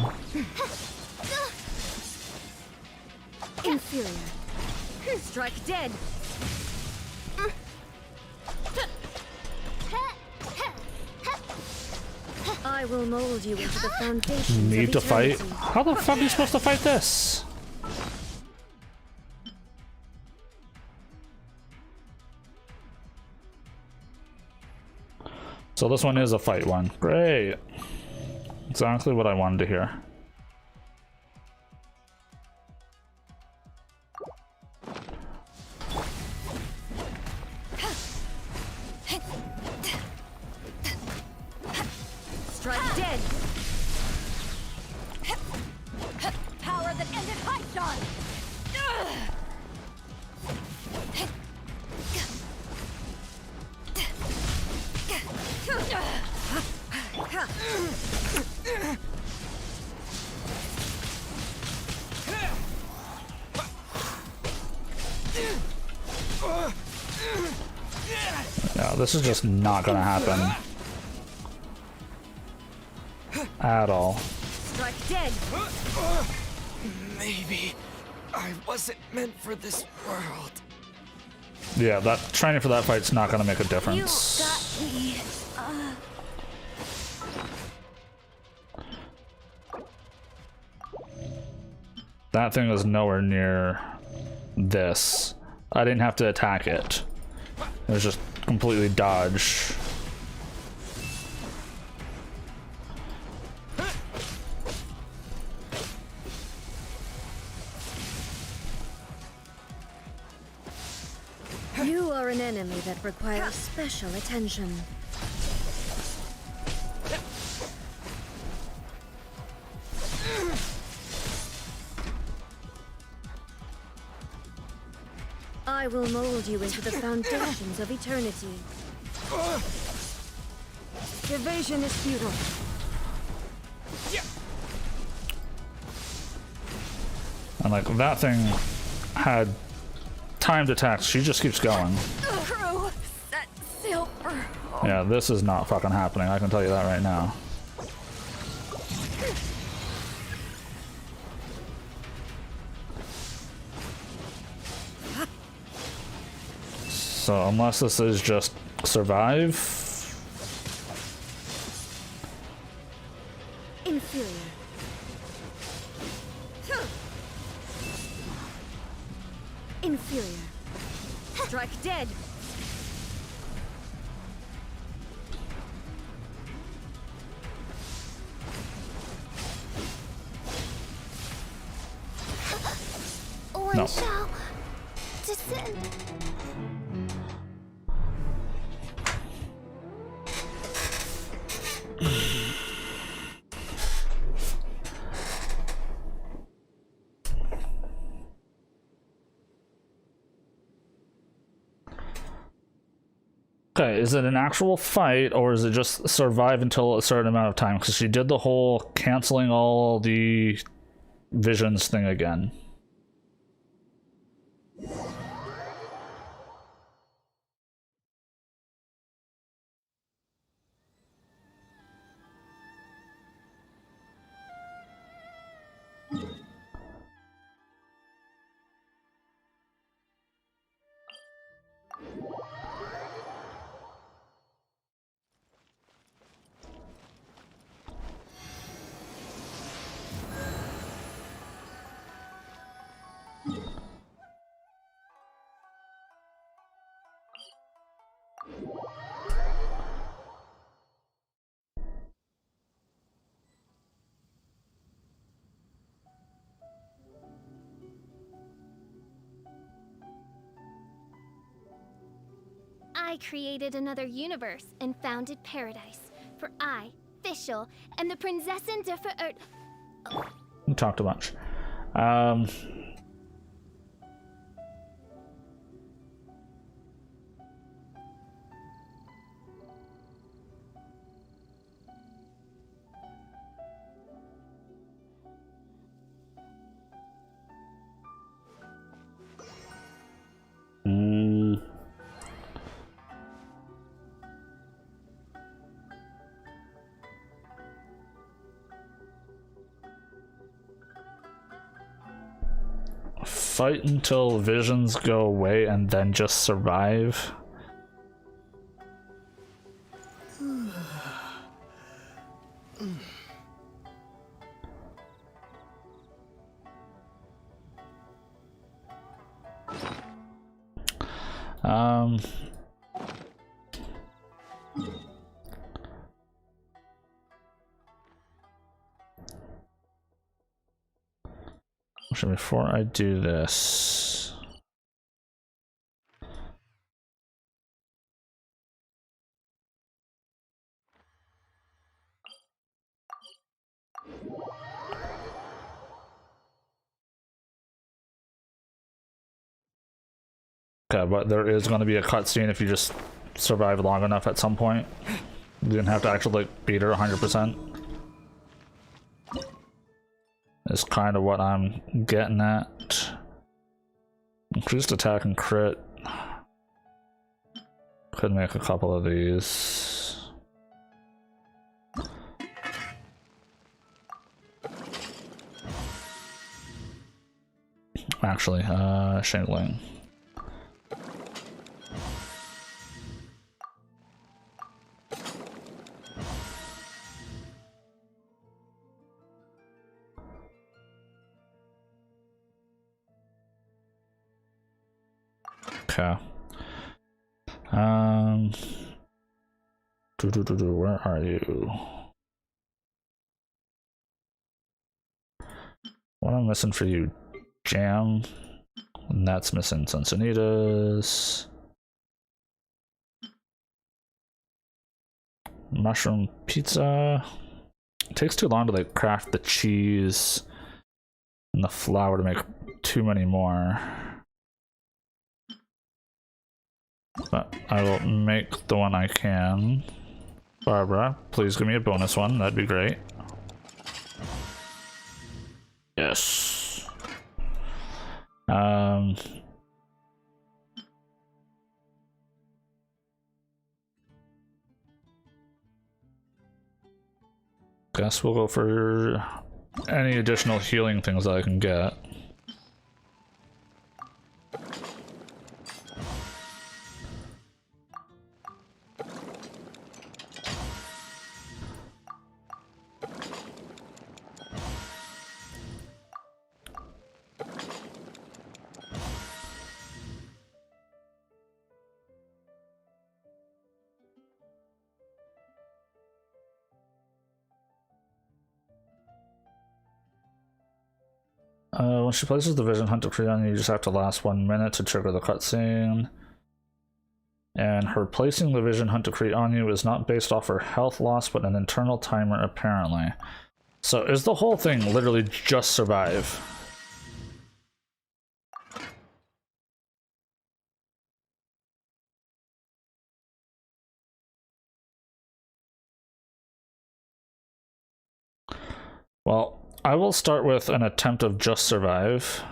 [SPEAKER 13] Inferior. Strike dead. I will mold you into the foundation.
[SPEAKER 1] Need to fight? How the fuck are you supposed to fight this? So this one is a fight one. Great. Exactly what I wanted to hear.
[SPEAKER 13] Strike dead.
[SPEAKER 3] Power that ended high shot.
[SPEAKER 1] Yeah, this is just not gonna happen. At all.
[SPEAKER 13] Strike dead.
[SPEAKER 14] Maybe I wasn't meant for this world.
[SPEAKER 1] Yeah, that training for that fight's not gonna make a difference.
[SPEAKER 3] You got me.
[SPEAKER 1] That thing was nowhere near this. I didn't have to attack it. It was just completely dodge.
[SPEAKER 13] You are an enemy that requires special attention. I will mold you into the foundations of eternity. Evasion is futile.
[SPEAKER 1] And like that thing had timed attacks. She just keeps going.
[SPEAKER 3] Crew, set sail for home.
[SPEAKER 1] Yeah, this is not fucking happening. I can tell you that right now. So unless this is just survive,
[SPEAKER 3] Inferior. Strike dead.
[SPEAKER 4] One
[SPEAKER 1] No.
[SPEAKER 4] shall descend.
[SPEAKER 1] Okay, is it an actual fight or is it just survive until a certain amount of time? Because she did the whole canceling all the visions thing again.
[SPEAKER 4] I created another universe and founded paradise. For I, Fischl, and the Prinzessin der Verirrt.
[SPEAKER 1] We talked too much. Fight until visions go away and then just survive. So before I do this, okay, but there is going to be a cutscene if you just survive long enough at some point. You didn't have to actually like beat her 100%. Is kind of what I'm getting at. Increased attack and crit. Could make a couple of these. Actually, shingling. Okay. Where are you? What am I missing for you? Jam. And that's missing Sansanitas. Mushroom pizza. It takes too long to like craft the cheese and the flour to make too many more. But I will make the one I can. Barbara, please give me a bonus one. That'd be great. Yes. Guess we'll go for any additional healing things that I can get. When she places the Vision Hunt decree on you, you just have to last 1 minute to trigger the cutscene. And her placing the Vision Hunt decree on you is not based off her health loss, but an internal timer, apparently. So is the whole thing literally just survive? Well, I will start with an attempt of just survive.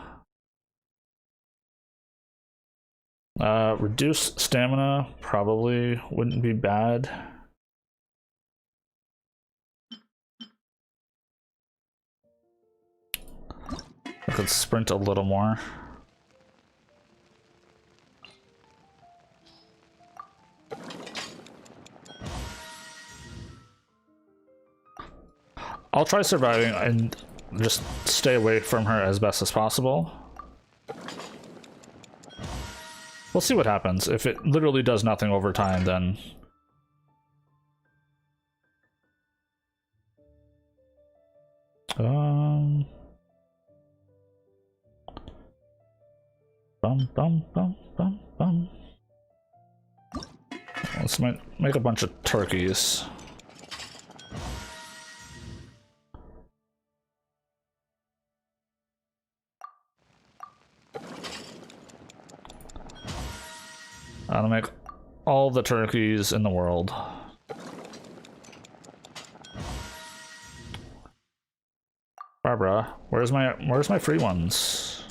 [SPEAKER 1] Reduce stamina probably wouldn't be bad. I could sprint a little more. I'll try surviving and just stay away from her as best as possible. We'll see what happens. If it literally does nothing over time, then... Let's make a bunch of turkeys. I'll make all the turkeys in the world. Barbara, where's my free ones?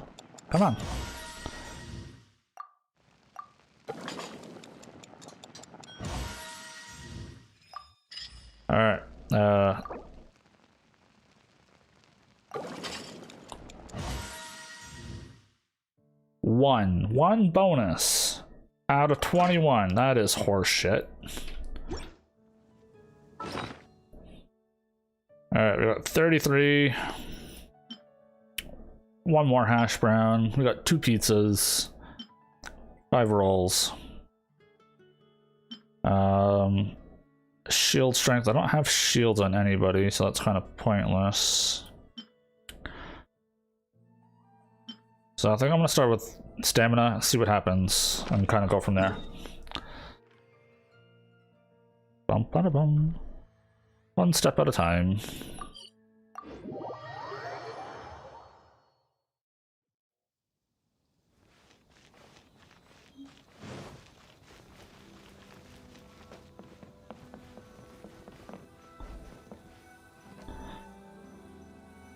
[SPEAKER 1] Come on. All right. One bonus out of 21. That is horseshit. Alright, we got 33. One more hash brown. We got 2 pizzas. 5 rolls. Shield strength. I don't have shields on anybody, so that's kind of pointless. So I think I'm gonna start with stamina, see what happens, and kind of go from there. Bum bada bum. One step at a time.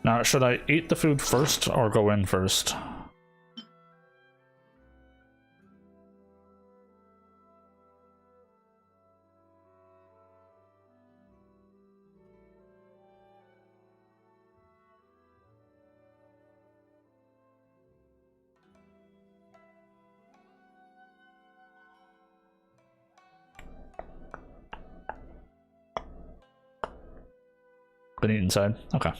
[SPEAKER 1] Now, should I eat the food first or go in first? Been eaten inside? Okay.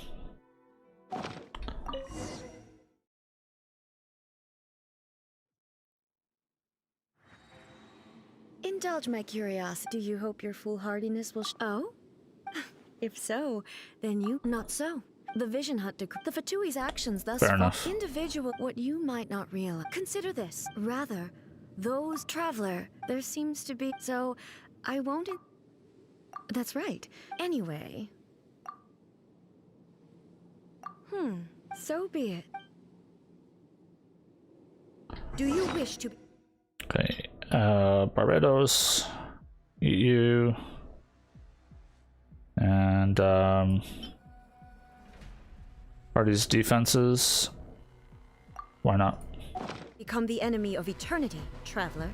[SPEAKER 13] Indulge my curiosity. Do you hope your foolhardiness will Oh? If so, then you... Not so. The Vision Hunt decree... The Fatui's actions thus
[SPEAKER 1] Fair enough.
[SPEAKER 13] Individual... What you might not realize... Consider this. Rather, those... Traveler, there seems to be... So, I won't... That's right. Anyway... So be it. Do you wish to...
[SPEAKER 1] Okay, Barbados, EU, and party's defenses. Why not?
[SPEAKER 13] Become the enemy of eternity, traveler.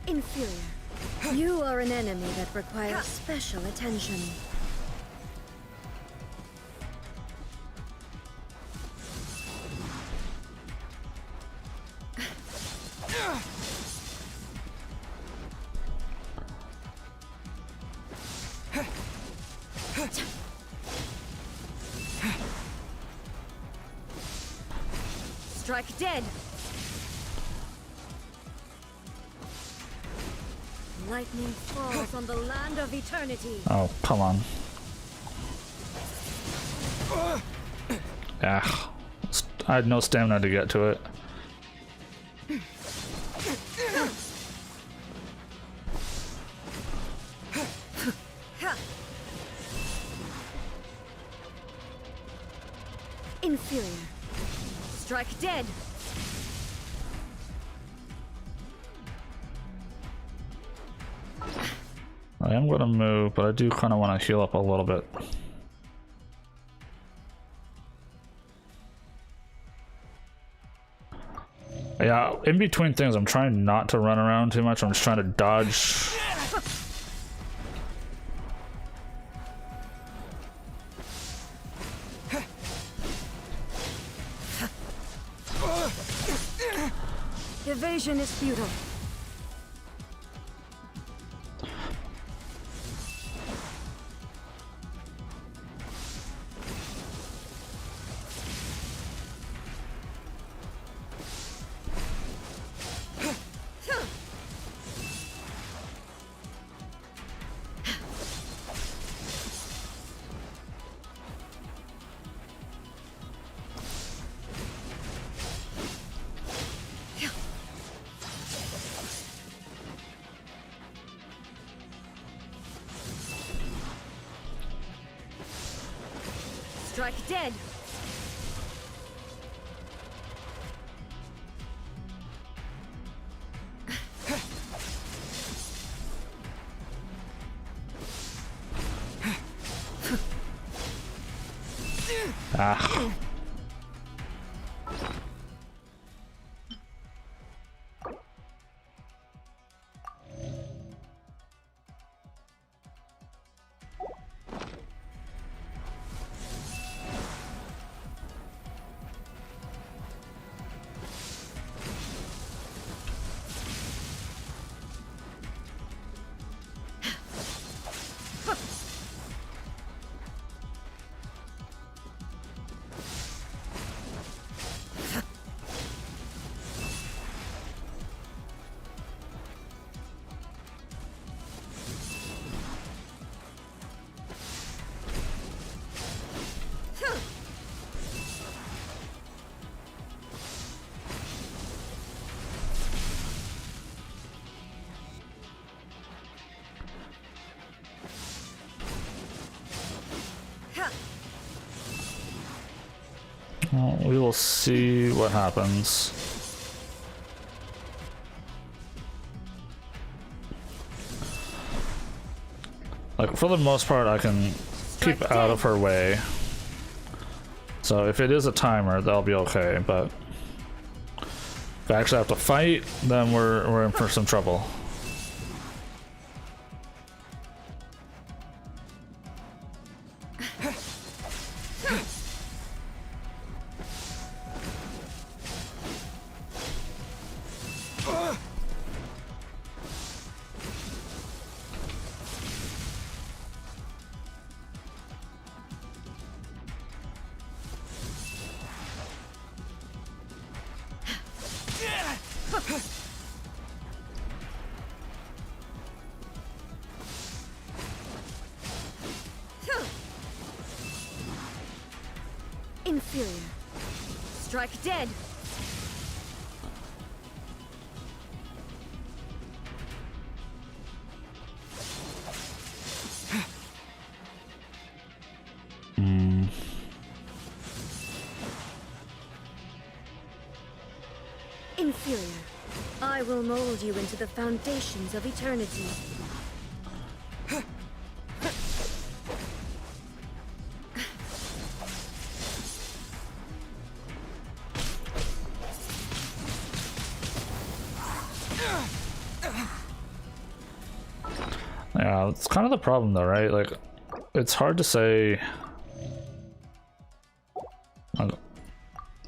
[SPEAKER 13] Inferior. You are an enemy that requires special attention. Strike dead.
[SPEAKER 3] Lightning falls on the land of eternity.
[SPEAKER 1] Oh, come on. Yeah. I had no stamina to get to it.
[SPEAKER 3] Inferior. Strike dead.
[SPEAKER 1] I am going to move, but I do kind of want to heal up a little bit. Yeah, in between things, I'm trying not to run around too much. I'm just trying to dodge.
[SPEAKER 3] Evasion is futile. Strike dead.
[SPEAKER 1] Ah. Well, we will see what happens. Like, for the most part, I can keep out of her way. So if it is a timer, that'll be okay, but if I actually have to fight, then we're in for some trouble.
[SPEAKER 3] Inferior. Strike dead. Inferior. I will mold you into the foundations of eternity.
[SPEAKER 1] Yeah, it's kind of the problem though, right? Like, it's hard to say.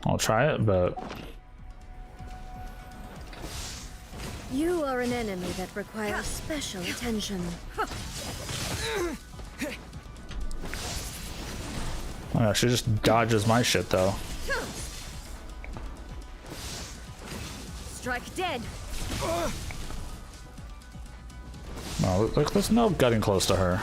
[SPEAKER 1] I'll try it, but
[SPEAKER 3] You are an enemy that requires special attention.
[SPEAKER 1] oh yeah, she just dodges my shit though.
[SPEAKER 3] Strike dead.
[SPEAKER 1] No, like, there's no getting close to her.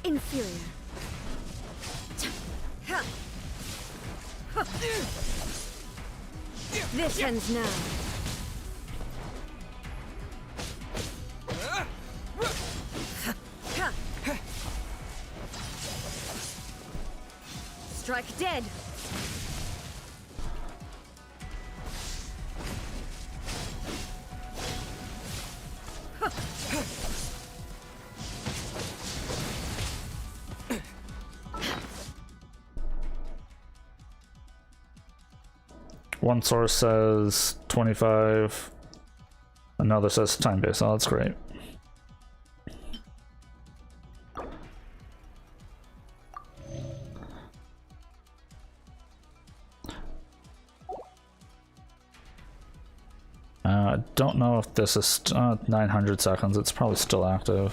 [SPEAKER 3] Inferior. This ends now. Strike dead.
[SPEAKER 1] One source says 25, another says time-based. Oh, that's great. I don't know if this is 900 seconds. It's probably still active.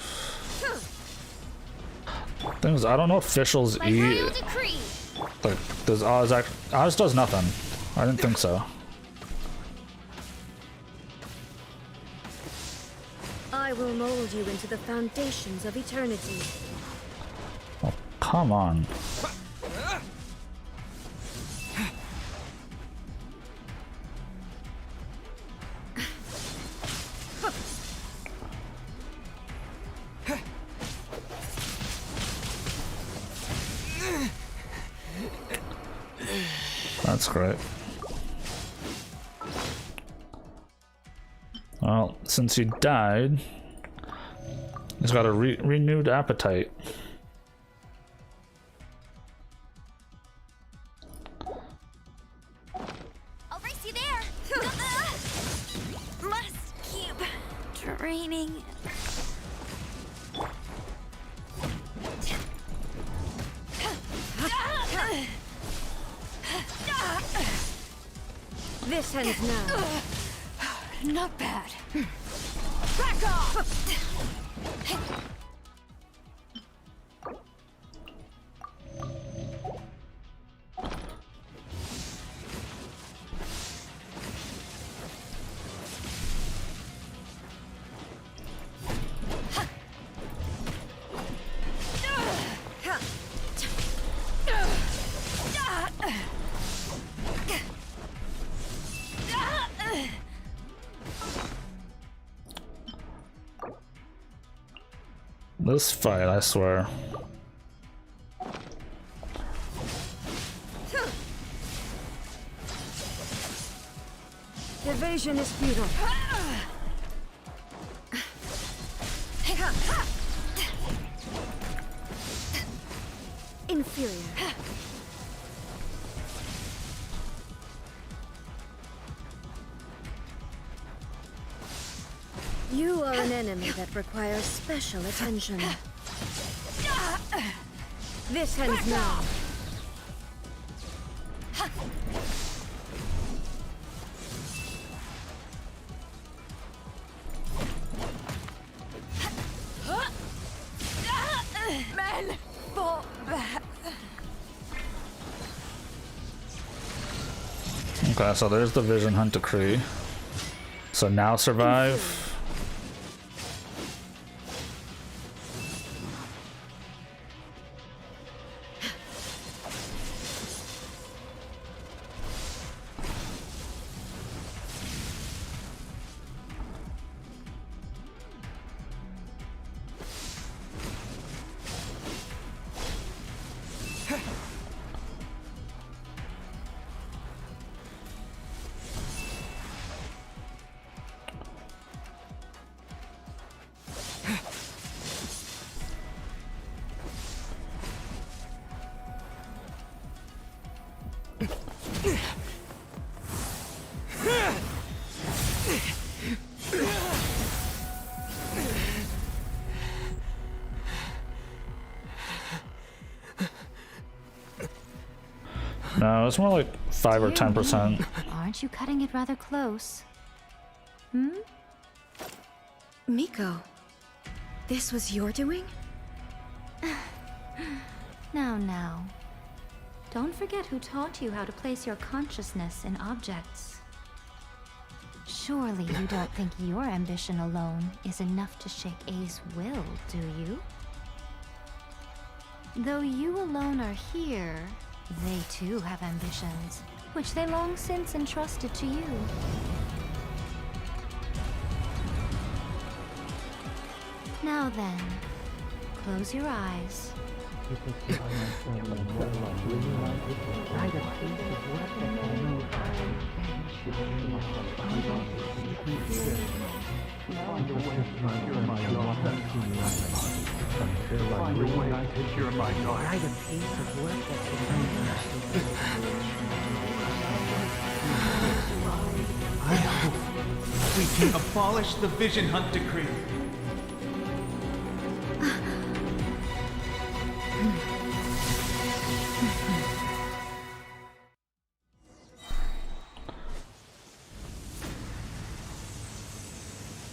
[SPEAKER 1] Thing is, I don't know if officials eat. Like, does Oz act? Oz does nothing. I didn't think so.
[SPEAKER 3] I will mold you into the foundations of eternity.
[SPEAKER 1] Oh, come on. That's great. Well, since he died, he's got a renewed appetite.
[SPEAKER 4] I'll race you there. Must keep training.
[SPEAKER 3] This ends now.
[SPEAKER 8] Not bad.
[SPEAKER 3] Back off!
[SPEAKER 1] This fight, I swear.
[SPEAKER 3] Evasion is futile. Inferior. You are an enemy that requires special attention. This ends now.
[SPEAKER 8] Men, fall back.
[SPEAKER 1] Okay, so there's the Vision Hunt Decree. So now survive. No, it's more like 5 or 10%.
[SPEAKER 7] Aren't you cutting it rather close? Hmm?
[SPEAKER 13] Miko, this was your doing?
[SPEAKER 7] Now. Don't forget who taught you how to place your consciousness in objects. Surely you don't think your ambition alone is enough to shake A's will, do you? Though you alone are here, they too have ambitions, which they long since entrusted to you. Now then, close your eyes.
[SPEAKER 14] I hope we can abolish the Vision Hunt Decree.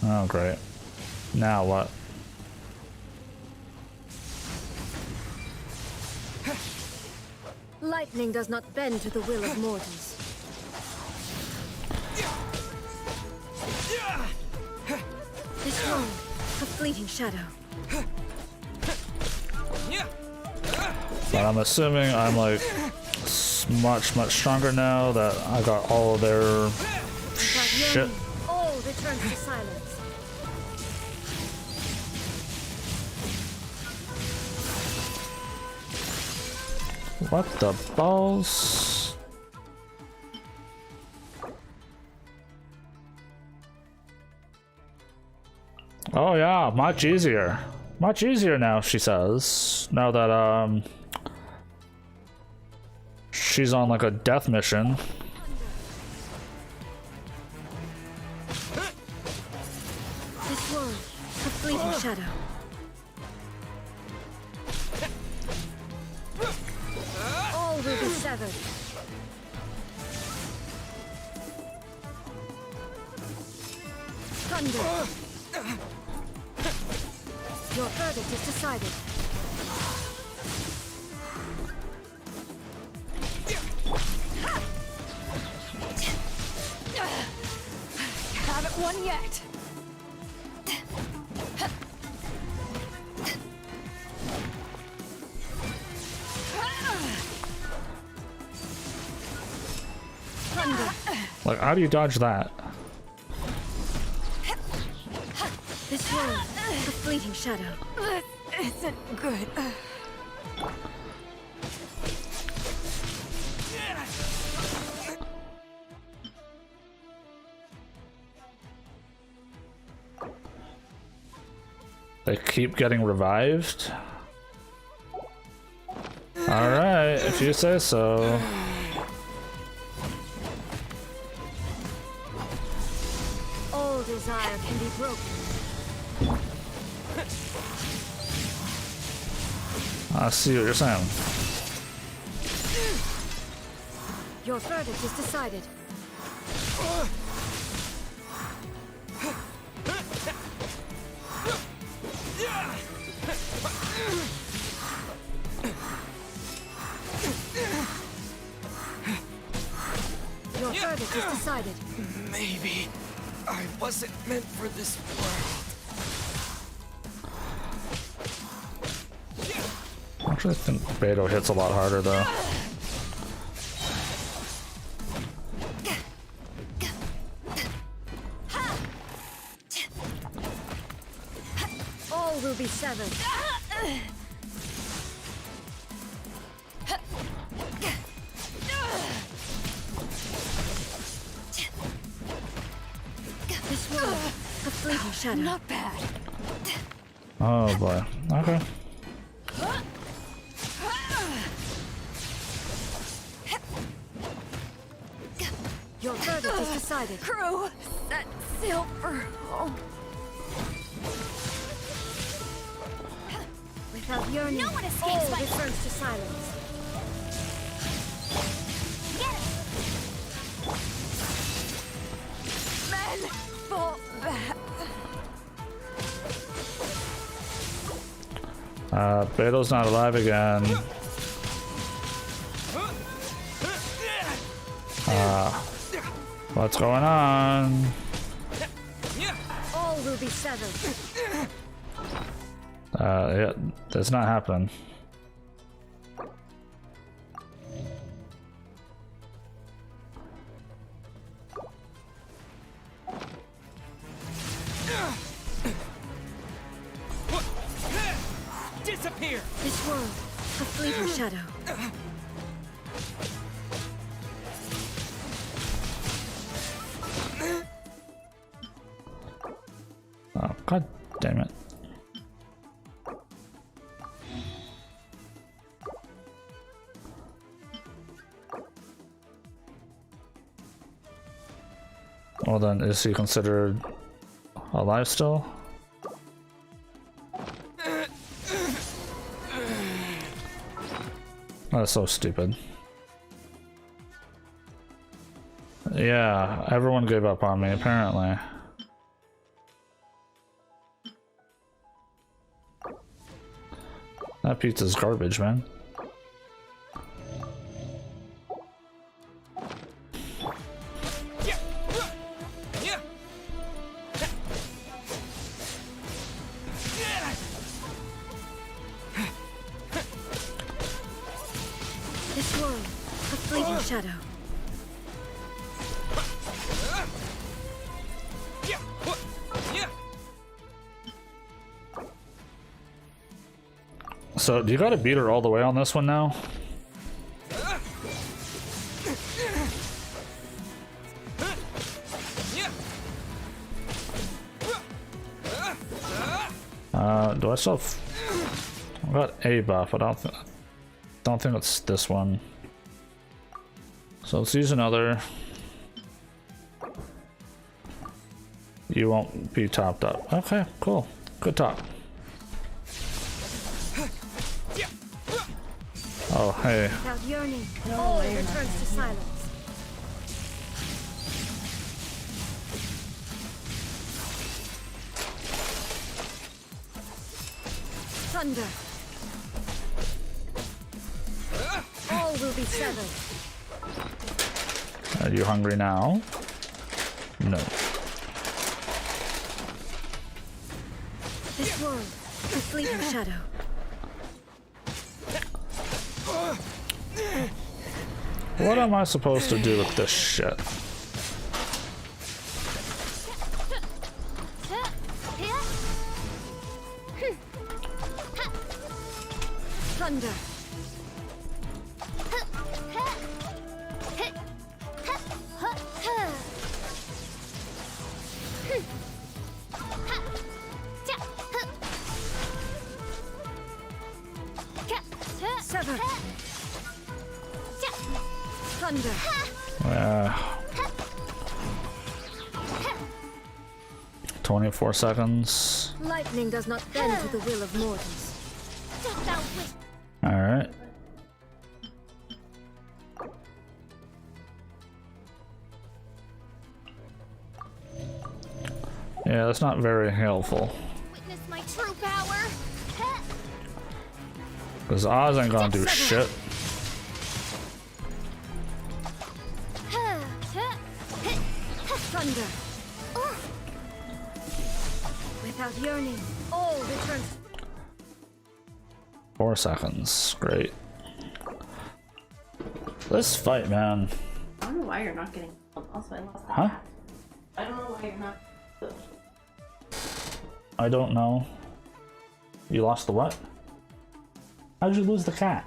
[SPEAKER 1] Oh, great. Now what?
[SPEAKER 13] Lightning does not bend to the will of mortals. This one, a fleeting shadow.
[SPEAKER 1] But I'm assuming I'm like much stronger now that I got all of their shit.
[SPEAKER 13] All returns to silence.
[SPEAKER 1] What the balls? Oh yeah, much easier. Much easier now, she says. Now that she's on like a death mission.
[SPEAKER 13] This one, a fleeting shadow. All will be severed. Thunder. Your verdict is decided.
[SPEAKER 8] Haven't won yet.
[SPEAKER 1] Like, how do you dodge that?
[SPEAKER 13] This one, a fleeting shadow.
[SPEAKER 8] This isn't good.
[SPEAKER 1] They keep getting revived? Alright, if you say so.
[SPEAKER 13] All desire can be broken.
[SPEAKER 1] I see what you're saying.
[SPEAKER 13] Your verdict is decided. Your verdict is decided.
[SPEAKER 14] Maybe I wasn't meant for this world.
[SPEAKER 1] Actually, I think Beto hits a lot harder though.
[SPEAKER 13] All will be severed. This one, a fleeting shadow.
[SPEAKER 8] Not bad.
[SPEAKER 1] Oh boy. Okay.
[SPEAKER 13] Your verdict is decided.
[SPEAKER 8] Crew, that sail for home.
[SPEAKER 13] Without yearning,
[SPEAKER 10] No one escapes
[SPEAKER 13] all
[SPEAKER 10] my-
[SPEAKER 13] returns to silence.
[SPEAKER 1] Beto's not alive again. What's going on?
[SPEAKER 3] All will be severed.
[SPEAKER 1] Yeah, that's not happening.
[SPEAKER 5] Disappear!
[SPEAKER 3] This world, a fleeting shadow.
[SPEAKER 1] Oh, god damn it. Well then, is he considered alive still? That's so stupid. Yeah, everyone gave up on me, apparently. That pizza's garbage, man.
[SPEAKER 3] This world, a fleeting shadow.
[SPEAKER 1] So, do you gotta beat her all the way on this one now? Do I still have... I got a buff, but I don't think it's this one. So let's use another. You won't be topped up. Okay, cool. Good top. Oh, hey.
[SPEAKER 3] Without yearning, all returns to silence. Thunder. All will be severed.
[SPEAKER 1] Are you hungry now? No.
[SPEAKER 3] This world, a fleeting shadow.
[SPEAKER 1] What am I supposed to do with this shit?
[SPEAKER 3] Thunder. Sever. Thunder.
[SPEAKER 1] 24 seconds.
[SPEAKER 3] Lightning does not bend to the will of mortals.
[SPEAKER 1] Alright. Yeah, that's not very helpful.
[SPEAKER 4] Witness my true power.
[SPEAKER 1] Because Oz ain't gonna do shit.
[SPEAKER 3] Thunder. Without yearning, all returns.
[SPEAKER 1] 4 seconds. Great. This fight, man.
[SPEAKER 15] I don't know why you're not getting killed. Also, I lost the
[SPEAKER 1] Huh?
[SPEAKER 15] cat. I don't know why you're not.
[SPEAKER 1] I don't know. You lost the what? How'd you lose the cat?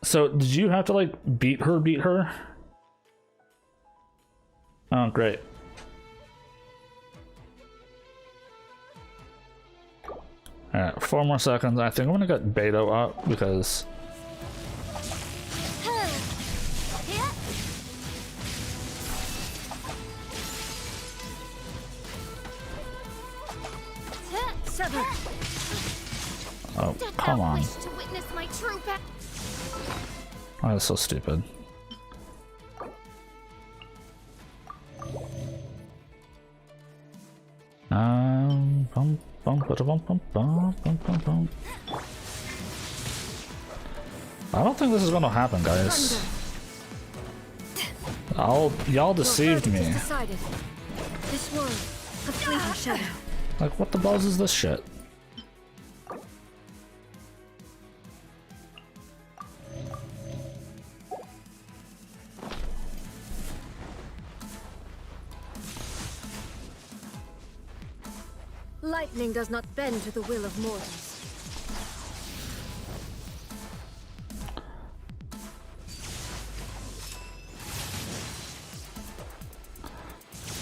[SPEAKER 1] So, did you have to, like, beat her? Oh, great. Alright, 4 more seconds. I think I'm gonna get Beto up because... Oh, come on.
[SPEAKER 4] To witness my true back.
[SPEAKER 1] Oh, that's so stupid. Bum, bum, bum, bum, bum, bum, bum, bum. I don't think this is gonna happen, guys. Y'all deceived me.
[SPEAKER 3] Decided. This world, a fleeting shadow.
[SPEAKER 1] Like, what the balls is this shit?
[SPEAKER 3] Lightning does not bend to the will of mortals.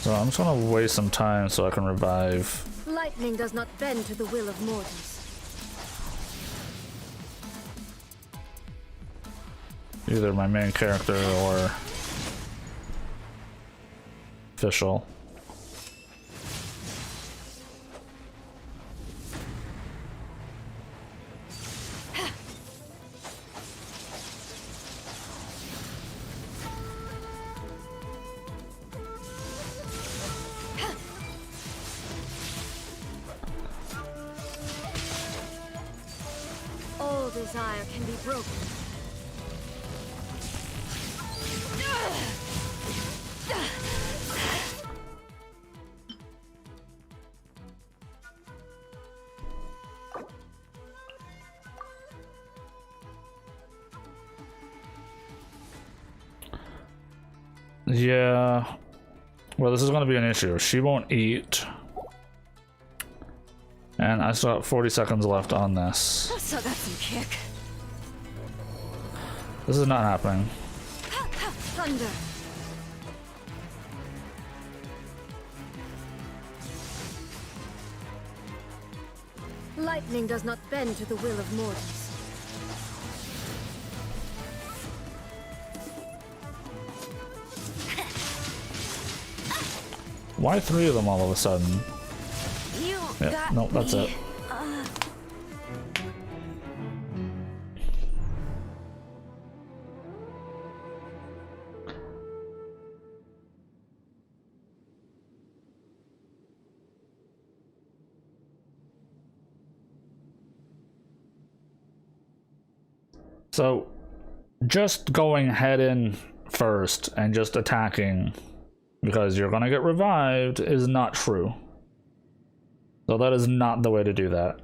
[SPEAKER 1] So I'm just gonna waste some time so I can revive.
[SPEAKER 3] Lightning does not bend to the will of mortals.
[SPEAKER 1] Either my main character or official.
[SPEAKER 3] All desire can be broken.
[SPEAKER 1] Yeah. Well, this is going to be an issue. She won't eat. And I still have 40 seconds left on this.
[SPEAKER 4] I still got some kick.
[SPEAKER 1] This is not happening.
[SPEAKER 3] Thunder. Lightning does not bend to the will of mortals.
[SPEAKER 1] Why 3 of them all of a sudden?
[SPEAKER 4] You
[SPEAKER 1] Yeah,
[SPEAKER 4] got
[SPEAKER 1] no, that's
[SPEAKER 4] me.
[SPEAKER 1] it. So, just going head in first and just attacking because you're gonna get revived is not true. So that is not the way to do that.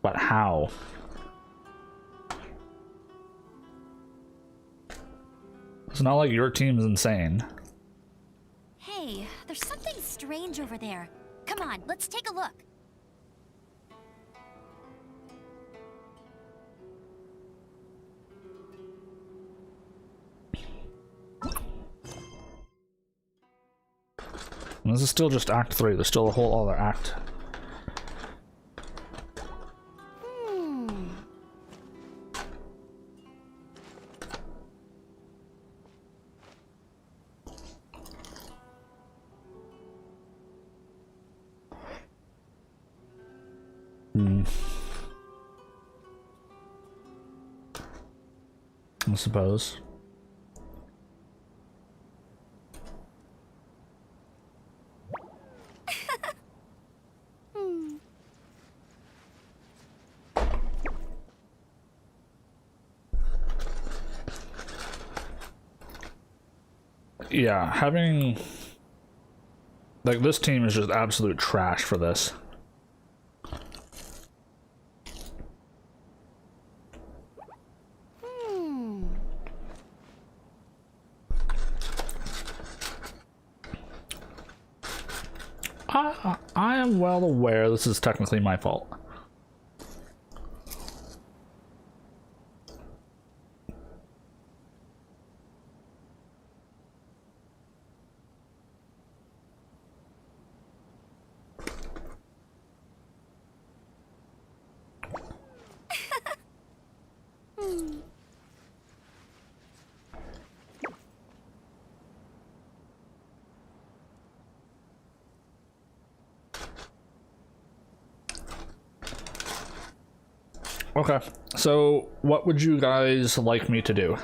[SPEAKER 1] But how? It's not like your team's insane.
[SPEAKER 10] Hey, there's something strange over there. Come on, let's take a look.
[SPEAKER 1] And this is still just Act 3. There's still a whole other act. I suppose. Yeah, having like this team is just absolute trash for this. I am well aware this is technically my fault. Okay, so what would you guys like me to do?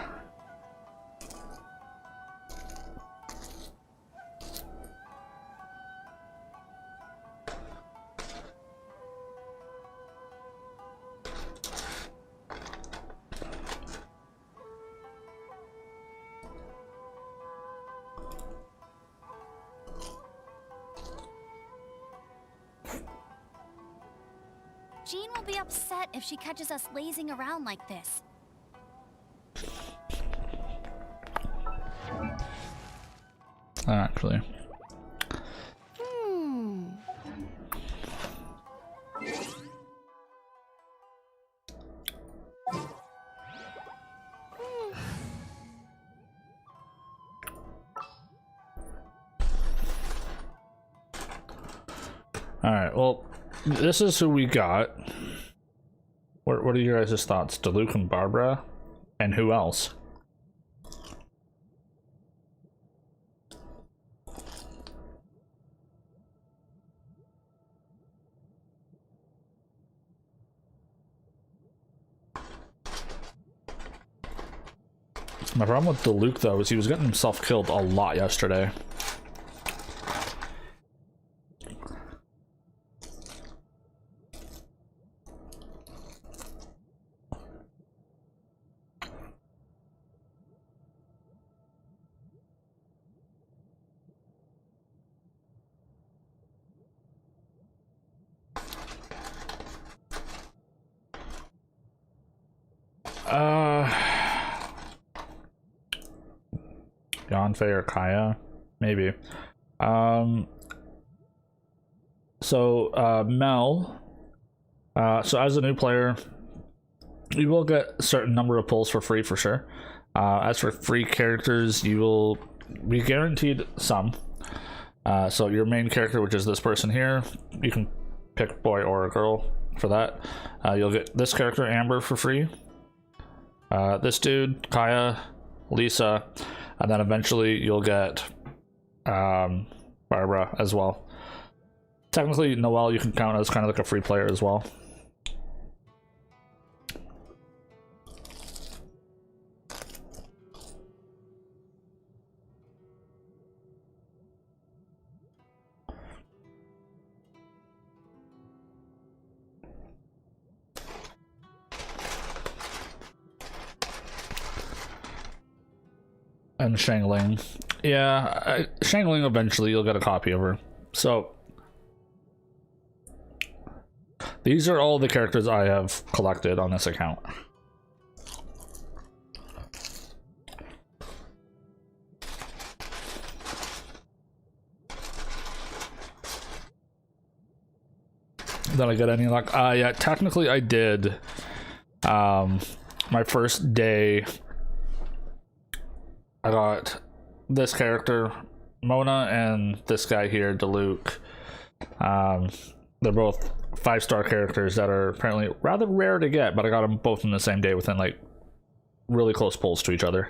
[SPEAKER 4] Jean will be upset if she catches us lazing around like this.
[SPEAKER 1] Actually. Alright, well, this is who we got. What are your guys' thoughts? Diluc and Barbara? And who else? My problem with Diluc, though, is he was getting himself killed a lot yesterday. Yanfei or Kaya, maybe. Mel. So as a new player, you will get a certain number of pulls for free for sure. As for free characters, you will be guaranteed some. So your main character, which is this person here, you can pick boy or a girl for that. You'll get this character, Amber, for free. This dude, Kaya, Lisa, and then eventually you'll get Barbara as well. Technically, Noelle you can count as kind of like a free player as well. And Shangling. Yeah, Shangling eventually you'll get a copy of her. So these are all the characters I have collected on this account. Did I get any luck? Yeah, technically I did. My first day I got this character, Mona, and this guy here, Diluc. They're both 5-star characters that are apparently rather rare to get, but I got them both in the same day within like really close pulls to each other.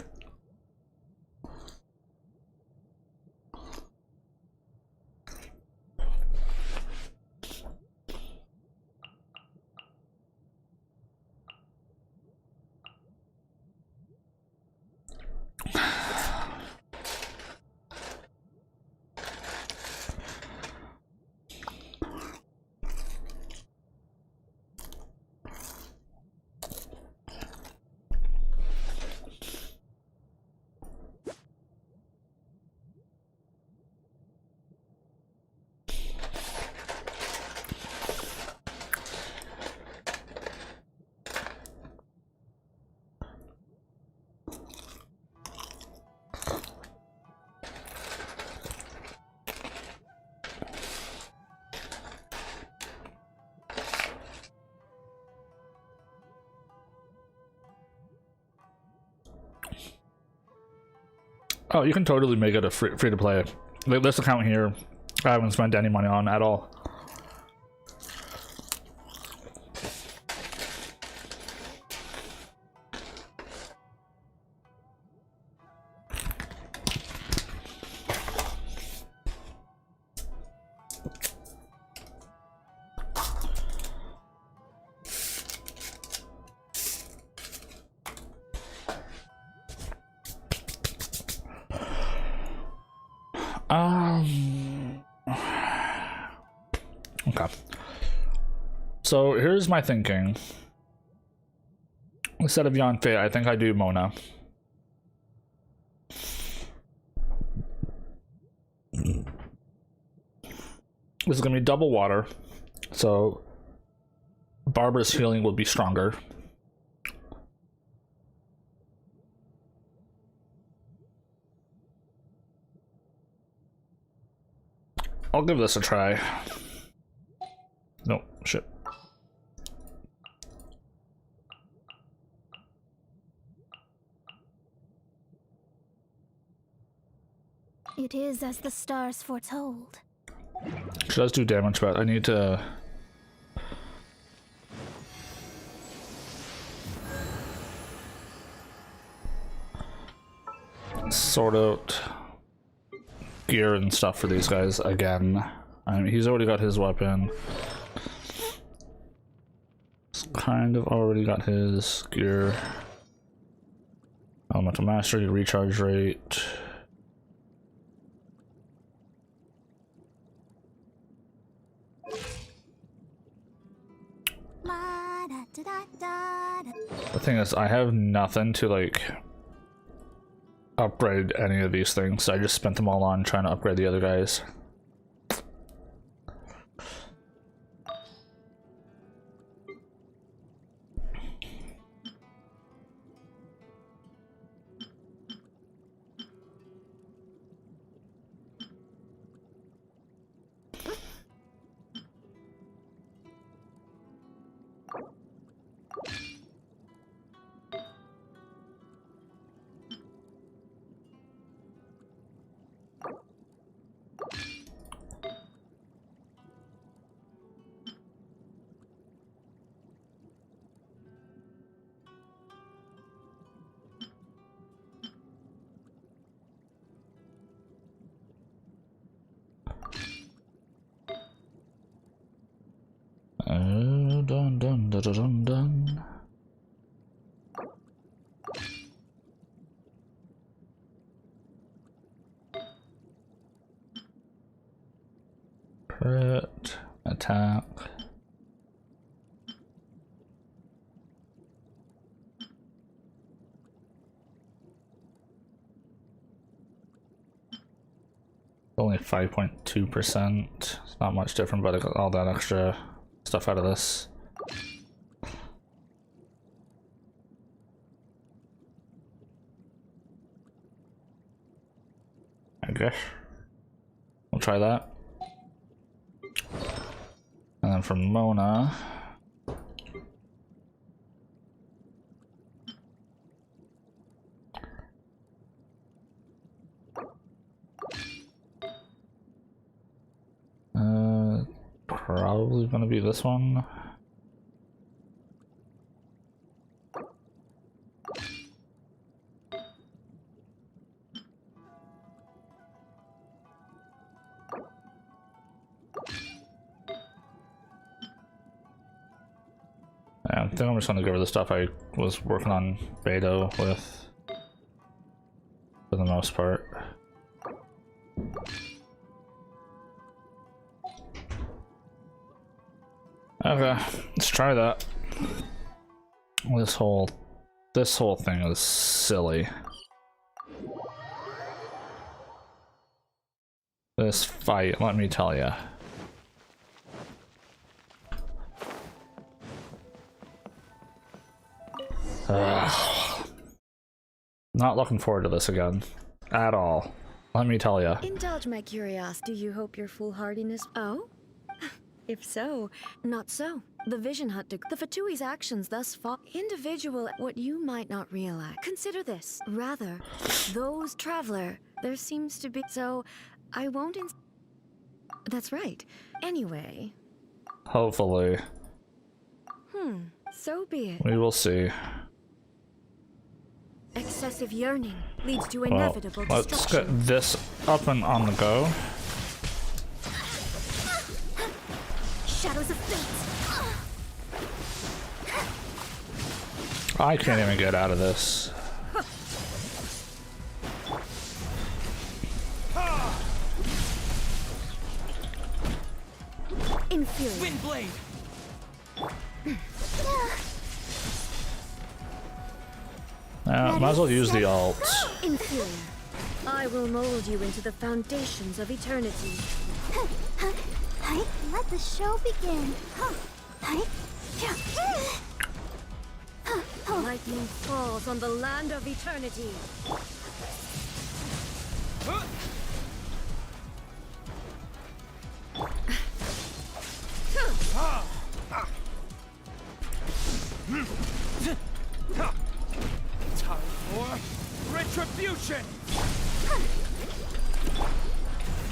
[SPEAKER 1] Oh, you can totally make it a free to play. Like this account here, I haven't spent any money on at all. Okay. So here's my thinking. Instead of Yon Fei, I think I do Mona. This is gonna be double water, so Barbara's healing will be stronger. I'll give this a try. No, shit.
[SPEAKER 4] It is as the stars foretold.
[SPEAKER 1] She does do damage, but I need to... sort out gear and stuff for these guys again. I mean, he's already got his weapon. He's kind of already got his gear. Elemental mastery, recharge rate. The thing is, I have nothing to like upgrade any of these things. I just spent them all on trying to upgrade the other guys. Dun dun dun dun dun. Crit, attack. Only 5.2%. It's not much different, but I got all that extra stuff out of this. I guess we'll try that. And then from Mona, probably gonna be this one. I think I'm just gonna go over the stuff I was working on beta with, for the most part. Okay, let's try that. This whole thing is silly. This fight, let me tell you. Not looking forward to this again. At all. Let me tell you.
[SPEAKER 13] Indulge my curiosity. Do you hope your foolhardiness... Oh? If so, not so. The Vision Hut, the Fatui's actions thus far, individual, what you might not realize. Consider this. Rather, those traveler, there seems to be... So, I won't That's right. Anyway.
[SPEAKER 1] Hopefully.
[SPEAKER 13] So be it.
[SPEAKER 1] We will see.
[SPEAKER 13] Excessive yearning leads to inevitable
[SPEAKER 1] let's
[SPEAKER 13] destruction.
[SPEAKER 1] get this up and on the go.
[SPEAKER 4] Shadows of fate.
[SPEAKER 1] I can't even get out of this.
[SPEAKER 13] Inferior.
[SPEAKER 5] Wind blade.
[SPEAKER 1] Might as well use the alt.
[SPEAKER 13] Inferior. I will mold you into the foundations of eternity.
[SPEAKER 6] Let the show begin.
[SPEAKER 13] Lightning falls on the land of eternity.
[SPEAKER 5] Time for retribution.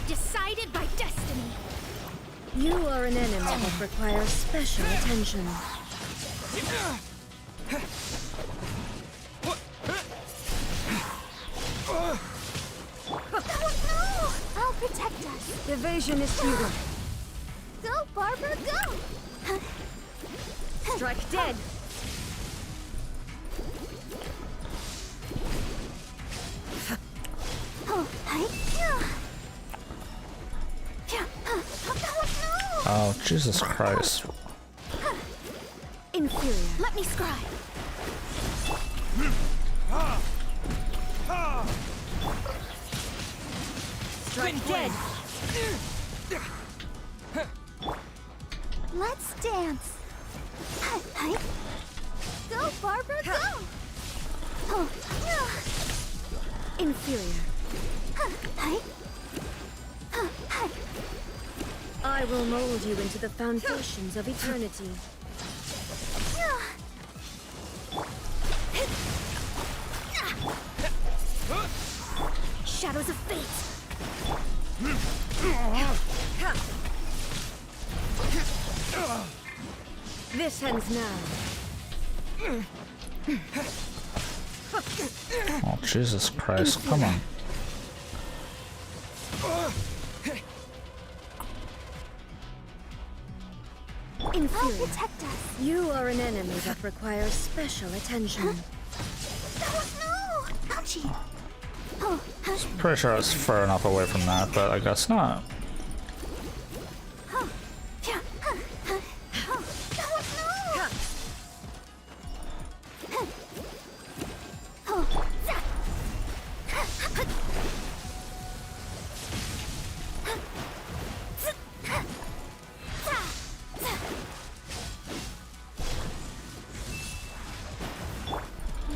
[SPEAKER 4] Decided by destiny.
[SPEAKER 13] You are an enemy that requires special attention.
[SPEAKER 6] I'll protect us.
[SPEAKER 13] Evasion is futile.
[SPEAKER 6] Go, Barbara, go!
[SPEAKER 13] Strike dead.
[SPEAKER 1] Oh, Jesus Christ.
[SPEAKER 13] Inferior.
[SPEAKER 4] Let me scribe.
[SPEAKER 13] Strike dead.
[SPEAKER 6] Let's dance. Go, Barbara, go!
[SPEAKER 13] Inferior. I will mold you into the foundations of eternity.
[SPEAKER 4] Shadows of fate.
[SPEAKER 13] This ends now.
[SPEAKER 1] Oh, Jesus Christ. Come on.
[SPEAKER 13] Inferior.
[SPEAKER 6] I'll protect us.
[SPEAKER 13] You are an enemy that requires special attention.
[SPEAKER 6] No! Ouchie!
[SPEAKER 1] Pretty sure I was far enough away from that, but I guess not.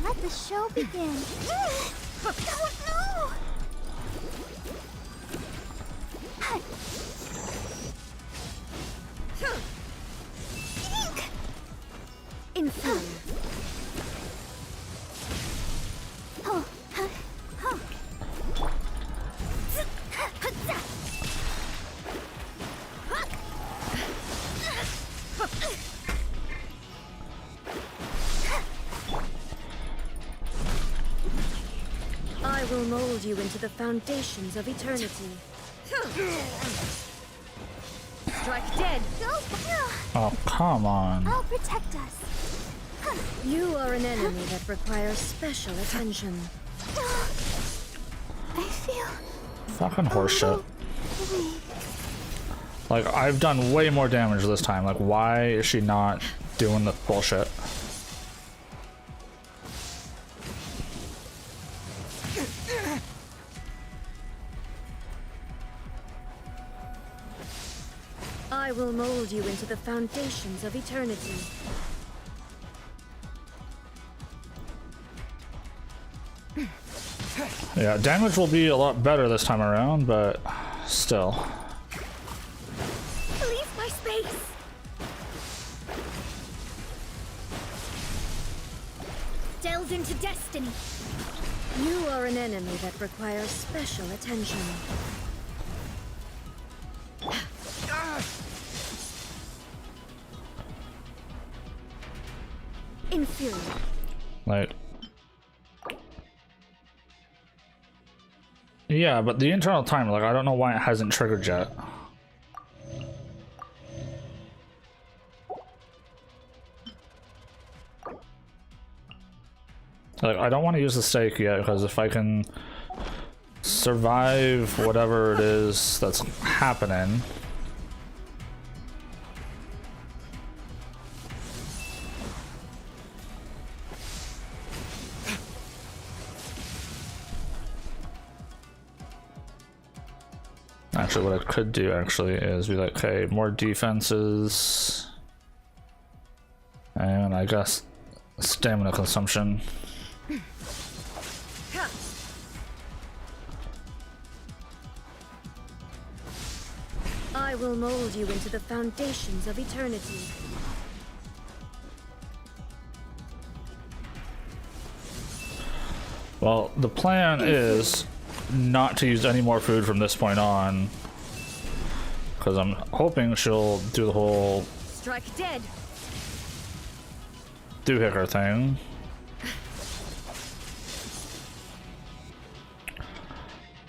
[SPEAKER 6] Let the show begin. No!
[SPEAKER 13] Inferior. I will mold you into the foundations of eternity. Strike dead.
[SPEAKER 6] Go!
[SPEAKER 1] Oh, come on.
[SPEAKER 6] I'll protect us.
[SPEAKER 13] You are an enemy that requires special attention.
[SPEAKER 6] I feel
[SPEAKER 1] Fucking horseshit. Like, I've done way more damage this time. Like, why is she not doing the bullshit?
[SPEAKER 13] I will mold you into the foundations of eternity.
[SPEAKER 1] Yeah, damage will be a lot better this time around, but still.
[SPEAKER 4] Leave my space. Delve into destiny.
[SPEAKER 13] You are an enemy that requires special attention. Inferior.
[SPEAKER 1] Like, yeah, but the internal timer, like, I don't know why it hasn't triggered yet. Like, I don't want to use the stake yet, because if I can survive whatever it is that's happening, Actually, what I could do actually is be like, okay, more defenses. And I guess stamina consumption.
[SPEAKER 3] I will mold you into the foundations of eternity.
[SPEAKER 1] Well, the plan is not to use any more food from this point on, because I'm hoping she'll do the whole
[SPEAKER 3] Strike dead.
[SPEAKER 1] doohickey thing.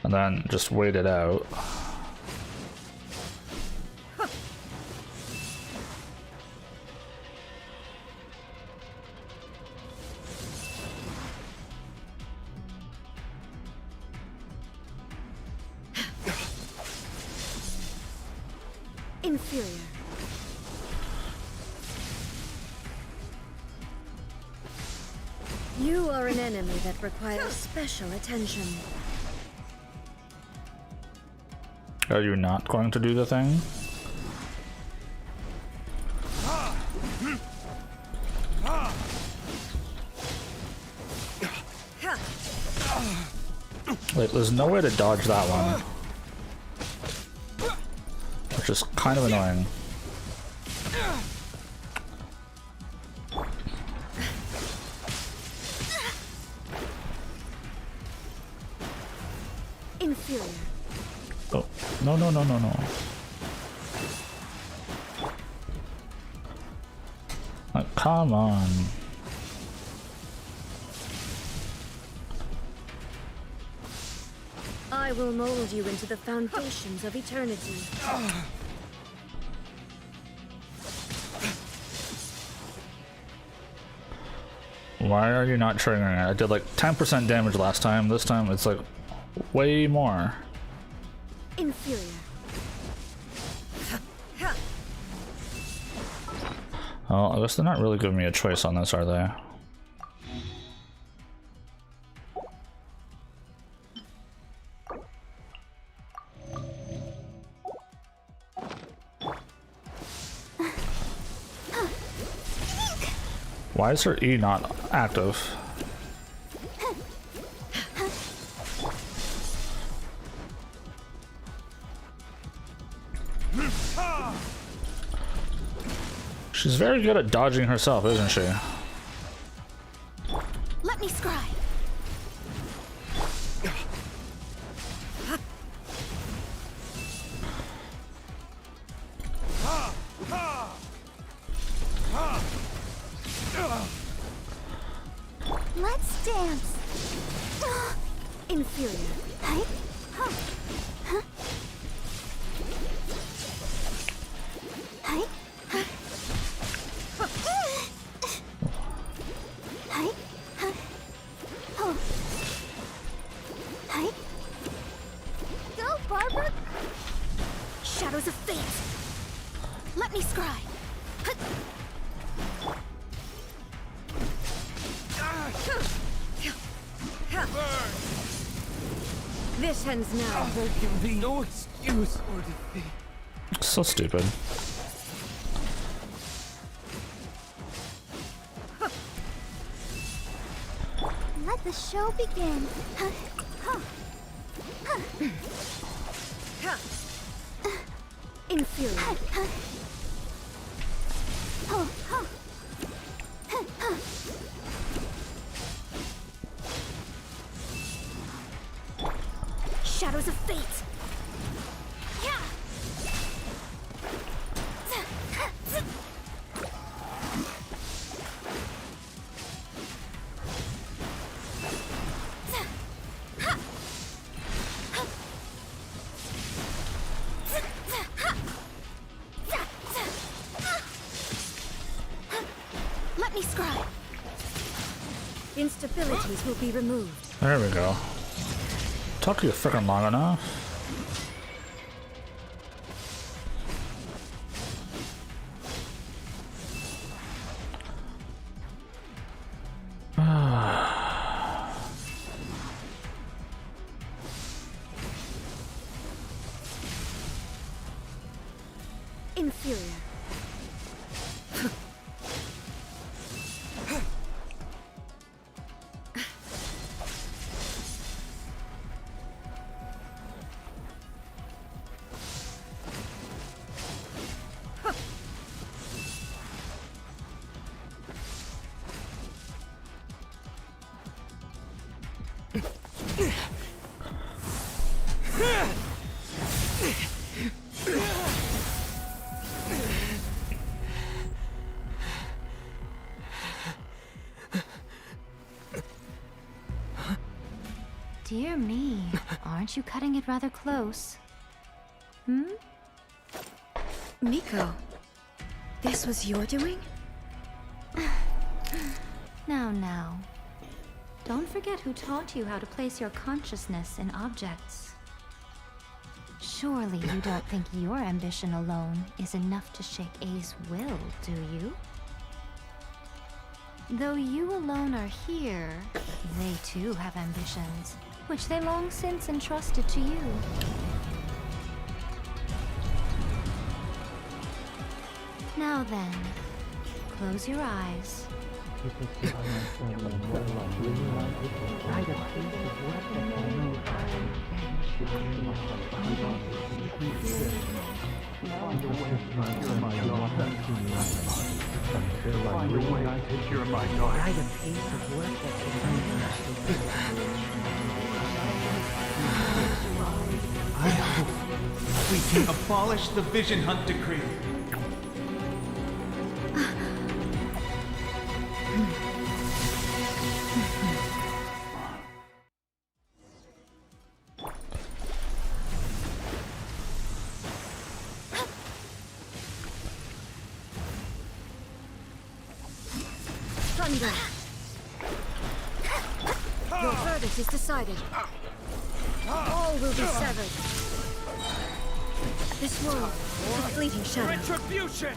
[SPEAKER 1] And then just wait it out.
[SPEAKER 3] Inferior. You are an enemy that requires special attention.
[SPEAKER 1] Are you not going to do the thing? Wait, there's no way to dodge that one. Which is kind of annoying.
[SPEAKER 3] Inferior.
[SPEAKER 1] Oh, no, no, no, no, no. Like, come on.
[SPEAKER 3] I will mold you into the foundations of eternity.
[SPEAKER 1] Why are you not triggering it? I did like 10% damage last time. This time it's like way more.
[SPEAKER 3] Inferior.
[SPEAKER 1] Well, I guess they're not really giving me a choice on this, are they? Why is her E not active? She's very good at dodging herself, isn't she?
[SPEAKER 4] Let me scry.
[SPEAKER 6] Let's dance.
[SPEAKER 3] Inferior.
[SPEAKER 6] Go, Barbara.
[SPEAKER 4] Shadows of fate. Let me scry.
[SPEAKER 3] This ends now.
[SPEAKER 5] There can be no excuse or defeat.
[SPEAKER 1] So stupid.
[SPEAKER 6] Let the show begin.
[SPEAKER 3] Inferior.
[SPEAKER 4] Shadows of fate. Let me scry.
[SPEAKER 3] Instabilities will be removed.
[SPEAKER 1] There we go. Took you freaking long enough.
[SPEAKER 3] Inferior.
[SPEAKER 7] Dear me, aren't you cutting it rather close? Hmm?
[SPEAKER 3] Miko, this was your doing?
[SPEAKER 7] Now. Don't forget who taught you how to place your consciousness in objects. Surely you don't think your ambition alone is enough to shake A's will, do you? Though you alone are here, they too have ambitions, which they long since entrusted to you. Now then, close your eyes.
[SPEAKER 14] I hope we can abolish the Vision Hunt Decree.
[SPEAKER 3] Thunder! Your verdict is decided. All will be severed. This world, a fleeting shadow.
[SPEAKER 5] Retribution!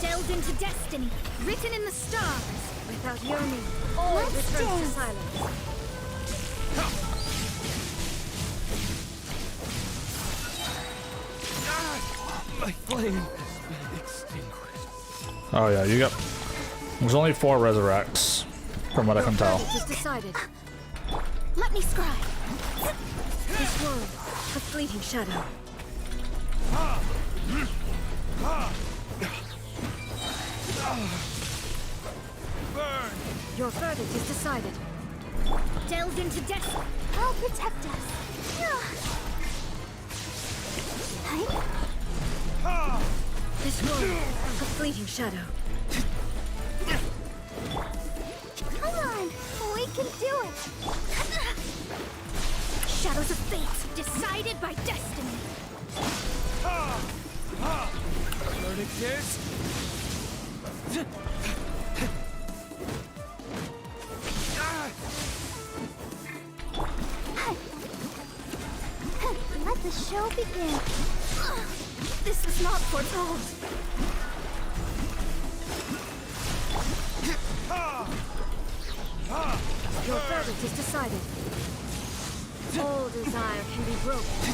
[SPEAKER 4] Delved into destiny, written in the stars.
[SPEAKER 3] Without yearning, all returns to silence.
[SPEAKER 5] My flame has been extinguished.
[SPEAKER 1] Oh yeah, you got. There's only 4 resurrects, from what I can tell.
[SPEAKER 3] It is decided.
[SPEAKER 4] Let me scribe.
[SPEAKER 3] This world, a fleeting shadow.
[SPEAKER 5] Burn!
[SPEAKER 3] Your verdict is decided.
[SPEAKER 4] Delved into destiny.
[SPEAKER 6] I'll protect us.
[SPEAKER 3] This world, a fleeting shadow.
[SPEAKER 6] Come on, we can do it.
[SPEAKER 4] Shadows of fate, decided by destiny.
[SPEAKER 5] Verdict is...
[SPEAKER 6] Let the show begin.
[SPEAKER 4] This was not foretold.
[SPEAKER 3] Your verdict is decided. All desire can be broken.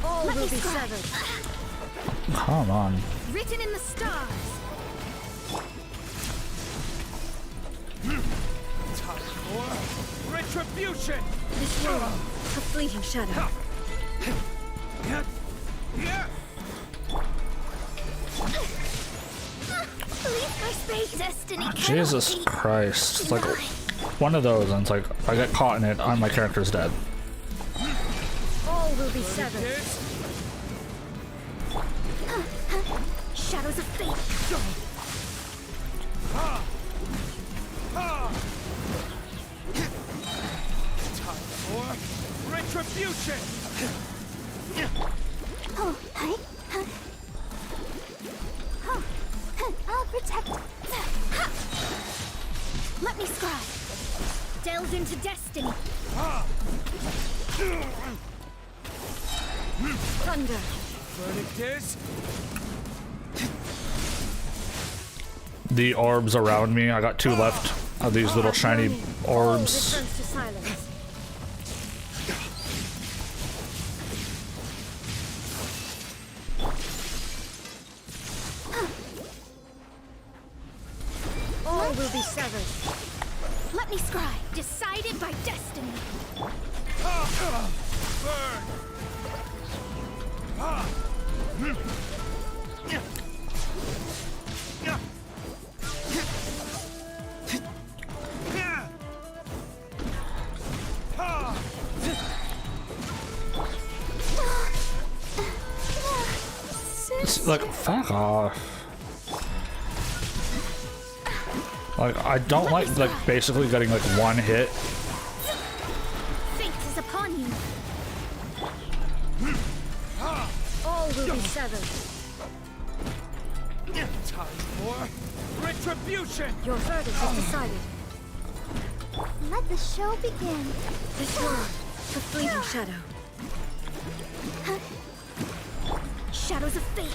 [SPEAKER 3] All will be severed.
[SPEAKER 1] Come on.
[SPEAKER 4] Written in the stars.
[SPEAKER 5] Time for retribution!
[SPEAKER 3] This world, a fleeting shadow.
[SPEAKER 4] Believe my space destiny.
[SPEAKER 1] Jesus Christ. It's like one of those, and it's like, if I get caught in it, my character's dead.
[SPEAKER 3] All will be severed.
[SPEAKER 4] Shadows of fate.
[SPEAKER 5] Time for retribution!
[SPEAKER 6] Oh, hi. I'll protect.
[SPEAKER 4] Let me scribe. Delved into destiny.
[SPEAKER 12] Thunder.
[SPEAKER 5] Verdict is...
[SPEAKER 1] The orbs around me, I got 2 left of these little shiny orbs.
[SPEAKER 3] Returns to silence. All will be severed.
[SPEAKER 4] Let me scry. Decided by destiny.
[SPEAKER 1] Like, fuck off. Like, I don't like basically getting like 1 hit.
[SPEAKER 4] Fate is upon you.
[SPEAKER 3] All will be severed.
[SPEAKER 5] Time for retribution!
[SPEAKER 3] Your verdict is decided.
[SPEAKER 6] Let the show begin.
[SPEAKER 3] This one, the fleeting shadow.
[SPEAKER 4] Shadows of fate.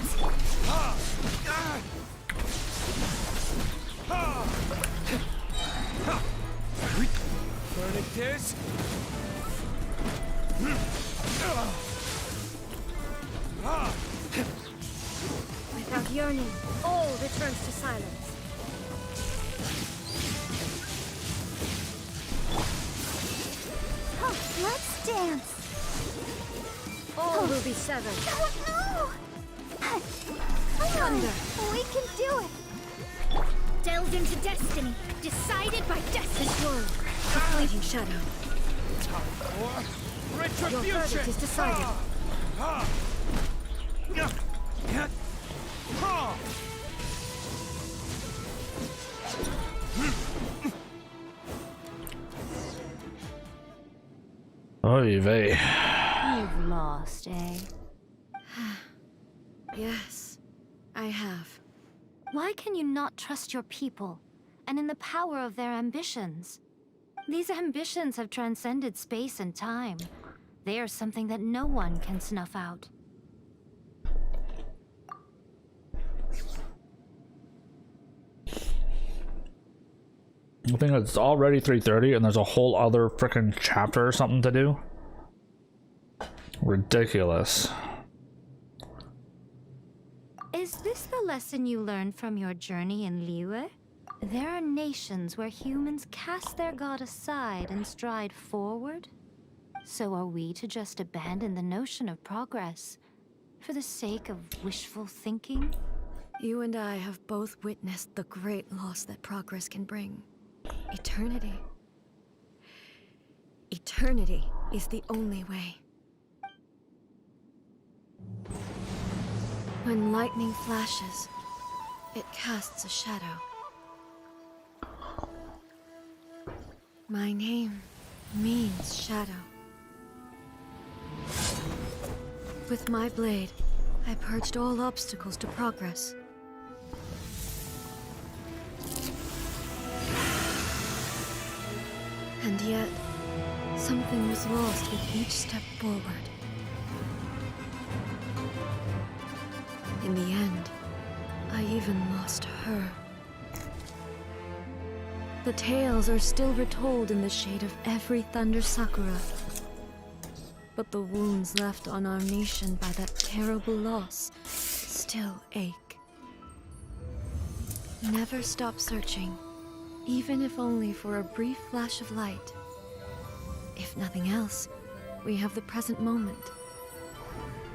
[SPEAKER 5] Verdict is...
[SPEAKER 3] Without yearning, all returns to silence.
[SPEAKER 6] Let's dance.
[SPEAKER 3] All will be severed.
[SPEAKER 6] Oh, no!
[SPEAKER 3] Thunder.
[SPEAKER 6] We can do it.
[SPEAKER 4] Delved into destiny. Decided by destiny.
[SPEAKER 3] This one, the fleeting shadow.
[SPEAKER 5] Time for
[SPEAKER 3] Your
[SPEAKER 5] retribution!
[SPEAKER 3] verdict is decided.
[SPEAKER 1] Oy vey.
[SPEAKER 7] You've lost, eh?
[SPEAKER 13] Yes, I have.
[SPEAKER 7] Why can you not trust your people and in the power of their ambitions? These ambitions have transcended space and time. They are something that no one can snuff out.
[SPEAKER 1] I think it's already 3:30 and there's a whole other freaking chapter or something to do. Ridiculous.
[SPEAKER 7] Is this the lesson you learned from your journey in Liyue? There are nations where humans cast their god aside and stride forward. So are we to just abandon the notion of progress for the sake of wishful thinking?
[SPEAKER 13] You and I have both witnessed the great loss that progress can bring. Eternity. Eternity is the only way. When lightning flashes, it casts a shadow. My name means shadow. With my blade, I purged all obstacles to progress. And yet, something was lost with each step forward. In the end, I even lost her. The tales are still retold in the shade of every Thunder Sakura. But the wounds left on our nation by that terrible loss still ache. Never stop searching, even if only for a brief flash of light. If nothing else, we have the present moment.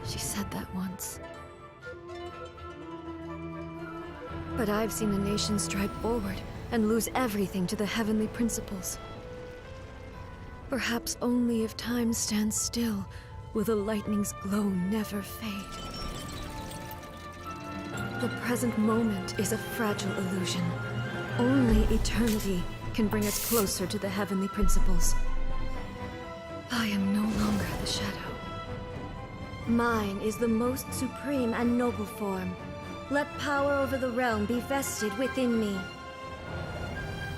[SPEAKER 13] She said that once. But I've seen a nation stride forward and lose everything to the heavenly principles. Perhaps only if time stands still will the lightning's glow never fade. The present moment is a fragile illusion. Only eternity can bring us closer to the heavenly principles. I am no longer the shadow. Mine is the most supreme and noble form. Let power over the realm be vested within me.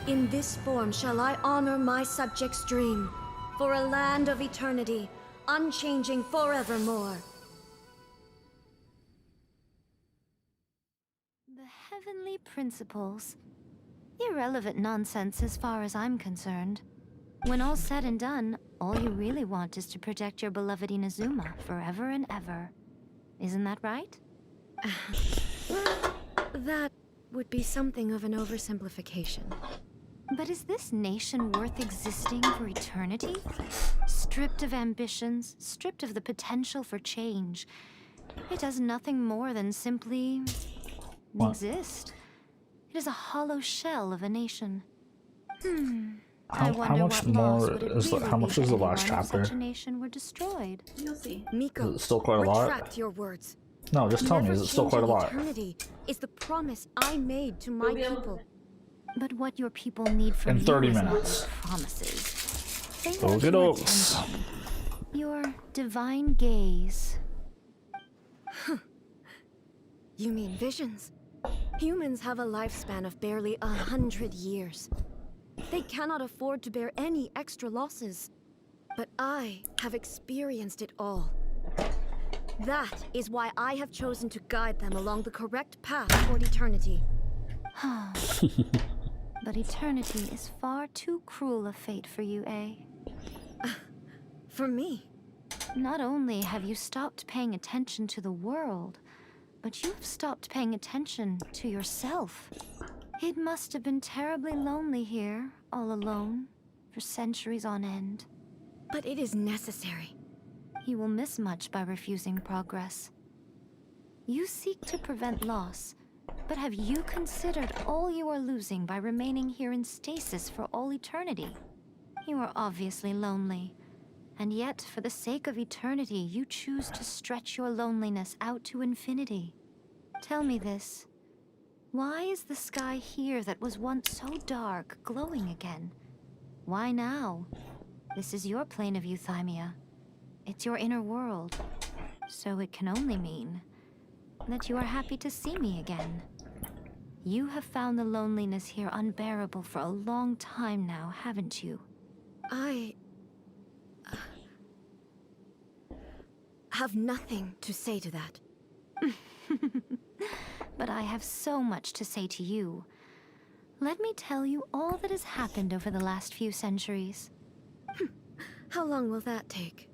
[SPEAKER 13] In this form shall I honor my subjects' dream, for a land of eternity, unchanging forevermore.
[SPEAKER 7] heavenly principles. Irrelevant nonsense as far as I'm concerned. When all's said and done, all you really want is to protect your beloved Inazuma forever and ever. Isn't that right?
[SPEAKER 13] That would be something of an oversimplification.
[SPEAKER 7] But is this nation worth existing for eternity? Stripped of ambitions, stripped of the potential for change. It does nothing more than simply exist. It is a hollow shell of a nation. I wonder
[SPEAKER 1] how much
[SPEAKER 7] what
[SPEAKER 1] more
[SPEAKER 7] loss would it
[SPEAKER 1] is
[SPEAKER 7] really
[SPEAKER 1] how much
[SPEAKER 7] be
[SPEAKER 1] is
[SPEAKER 7] to
[SPEAKER 1] the last
[SPEAKER 7] anyone if
[SPEAKER 1] chapter?
[SPEAKER 7] such a nation were destroyed.
[SPEAKER 15] You'll see.
[SPEAKER 13] Miko,
[SPEAKER 1] Is it still quite a lot?
[SPEAKER 13] retract your words.
[SPEAKER 1] No, just tell me, is it still quite a lot?
[SPEAKER 13] Eternity is the promise I made to my people.
[SPEAKER 7] But what your people need from
[SPEAKER 1] In
[SPEAKER 7] you
[SPEAKER 1] 30
[SPEAKER 7] is
[SPEAKER 1] minutes.
[SPEAKER 7] not promises. They
[SPEAKER 1] Go
[SPEAKER 7] want
[SPEAKER 1] get
[SPEAKER 7] your
[SPEAKER 1] oats.
[SPEAKER 7] attention. Your divine gaze.
[SPEAKER 13] You mean visions? Humans have a lifespan of barely 100 years. They cannot afford to bear any extra losses. But I have experienced it all. That is why I have chosen to guide them along the correct path toward eternity.
[SPEAKER 7] But eternity is far too cruel a fate for you, eh?
[SPEAKER 13] For me?
[SPEAKER 7] Not only have you stopped paying attention to the world, but you've stopped paying attention to yourself. It must have been terribly lonely here, all alone, for centuries on end.
[SPEAKER 13] But it is necessary.
[SPEAKER 7] You will miss much by refusing progress. You seek to prevent loss, but have you considered all you are losing by remaining here in stasis for all eternity? You are obviously lonely, and yet for the sake of eternity, you choose to stretch your loneliness out to infinity. Tell me this. Why is the sky here that was once so dark glowing again? Why now? This is your plane of euthymia. It's your inner world. So it can only mean that you are happy to see me again. You have found the loneliness here unbearable for a long time now, haven't you?
[SPEAKER 13] I have nothing to say to that.
[SPEAKER 7] But I have so much to say to you. Let me tell you all that has happened over the last few centuries.
[SPEAKER 13] How long will that take?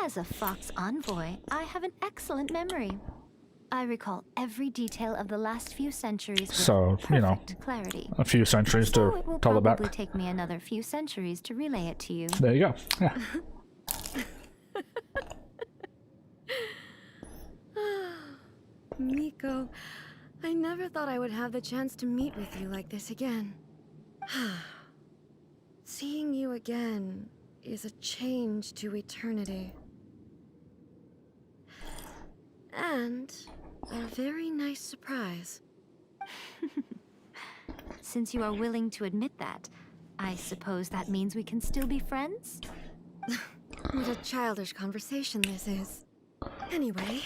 [SPEAKER 7] As a Fox envoy, I have an excellent memory. I recall every detail of the last few centuries with
[SPEAKER 1] So, you know,
[SPEAKER 7] perfect clarity.
[SPEAKER 1] a few centuries
[SPEAKER 7] So
[SPEAKER 1] to
[SPEAKER 7] it will
[SPEAKER 1] tell it
[SPEAKER 7] probably
[SPEAKER 1] back.
[SPEAKER 7] take me another few centuries to relay it to you.
[SPEAKER 1] There you go. Yeah.
[SPEAKER 13] Miko, I never thought I would have the chance to meet with you like this again. Seeing you again is a change to eternity. And a very nice surprise.
[SPEAKER 7] Since you are willing to admit that, I suppose that means we can still be friends?
[SPEAKER 13] What a childish conversation this is. Anyway,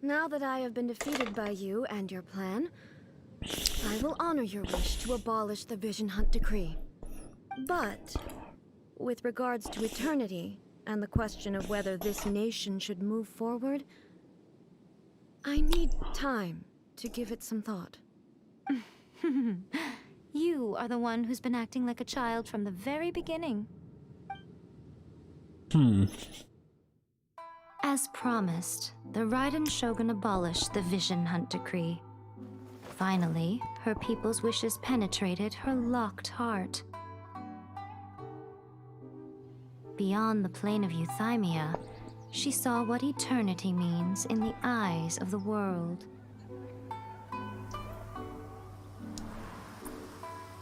[SPEAKER 13] now that I have been defeated by you and your plan, I will honor your wish to abolish the Vision Hunt Decree. But, with regards to eternity and the question of whether this nation should move forward, I need time to give it some thought.
[SPEAKER 7] You are the one who's been acting like a child from the very beginning. As promised, the Raiden Shogun abolished the Vision Hunt Decree. Finally, her people's wishes penetrated her locked heart. Beyond the plane of euthymia, she saw what eternity means in the eyes of the world.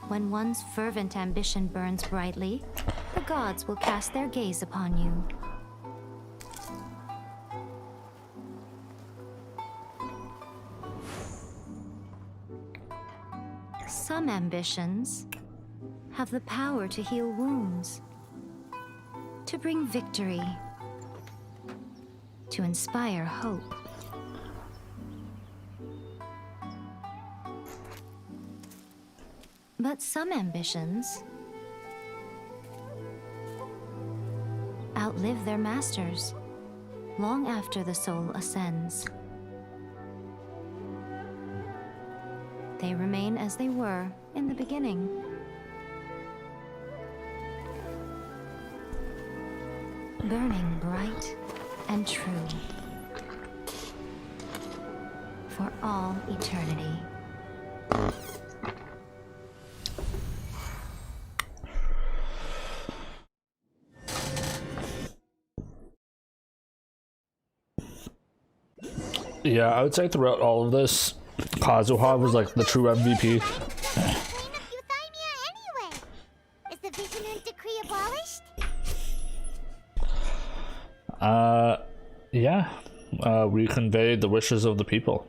[SPEAKER 7] When one's fervent ambition burns brightly, the gods will cast their gaze upon you. Some ambitions have the power to heal wounds, to bring victory, to inspire hope. But some ambitions outlive their masters long after the soul ascends. They remain as they were in the beginning. Burning bright and true. For all eternity.
[SPEAKER 1] Yeah, I would say throughout all of this, Kazuha was like the true MVP.
[SPEAKER 6] Is the Vision Hunt decree abolished?
[SPEAKER 1] Yeah. We conveyed the wishes of the people.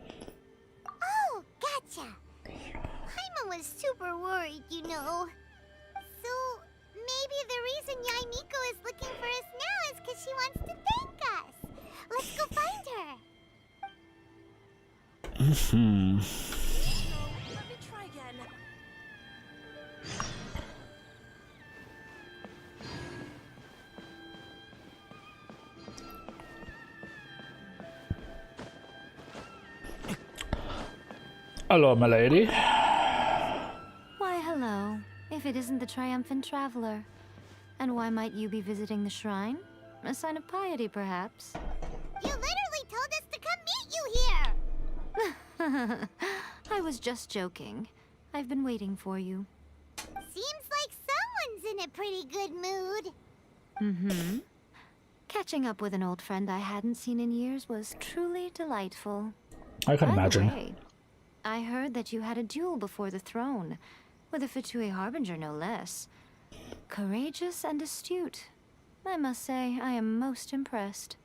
[SPEAKER 6] Oh, gotcha. Paimon was super worried, you know. So, maybe the reason Yaimiko is looking for us now is because she wants to thank us. Let's go find her.
[SPEAKER 12] Let me try again.
[SPEAKER 1] Hello, my lady.
[SPEAKER 7] Why, hello. If it isn't the triumphant traveler. And why might you be visiting the shrine? A sign of piety, perhaps?
[SPEAKER 6] You literally told us to come meet you here.
[SPEAKER 7] I was just joking. I've been waiting for you.
[SPEAKER 6] Seems like someone's in a pretty good mood.
[SPEAKER 7] Mm-hmm. Catching up with an old friend I hadn't seen in years was truly delightful.
[SPEAKER 1] I can
[SPEAKER 7] By the
[SPEAKER 1] imagine.
[SPEAKER 7] way, I heard that you had a duel before the throne, with a Fatui Harbinger no less. Courageous and astute. I must say, I am most impressed.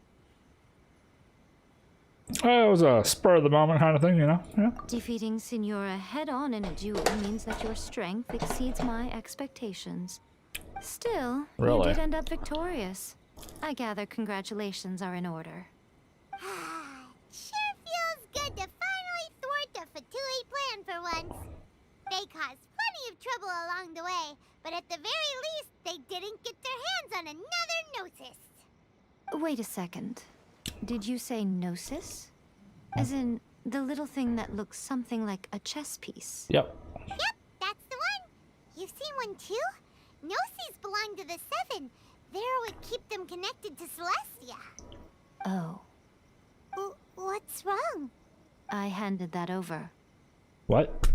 [SPEAKER 1] It was a spur of the moment kind of thing, you know? Yeah.
[SPEAKER 7] Defeating Signora head-on in a duel means that your strength exceeds my expectations. Still,
[SPEAKER 1] Really?
[SPEAKER 7] you did end up victorious. I gather congratulations are in order.
[SPEAKER 6] Sure feels good to finally thwart the Fatui plan for once. They caused plenty of trouble along the way, but at the very least, they didn't get their hands on another Gnosis.
[SPEAKER 7] Wait a second. Did you say Gnosis? As in, the little thing that looks something like a chess piece?
[SPEAKER 1] Yep.
[SPEAKER 6] Yep, that's the one. You've seen one too? Gnosis belong to the Seven. They're what keep them connected to Celestia.
[SPEAKER 7] Oh.
[SPEAKER 6] What's wrong?
[SPEAKER 7] I handed that over.
[SPEAKER 1] What?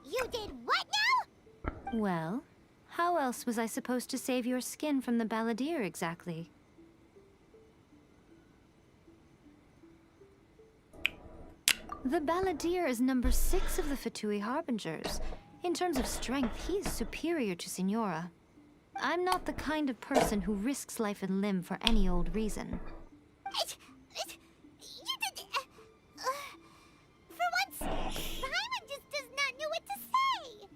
[SPEAKER 6] You did what now?
[SPEAKER 7] Well, how else was I supposed to save your skin from the Balladeer exactly? The Balladeer is number 6 of the Fatui Harbingers. In terms of strength, he is superior to Signora. I'm not the kind of person who risks life and limb for any old reason.
[SPEAKER 6] For once, Paimon just does not know what to say.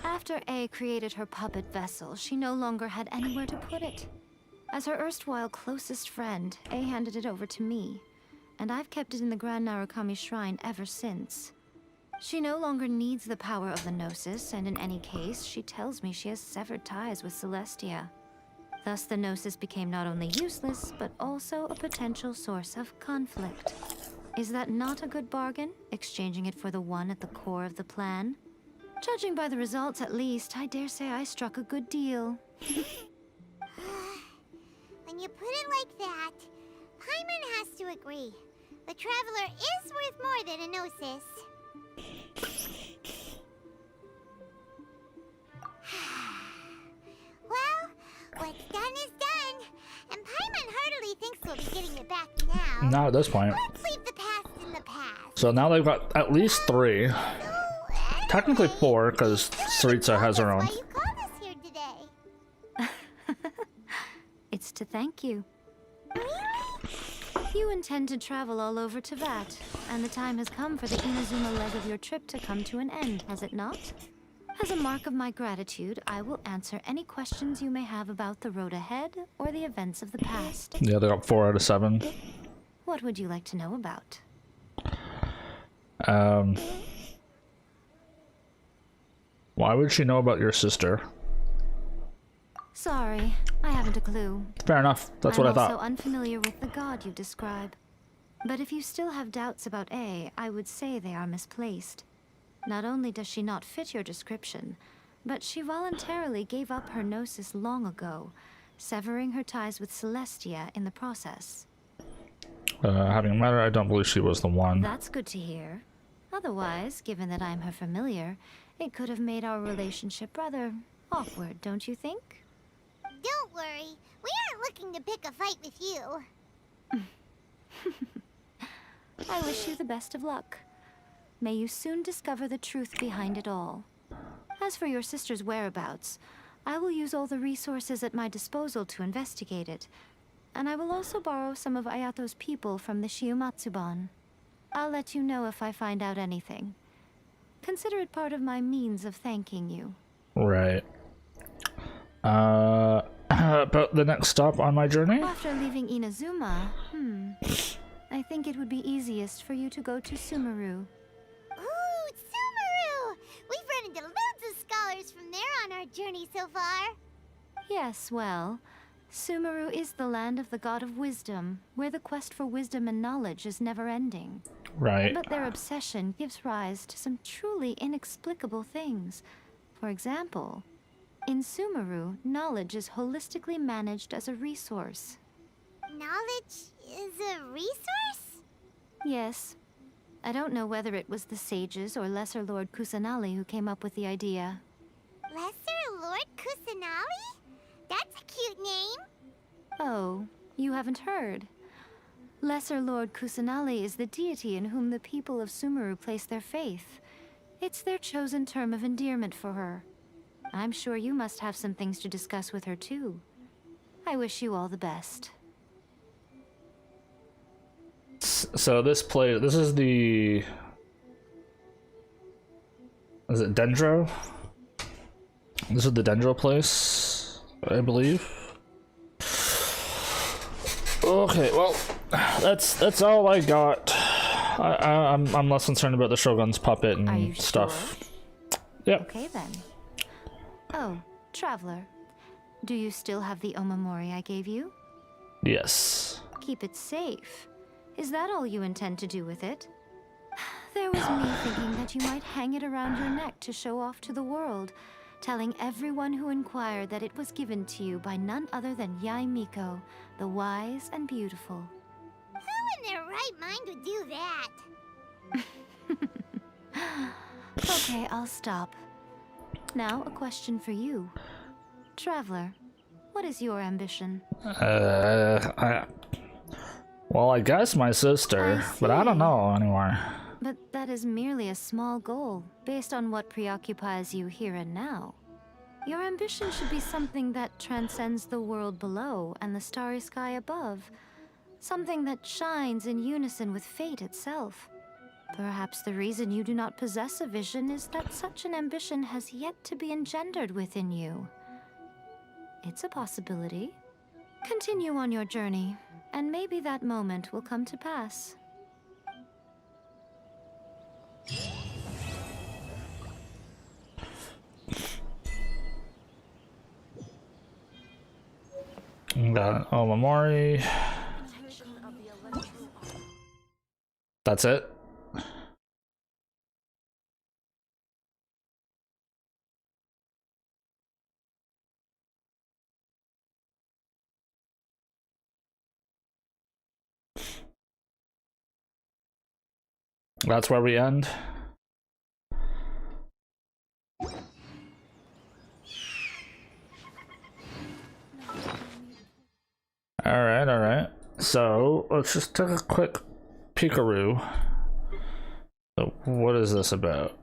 [SPEAKER 7] After A created her puppet vessel, she no longer had anywhere to put it. As her erstwhile closest friend, A handed it over to me, and I've kept it in the Grand Narukami Shrine ever since. She no longer needs the power of the Gnosis, and in any case, she tells me she has severed ties with Celestia. Thus, the Gnosis became not only useless, but also a potential source of conflict. Is that not a good bargain, exchanging it for the one at the core of the plan? Judging by the results, at least, I dare say I struck a good deal.
[SPEAKER 6] When you put it like that, Paimon has to agree. The Traveler is worth more than a Gnosis. Well, what's done is done. And Paimon heartily thinks we'll be getting it back now.
[SPEAKER 1] Not at this point.
[SPEAKER 6] Let's leave the past in the past.
[SPEAKER 1] So now they've got at least 3. Technically 4, because Saritsa has her own.
[SPEAKER 6] Why you called us here today?
[SPEAKER 7] It's to thank you. You intend to travel all over Teyvat, and the time has come for the Inazuma leg of your trip to come to an end, has it not? As a mark of my gratitude, I will answer any questions you may have about the road ahead or the events of the past.
[SPEAKER 1] Yeah, they got 4 out of 7.
[SPEAKER 7] What would you like to know about?
[SPEAKER 1] Why would she know about your sister?
[SPEAKER 7] Sorry, I haven't a clue.
[SPEAKER 1] Fair enough. That's what I
[SPEAKER 7] I'm
[SPEAKER 1] thought.
[SPEAKER 7] also unfamiliar with the god you describe. But if you still have doubts about A, I would say they are misplaced. Not only does she not fit your description, but she voluntarily gave up her gnosis long ago, severing her ties with Celestia in the process.
[SPEAKER 1] Having met her, I don't believe she was the one.
[SPEAKER 7] That's good to hear. Otherwise, given that I'm her familiar, it could have made our relationship rather awkward, don't you think?
[SPEAKER 6] Don't worry. We aren't looking to pick a fight with you.
[SPEAKER 7] I wish you the best of luck. May you soon discover the truth behind it all. As for your sister's whereabouts, I will use all the resources at my disposal to investigate it, and I will also borrow some of Ayato's people from the Shiumatsuban. I'll let you know if I find out anything. Consider it part of my means of thanking you.
[SPEAKER 1] Right. About the next stop on my journey?
[SPEAKER 7] After leaving Inazuma, I think it would be easiest for you to go to Sumeru.
[SPEAKER 6] Ooh, Sumeru! We've run into loads of scholars from there on our journey so far.
[SPEAKER 7] Yes, well, Sumeru is the land of the god of wisdom, where the quest for wisdom and knowledge is never-ending.
[SPEAKER 1] Right.
[SPEAKER 7] But their obsession gives rise to some truly inexplicable things. For example, in Sumeru, knowledge is holistically managed as a resource.
[SPEAKER 6] Knowledge is a resource?
[SPEAKER 7] Yes. I don't know whether it was the sages or Lesser Lord Kusanali who came up with the idea.
[SPEAKER 6] Lesser Lord Kusanali? That's a cute name.
[SPEAKER 7] Oh, you haven't heard. Lesser Lord Kusanali is the deity in whom the people of Sumeru place their faith. It's their chosen term of endearment for her. I'm sure you must have some things to discuss with her too. I wish you all the best.
[SPEAKER 1] So this is the... Is it Dendro? This is the Dendro place, I believe. Okay, well, that's all I got. I'm less concerned about the Shogun's puppet and stuff.
[SPEAKER 7] Sure?
[SPEAKER 1] Yeah.
[SPEAKER 7] Okay then. Oh, Traveler. Do you still have the Omamori I gave you?
[SPEAKER 1] Yes.
[SPEAKER 7] Keep it safe. Is that all you intend to do with it? There was me thinking that you might hang it around your neck to show off to the world, telling everyone who inquired that it was given to you by none other than Yae Miko, the wise and beautiful.
[SPEAKER 6] Who in their right mind would do that?
[SPEAKER 7] Okay, I'll stop. Now, a question for you. Traveler, what is your ambition?
[SPEAKER 1] Well, I guess my sister, but I don't know anymore.
[SPEAKER 7] But that is merely a small goal, based on what preoccupies you here and now. Your ambition should be something that transcends the world below and the starry sky above. Something that shines in unison with fate itself. Perhaps the reason you do not possess a vision is that such an ambition has yet to be engendered within you. It's a possibility. Continue on your journey, and maybe that moment will come to pass.
[SPEAKER 1] Got Omamori. That's it. That's where we end. Alright. So, let's just take a quick peekaroo. So, what is this about?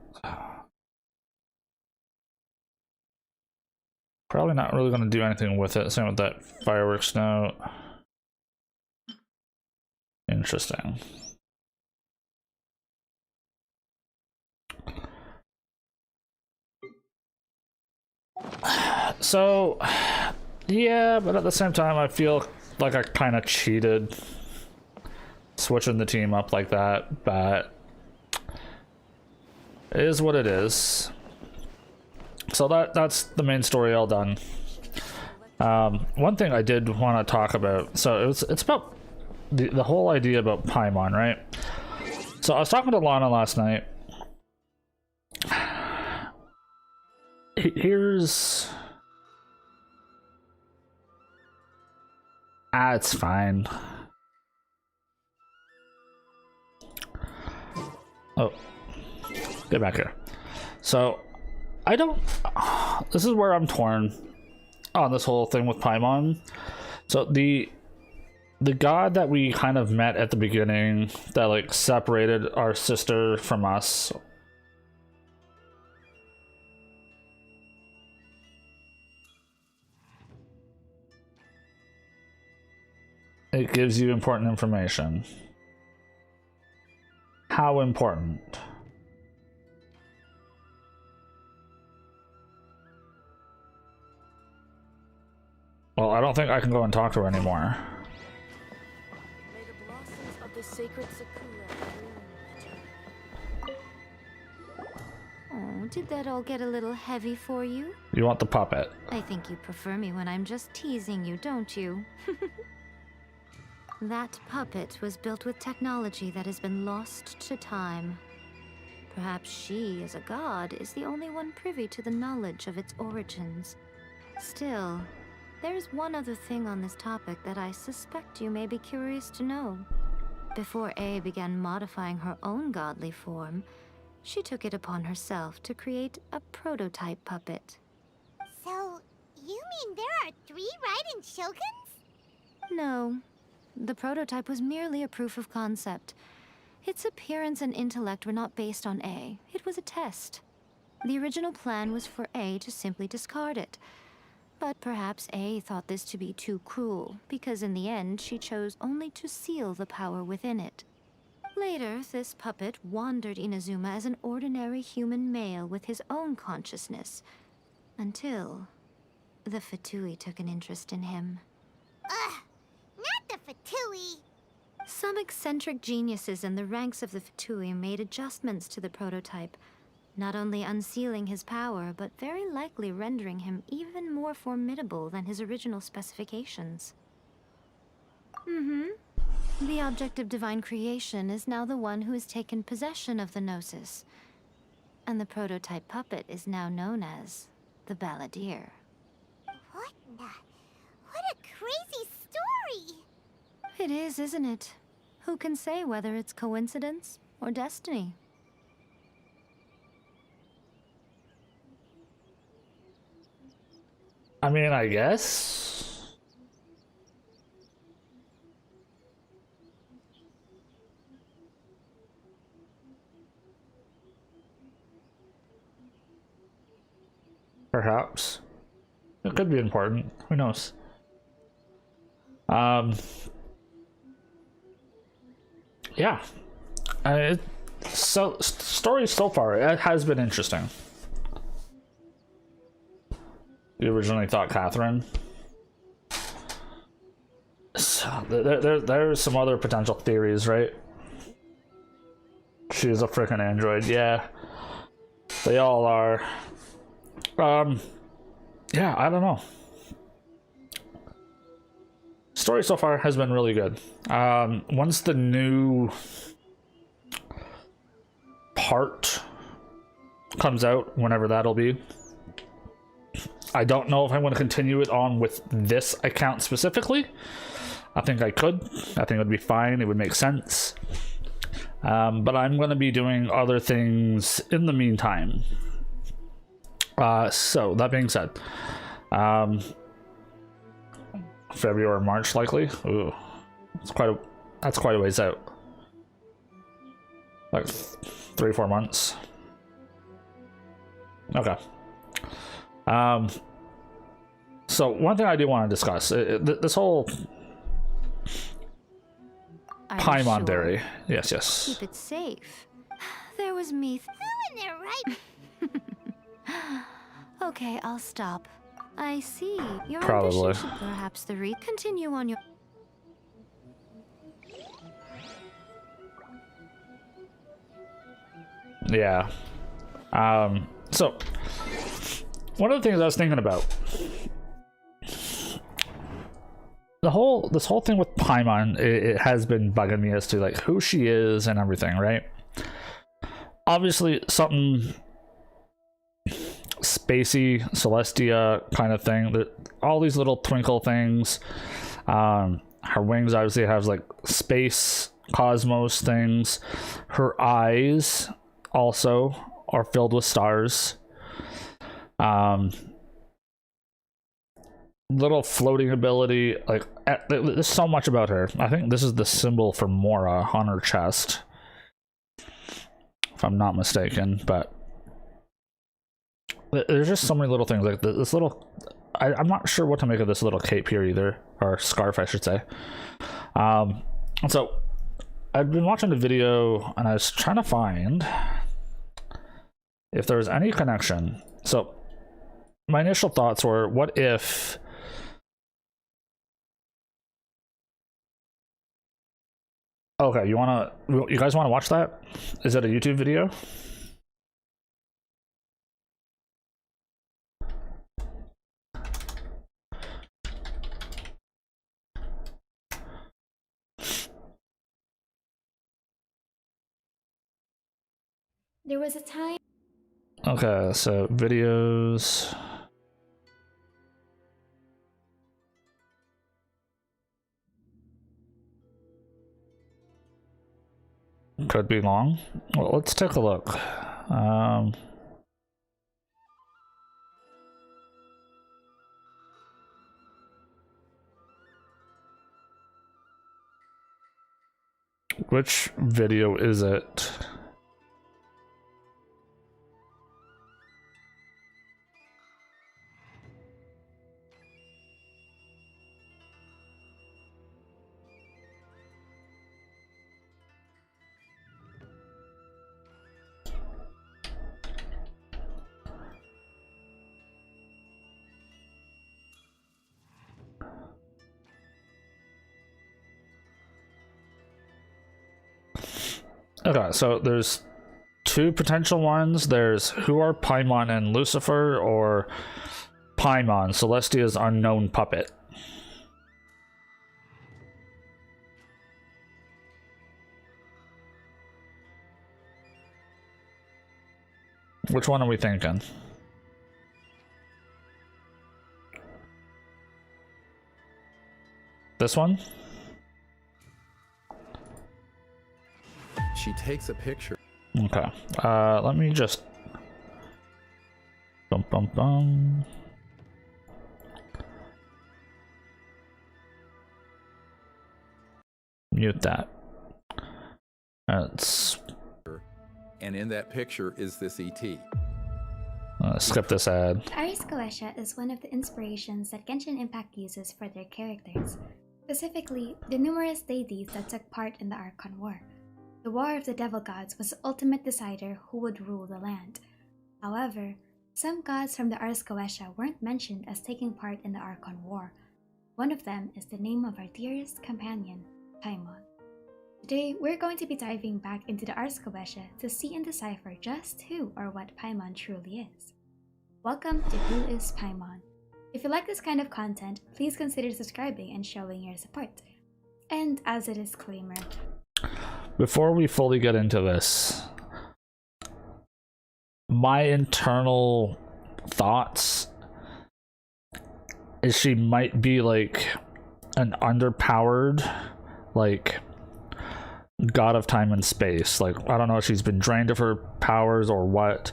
[SPEAKER 1] Probably not really going to do anything with it. Same with that fireworks note. Interesting. So, yeah, but at the same time, I feel like I kind of cheated switching the team up like that, but it is what it is. So that's the main story all done. One thing I did want to talk about, so it's about the whole idea about Paimon, right? So I was talking to Lana last night. Here's... it's fine. Oh. Get back here. So, I don't... this is where I'm torn on this whole thing with Paimon. So, the god that we kind of met at the beginning that, like, separated our sister from us... it gives you important information. How important? Well, I don't think I can go and talk to her anymore.
[SPEAKER 13] May the blossoms of the sacred Sakura bloom.
[SPEAKER 7] Oh, did that all get a little heavy for you?
[SPEAKER 1] You want the puppet.
[SPEAKER 7] I think you prefer me when I'm just teasing you, don't you? That puppet was built with technology that has been lost to time. Perhaps she, as a god, is the only one privy to the knowledge of its origins. Still, there is one other thing on this topic that I suspect you may be curious to know. Before A began modifying her own godly form, she took it upon herself to create a prototype puppet.
[SPEAKER 6] So, you mean there are 3 Raiden Shoguns?
[SPEAKER 7] No. The prototype was merely a proof of concept. Its appearance and intellect were not based on A. It was a test. The original plan was for A to simply discard it. But perhaps A thought this to be too cruel, because in the end she chose only to seal the power within it. Later, this puppet wandered Inazuma as an ordinary human male with his own consciousness, until the Fatui took an interest in him.
[SPEAKER 6] Ugh! Not the Fatui!
[SPEAKER 7] Some eccentric geniuses in the ranks of the Fatui made adjustments to the prototype, not only unsealing his power, but very likely rendering him even more formidable than his original specifications. The object of divine creation is now the one who has taken possession of the Gnosis, and the prototype puppet is now known as the Balladeer.
[SPEAKER 6] What a crazy story!
[SPEAKER 7] It is, isn't it? Who can say whether it's coincidence or destiny?
[SPEAKER 1] I mean, I guess. Perhaps. It could be important. Who knows? Yeah. So, story so far, it has been interesting. You originally thought Catherine. So, there's some other potential theories, right? She's a freaking android. Yeah. They all are. Yeah, I don't know. Story so far has been really good. Once the new part comes out, whenever that'll be, I don't know if I want to continue it on with this account specifically. I think I could. I think it would be fine. It would make sense. But I'm going to be doing other things in the meantime. So that being said, February or March likely. Ooh, that's quite a ways out. Like 3-4 months. Okay. So one thing I do want to discuss, this whole Paimon theory. Yes.
[SPEAKER 7] Keep it safe. There was me.
[SPEAKER 6] Who in their right?
[SPEAKER 7] Okay, I'll stop. I see. Your
[SPEAKER 1] Probably.
[SPEAKER 7] ambition should perhaps continue on your...
[SPEAKER 1] Yeah. So one of the things I was thinking about, this whole thing with Paimon, it has been bugging me as to like who she is and everything, right? Obviously something spacey, Celestia kind of thing. All these little twinkle things. Her wings obviously have like space cosmos things. Her eyes also are filled with stars. Little floating ability, like there's so much about her. I think this is the symbol for Mora on her chest, if I'm not mistaken. But there's just so many little things like this little. I'm not sure what to make of this little cape here either, or scarf I should say. So I've been watching the video and I was trying to find if there was any connection. So my initial thoughts were, what if okay, you guys want to watch that? Is that a YouTube video?
[SPEAKER 4] There was a time.
[SPEAKER 1] Okay, so videos. Could be long. Well, let's take a look. Which video is it? Okay, so there's two potential ones. There's who are Paimon and Lucifer, or Paimon, Celestia's unknown puppet. Which one are we thinking? This one?
[SPEAKER 16] She takes a picture.
[SPEAKER 1] Okay. Let me just mute that. Let's
[SPEAKER 16] And in that picture is this ET.
[SPEAKER 1] skip this ad.
[SPEAKER 4] Aris Goetia is one of the inspirations that Genshin Impact uses for their characters, specifically the numerous deities that took part in the Archon War. The War of the Devil Gods was the ultimate decider who would rule the land. However, some gods from the Ars Goetia weren't mentioned as taking part in the Archon War. One of them is the name of our dearest companion, Paimon. Today, we're going to be diving back into the Ars Goetia to see and decipher just who or what Paimon truly is. Welcome to Who is Paimon? If you like this kind of content, please consider subscribing and showing your support. And as a disclaimer,
[SPEAKER 1] before we fully get into this, my internal thoughts is she might be like an underpowered, like, god of time and space. Like, I don't know if she's been drained of her powers or what,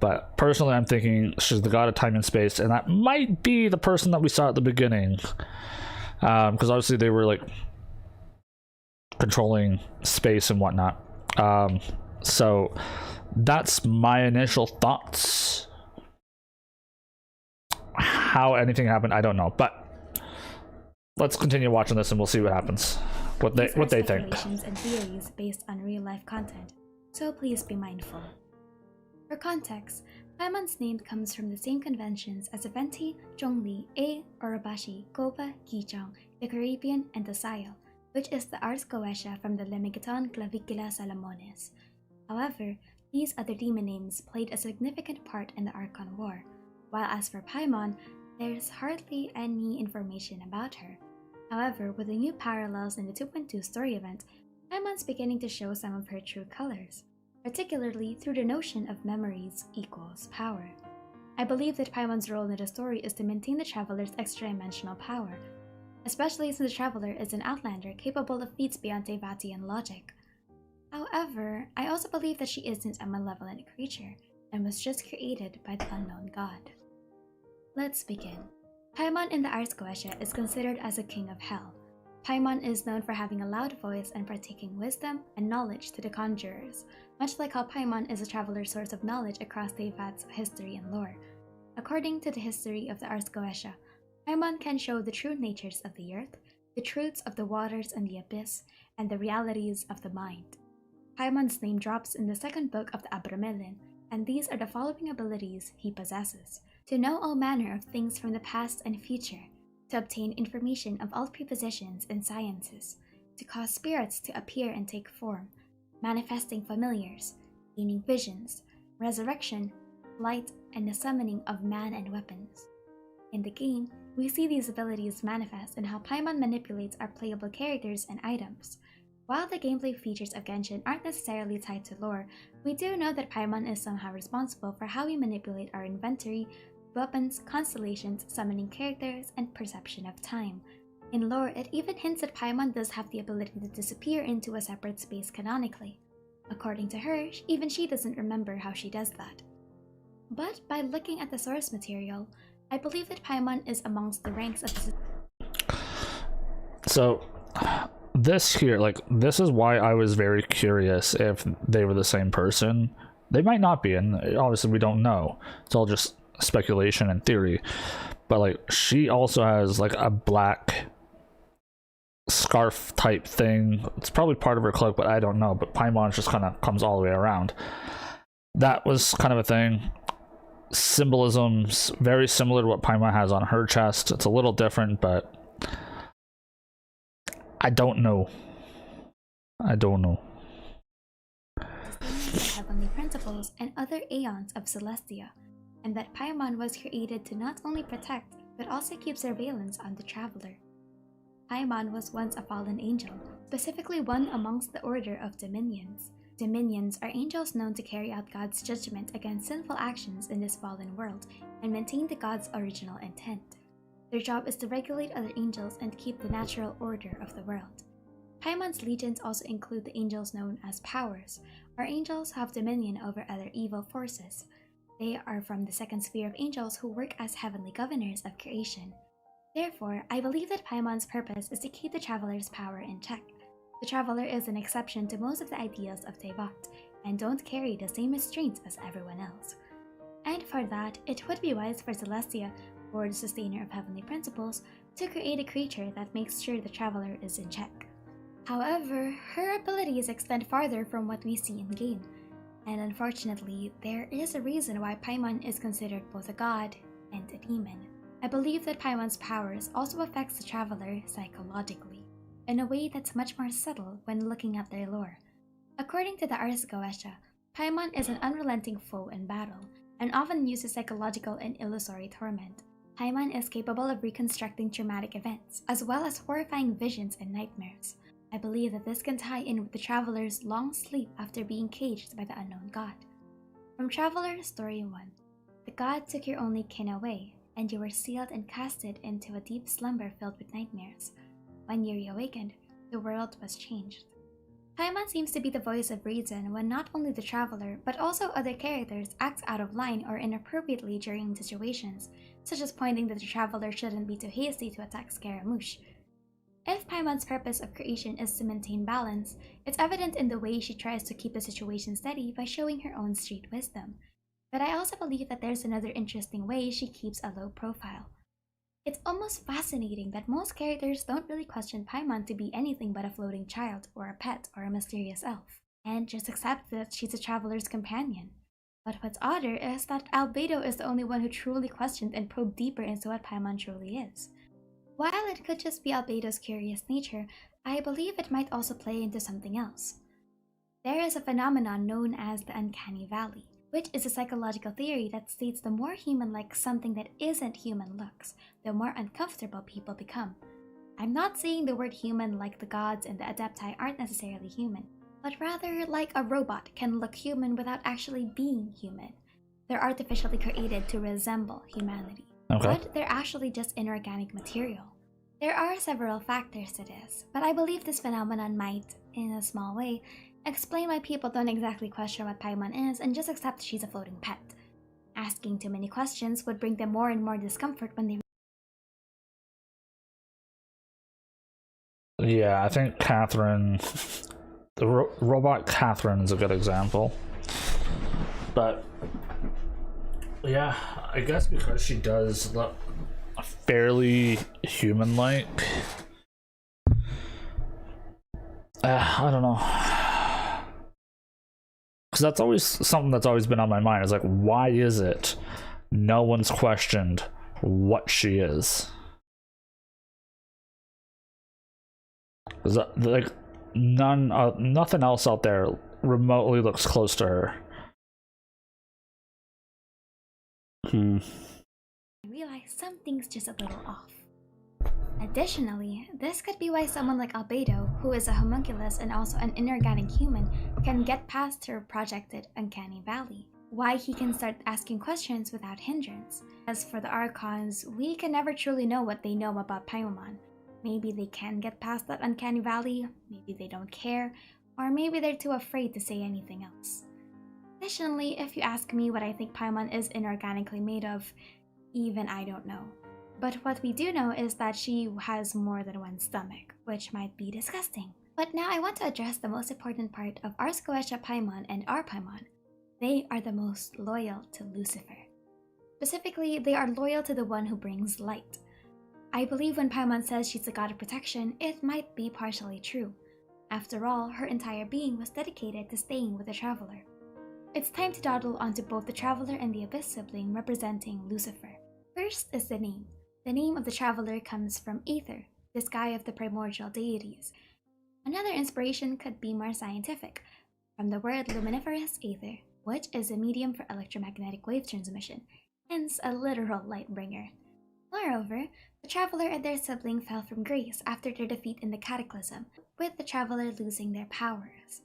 [SPEAKER 1] but personally I'm thinking she's the god of time and space, and that might be the person that we saw at the beginning, because obviously they were like controlling space and whatnot. So that's my initial thoughts. How anything happened, I don't know, but let's continue watching this and we'll see what happens. What they think.
[SPEAKER 4] Speculations and theories based on real life content, so please be mindful. For context, Paimon's name comes from the same conventions as Aventi, Zhongli, A, Orobashi, Goba, Gijong, the Caribbean, and the Sayal, which is the Ars Goetia from the Lemegeton Clavicula Salamones. However, these other demon names played a significant part in the Archon War, while as for Paimon, there's hardly any information about her. However, with the new parallels in the 2.2 story event, Paimon's beginning to show some of her true colors, particularly through the notion of memories equals power. I believe that Paimon's role in the story is to maintain the Traveler's extra-dimensional power, especially since the Traveler is an outlander capable of feats beyond Teyvatian logic. However, I also believe that she isn't a malevolent creature, and was just created by the unknown god. Let's begin. Paimon in the Ars Goetia is considered as a king of hell. Paimon is known for having a loud voice and partaking wisdom and knowledge to the conjurers, much like how Paimon is a traveler's source of knowledge across Teyvat's history and lore. According to the history of the Ars Goetia, Paimon can show the true natures of the earth, the truths of the waters and the abyss, and the realities of the mind. Paimon's name drops in the second book of the Abramelin, and these are the following abilities he possesses: to know all manner of things from the past and future, to obtain information of all prepositions and sciences, to cause spirits to appear and take form, manifesting familiars, gaining visions, resurrection, light, and the summoning of man and weapons. In the game, we see these abilities manifest in how Paimon manipulates our playable characters and items. While the gameplay features of Genshin aren't necessarily tied to lore, we do know that Paimon is somehow responsible for how we manipulate our inventory, weapons, constellations, summoning characters, and perception of time. In lore, it even hints that Paimon does have the ability to disappear into a separate space canonically. According to her, even she doesn't remember how she does that. But by looking at the source material, I believe that Paimon is amongst the ranks of the...
[SPEAKER 1] So, this here, like, this is why I was very curious if they were the same person. They might not be, and obviously we don't know. It's all just speculation and theory. But, like, she also has, like, a black scarf type thing. It's probably part of her cloak, but I don't know. But Paimon just kind of comes all the way around. That was kind of a thing. Symbolism's very similar to what Paimon has on her chest. It's a little different, but I don't know.
[SPEAKER 4] Heavenly principles and other aeons of Celestia, and that Paimon was created to not only protect, but also keep surveillance on the Traveler. Paimon was once a fallen angel, specifically one amongst the Order of Dominions. Dominions are angels known to carry out God's judgment against sinful actions in this fallen world and maintain the God's original intent. Their job is to regulate other angels and keep the natural order of the world. Paimon's legions also include the angels known as powers, or angels who have dominion over other evil forces. They are from the second sphere of angels who work as heavenly governors of creation. Therefore, I believe that Paimon's purpose is to keep the Traveler's power in check. The Traveler is an exception to most of the ideas of Teyvat, and don't carry the same restraints as everyone else. And for that, it would be wise for Celestia, or the sustainer of heavenly principles, to create a creature that makes sure the Traveler is in check. However, her abilities extend farther from what we see in-game, and unfortunately, there is a reason why Paimon is considered both a god and a demon. I believe that Paimon's powers also affects the Traveler psychologically, in a way that's much more subtle when looking at their lore. According to the Ars Goetia, Paimon is an unrelenting foe in battle, and often uses psychological and illusory torment. Paimon is capable of reconstructing traumatic events, as well as horrifying visions and nightmares. I believe that this can tie in with the Traveler's long sleep after being caged by the unknown god. From Traveler Story 1, the god took your only kin away, and you were sealed and casted into a deep slumber filled with nightmares. When you reawakened, the world was changed. Paimon seems to be the voice of reason when not only the Traveler, but also other characters act out of line or inappropriately during situations, such as pointing that the Traveler shouldn't be too hasty to attack Scaramouche. If Paimon's purpose of creation is to maintain balance, it's evident in the way she tries to keep the situation steady by showing her own street wisdom. But I also believe that there's another interesting way she keeps a low profile. It's almost fascinating that most characters don't really question Paimon to be anything but a floating child, or a pet, or a mysterious elf, and just accept that she's a Traveler's companion. But what's odder is that Albedo is the only one who truly questioned and probed deeper into what Paimon truly is. While it could just be Albedo's curious nature, I believe it might also play into something else. There is a phenomenon known as the Uncanny Valley, which is a psychological theory that states the more human-like something that isn't human looks, the more uncomfortable people become. I'm not saying the word human like the gods and the Adepti aren't necessarily human, but rather like a robot can look human without actually being human. They're artificially created to resemble humanity, but they're actually just inorganic material. There are several factors to this, but I believe this phenomenon might, in a small way, explain why people don't exactly question what Paimon is and just accept she's a floating pet. Asking too many questions would bring them more and more discomfort when they...
[SPEAKER 1] Yeah, I think Catherine, the robot Catherine is a good example. But yeah, I guess because she does look fairly human-like. I don't know. Because that's always something that's always been on my mind. Is like, why is it no one's questioned what she is? Because like nothing else out there remotely looks close to her.
[SPEAKER 4] I realize something's just a little off. Additionally, this could be why someone like Albedo, who is a homunculus and also an inorganic human, can get past her projected uncanny valley. Why he can start asking questions without hindrance. As for the Archons, we can never truly know what they know about Paimon. Maybe they can get past that uncanny valley, maybe they don't care, or maybe they're too afraid to say anything else. Additionally, if you ask me what I think Paimon is inorganically made of, even I don't know. But what we do know is that she has more than one stomach, which might be disgusting. But now I want to address the most important part of Ars Goetia Paimon and our Paimon. They are the most loyal to Lucifer. Specifically, they are loyal to the one who brings light. I believe when Paimon says she's the god of protection, it might be partially true. After all, her entire being was dedicated to staying with the Traveler. It's time to dawdle onto both the Traveler and the Abyss sibling representing Lucifer. First is the name. The name of the Traveler comes from Aether, the sky of the primordial deities. Another inspiration could be more scientific, from the word luminiferous aether, which is a medium for electromagnetic wave transmission, hence a literal light bringer. Moreover, the Traveler and their sibling fell from grace after their defeat in the Cataclysm, with the Traveler losing their powers.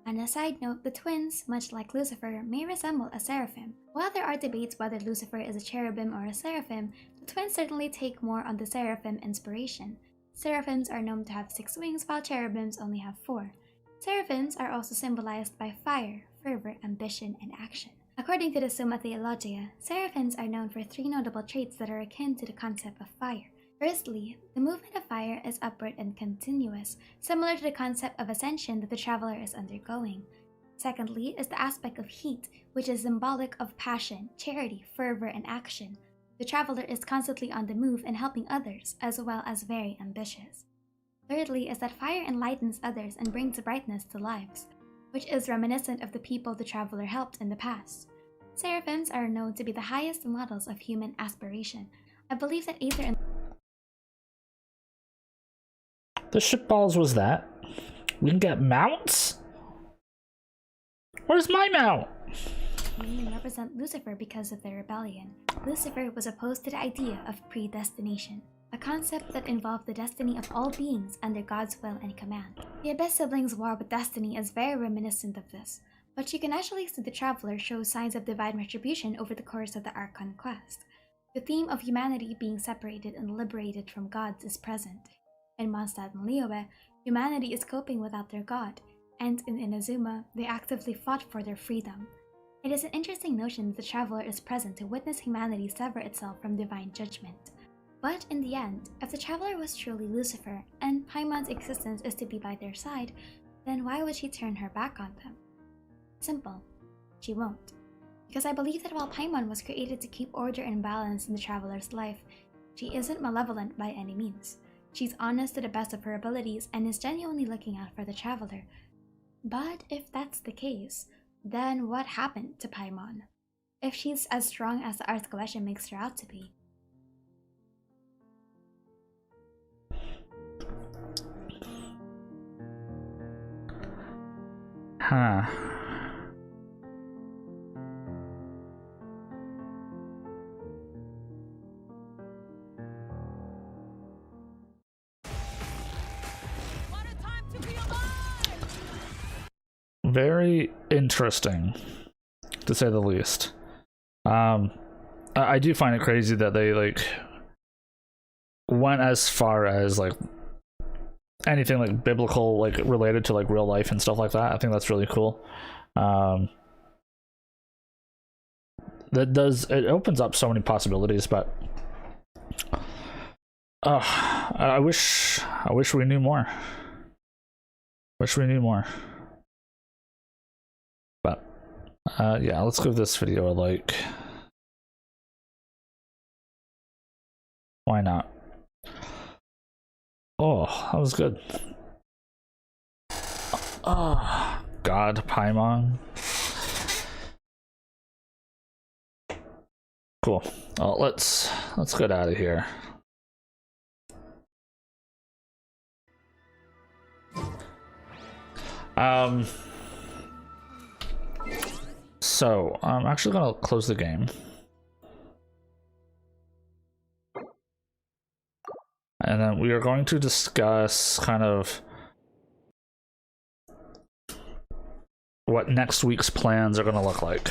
[SPEAKER 4] On a side note, the twins, much like Lucifer, may resemble a seraphim. While there are debates whether Lucifer is a cherubim or a seraphim, the twins certainly take more on the seraphim inspiration. Seraphims are known to have 6 wings, while cherubims only have 4. Seraphims are also symbolized by fire, fervor, ambition, and action. According to the Summa Theologia, seraphims are known for 3 notable traits that are akin to the concept of fire. Firstly, the movement of fire is upward and continuous, similar to the concept of ascension that the Traveler is undergoing. Secondly is the aspect of heat, which is symbolic of passion, charity, fervor, and action. The Traveler is constantly on the move and helping others, as well as very ambitious. Thirdly is that fire enlightens others and brings brightness to lives, which is reminiscent of the people the Traveler helped in the past. Seraphims are known to be the highest models of human aspiration. I believe that Aether and
[SPEAKER 1] The shitballs was that? We can get mounts? Where's my mount?
[SPEAKER 4] mainly represent Lucifer because of their rebellion. Lucifer was opposed to the idea of predestination, a concept that involved the destiny of all beings under God's will and command. The Abyss siblings' war with destiny is very reminiscent of this, but you can actually see the Traveler show signs of divine retribution over the course of the Archon quest. The theme of humanity being separated and liberated from gods is present. In Mondstadt and Liyue, humanity is coping without their god, and in Inazuma, they actively fought for their freedom. It is an interesting notion that the Traveler is present to witness humanity sever itself from divine judgment. But in the end, if the Traveler was truly Lucifer, and Paimon's existence is to be by their side, then why would she turn her back on them? Simple. She won't. Because I believe that while Paimon was created to keep order and balance in the Traveler's life, she isn't malevolent by any means. She's honest to the best of her abilities and is genuinely looking out for the Traveler. But if that's the case, then what happened to Paimon? If she's as strong as the Ars Goetia makes her out to be.
[SPEAKER 1] Huh. very interesting, to say the least. I do find it crazy that they like went as far as like anything like biblical, like related to like real life and stuff like that. I think that's really cool. It opens up so many possibilities, but I wish we knew more. Wish we knew more. But yeah, let's give this video a like. Why not? Oh, that was good. Oh, God, Paimon. Cool. Well, let's get out of here. So I'm actually gonna close the game. And then we are going to discuss kind of what next week's plans are going to look like.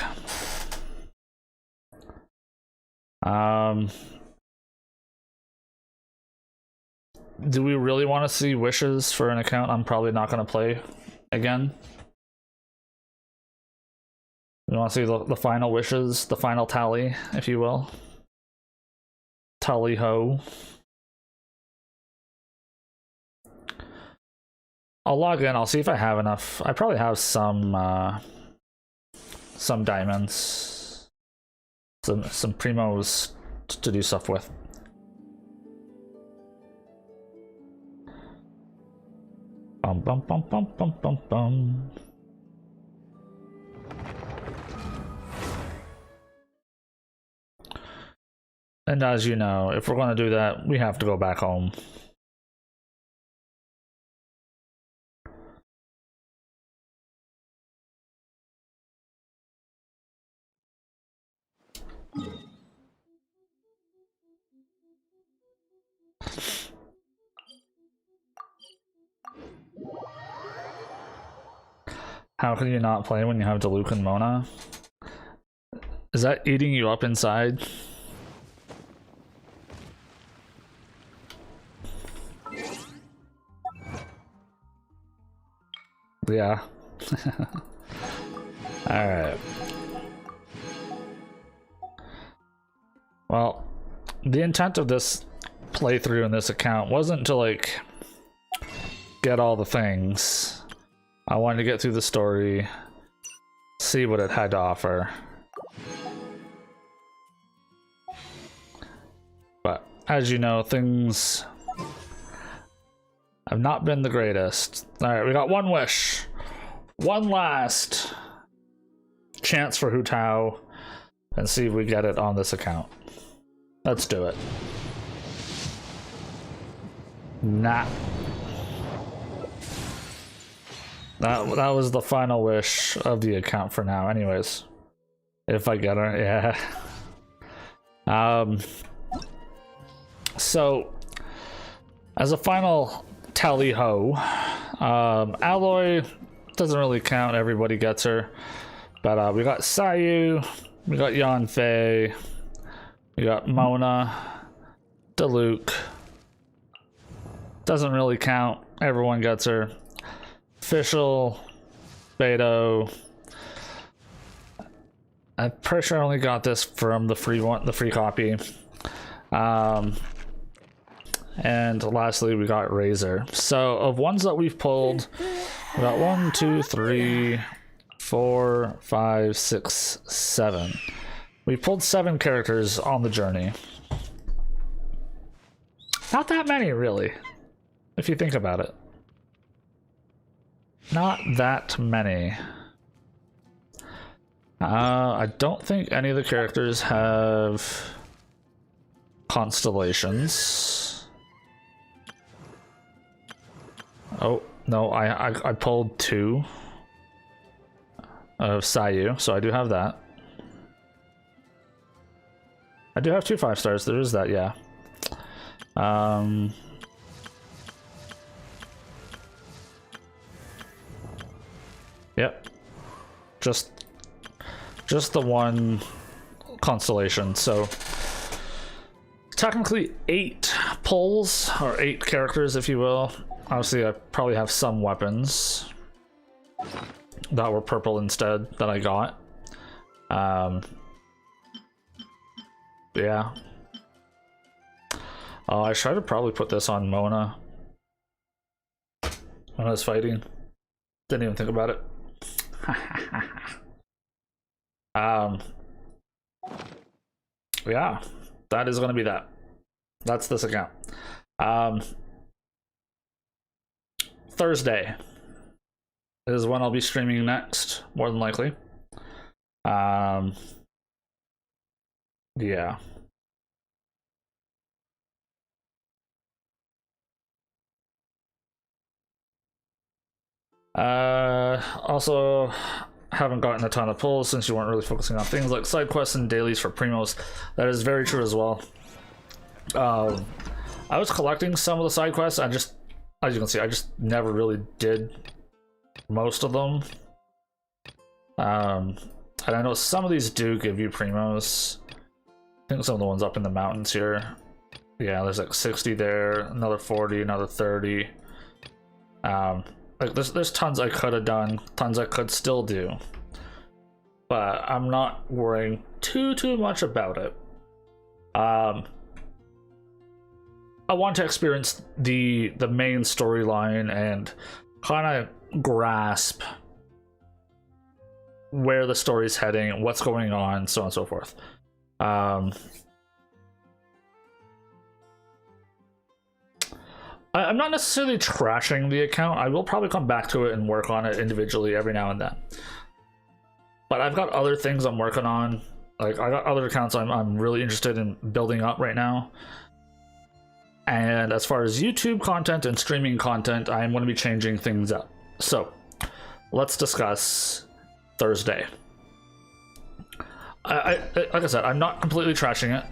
[SPEAKER 1] Do we really want to see wishes for an account I'm probably not going to play again? We want to see the final wishes, the final tally, if you will. Tally ho. I'll log in, I'll see if I have enough. I probably have some diamonds. Some primos to do stuff with. Bum bum bum bum bum bum bum. And as you know, if we're going to do that, we have to go back home. How can you not play when you have Diluc and Mona? Is that eating you up inside? Yeah. Alright. Well, the intent of this playthrough in this account wasn't to like get all the things. I wanted to get through the story, see what it had to offer. But as you know, things have not been the greatest. Alright, we got one wish. One last chance for Hu Tao, and see if we get it on this account. Let's do it. Nah. That was the final wish of the account for now, anyways. If I get her, yeah. So, as a final tally-ho, Alloy doesn't really count, everybody gets her. But we got Sayu, we got Yanfei, we got Mona, Diluc. Doesn't really count, everyone gets her. Official, Beto. I'm pretty sure I only got this from the free one, the free copy. And lastly, we got Razor. So of ones that we've pulled, we got 1, 2, 3, 4, 5, 6, 7. We pulled 7 characters on the journey. Not that many, really, if you think about it. Not that many. I don't think any of the characters have constellations. Oh, no, I pulled 2 of Sayu, so I do have that. I do have 2 5-stars, there is that, yeah. Yep. just the one constellation. So technically 8 pulls, or 8 characters, if you will. Obviously, I probably have some weapons that were purple instead that I got. Yeah. I should have probably put this on Mona when I was fighting. Didn't even think about it. Yeah, that is going to be that. That's this account. Thursday is when I'll be streaming next, more than likely. Yeah. Also, haven't gotten a ton of pulls since you weren't really focusing on things like side quests and dailies for primos. That is very true as well. I was collecting some of the side quests. I just, as you can see, I just never really did most of them. And I know some of these do give you primos. I think some of the ones up in the mountains here. Yeah, there's like 60 there, another 40, another 30. Like there's tons I could have done, tons I could still do, but I'm not worrying too much about it. I want to experience the main storyline and kind of grasp where the story's heading, what's going on, so on and so forth. I'm not necessarily trashing the account. I will probably come back to it and work on it individually every now and then. But I've got other things I'm working on. Like, I got other accounts I'm really interested in building up right now. And as far as YouTube content and streaming content, I'm going to be changing things up. So, let's discuss Thursday. Like I said, I'm not completely trashing it.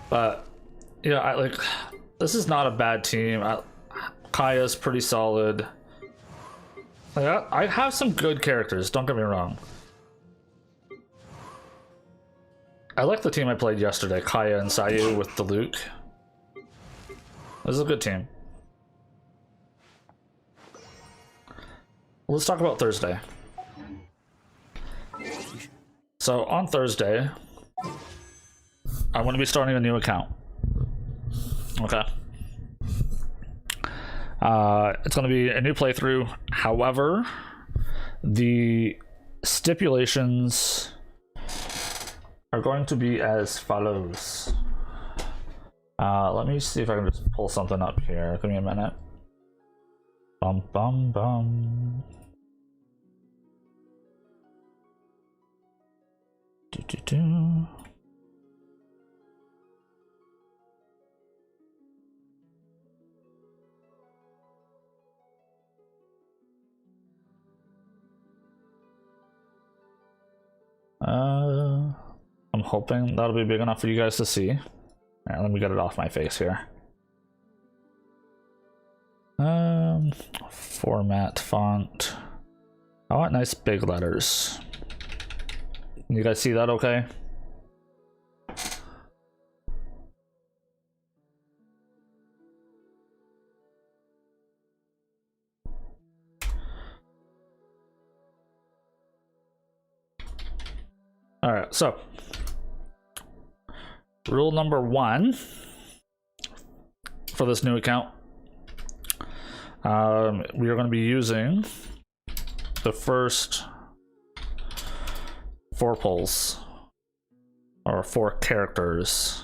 [SPEAKER 1] But, yeah, this is not a bad team. Kaya's pretty solid. I have some good characters, don't get me wrong. I like the team I played yesterday, Kaya and Sayu with the Luke. This is a good team. Let's talk about Thursday. So on Thursday, I'm going to be starting a new account. Okay. It's going to be a new playthrough. However, the stipulations are going to be as follows. Let me see if I can just pull something up here. Give me a minute. Bum bum bum. Do do do. I'm hoping that'll be big enough for you guys to see. Alright, let me get it off my face here. Format, font. I want nice big letters. Can you guys see that okay? Alright, so rule number 1 for this new account. We are going to be using the first 4 pulls, or 4 characters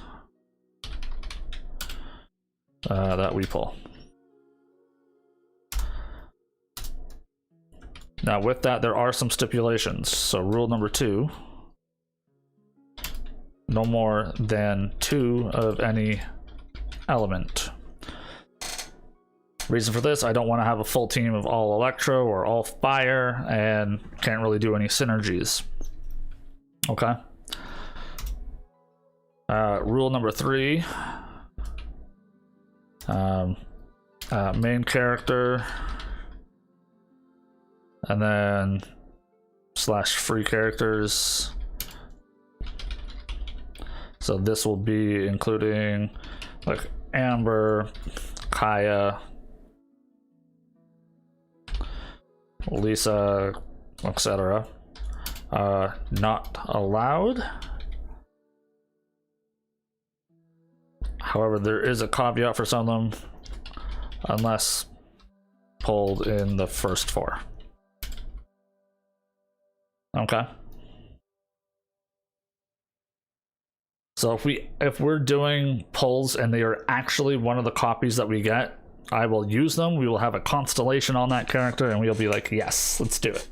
[SPEAKER 1] that we pull. Now with that, there are some stipulations. So rule number 2, no more than 2 of any element. Reason for this, I don't want to have a full team of all electro or all fire and can't really do any synergies. Okay. Rule number 3, main character, and then / free characters. So this will be including like Amber, Kaya, Lisa, etc. Not allowed. However, there is a caveat for some of them, unless pulled in the first 4. Okay. So if we're doing pulls and they are actually one of the copies that we get, I will use them. We will have a constellation on that character, and we'll be like, yes, let's do it.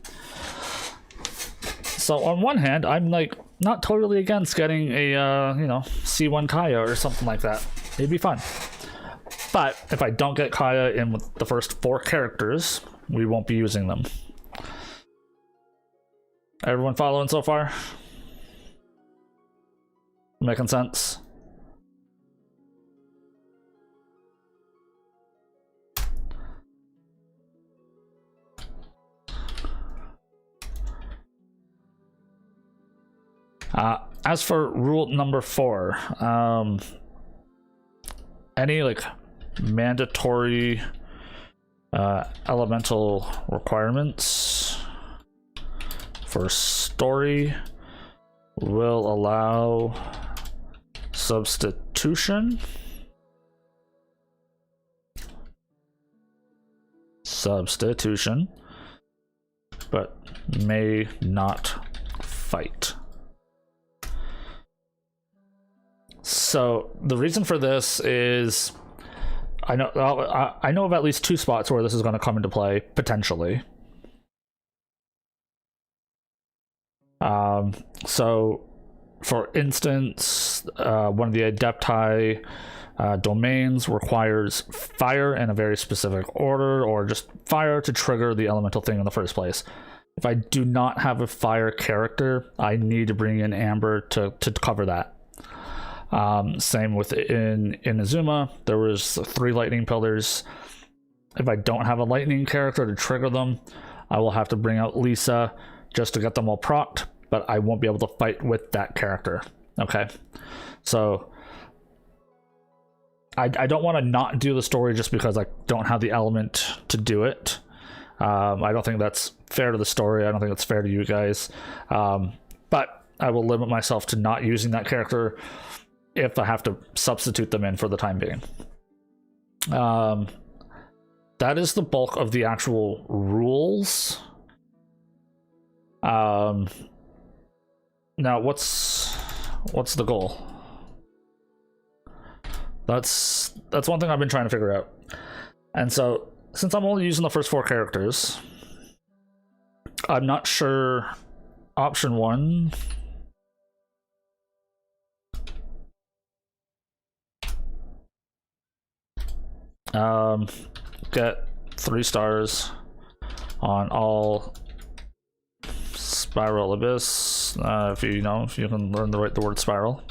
[SPEAKER 1] So on one hand, I'm like not totally against getting a C1 Kaya or something like that. It'd be fun. But if I don't get Kaya in with the first 4 characters, we won't be using them. Everyone following so far? Making sense? As for rule number 4, any like mandatory elemental requirements for story will allow substitution. But may not fight. So the reason for this is I know of at least 2 spots where this is going to come into play potentially. So for instance, one of the Adepti domains requires fire in a very specific order, or just fire to trigger the elemental thing in the first place. If I do not have a fire character, I need to bring in Amber to cover that. Same with in Inazuma, there was 3 lightning pillars. If I don't have a lightning character to trigger them, I will have to bring out Lisa just to get them all procced, but I won't be able to fight with that character. Okay, so I don't want to not do the story just because I don't have the element to do it. I don't think that's fair to the story. I don't think it's fair to you guys. But I will limit myself to not using that character if I have to substitute them in for the time being. That is the bulk of the actual rules. Now what's the goal? That's one thing I've been trying to figure out. And so since I'm only using the first 4 characters, I'm not sure option 1 get 3 stars on all Spiral Abyss. If you can learn to write the word spiral.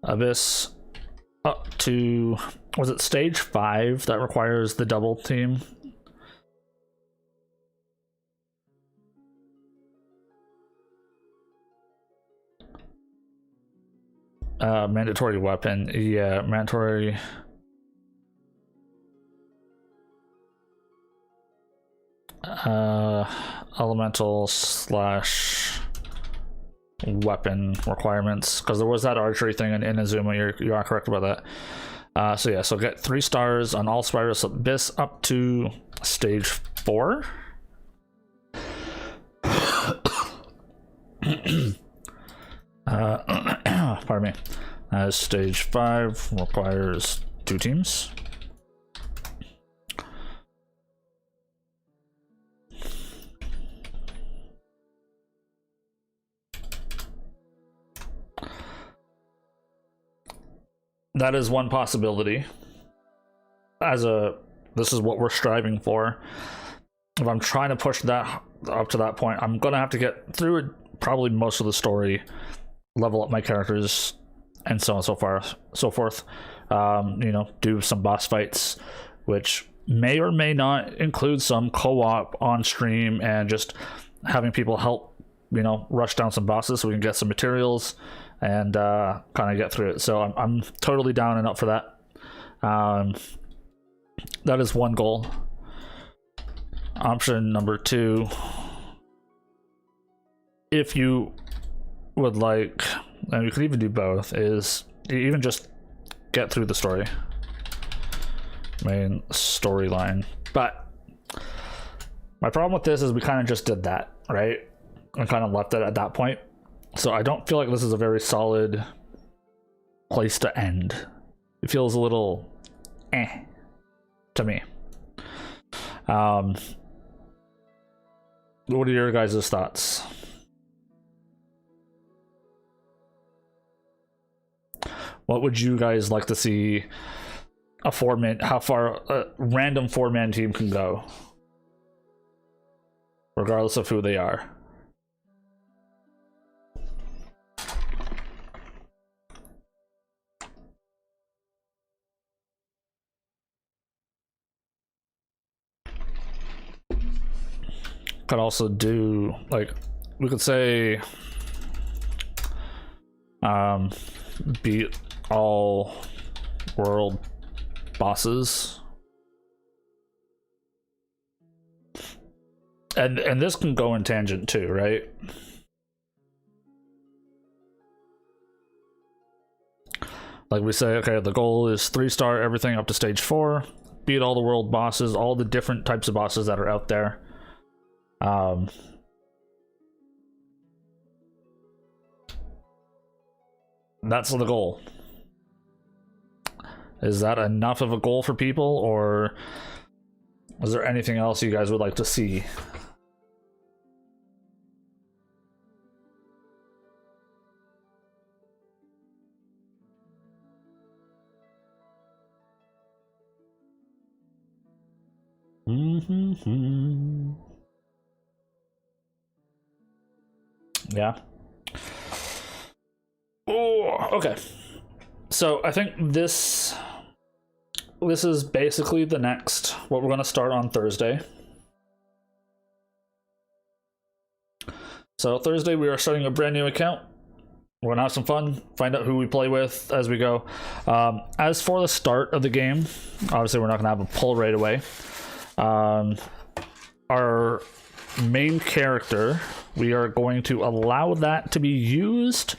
[SPEAKER 1] Abyss up to, was it stage 5 that requires the double team? Mandatory weapon, yeah, mandatory. Elemental / weapon requirements, because there was that archery thing in Inazuma. You are correct about that. So get 3 stars on all Spiral Abyss up to stage 4. Pardon me. As stage 5 requires 2 teams. That is one possibility. This is what we're striving for. If I'm trying to push that up to that point, I'm gonna have to get through it, probably most of the story, level up my characters, and so on and so forth. Do some boss fights, which may or may not include some co-op on stream, and just having people help, you know, rush down some bosses so we can get some materials and kind of get through it. So I'm totally down and up for that. That is one goal. Option number 2, if you would like, and you could even do both, is even just get through the story, main storyline. But my problem with this is we kind of just did that, right? And kind of left it at that point. So I don't feel like this is a very solid place to end. It feels a little to me. What are your guys' thoughts? What would you guys like to see a 4-man, how far a random 4-man team can go, regardless of who they are? Could also do, like, we could say beat all world bosses, and this can go in tangent too, right? Like we say, okay, the goal is 3-star everything up to stage 4, beat all the world bosses, all the different types of bosses that are out there. That's the goal. Is that enough of a goal for people, or is there anything else you guys would like to see? Yeah. Oh, okay. So I think this is basically the next, what we're going to start on Thursday. So Thursday we are starting a brand new account. We're going to have some fun, find out who we play with as we go. As for the start of the game, obviously we're not going to have a pull right away. Our main character, we are going to allow that to be used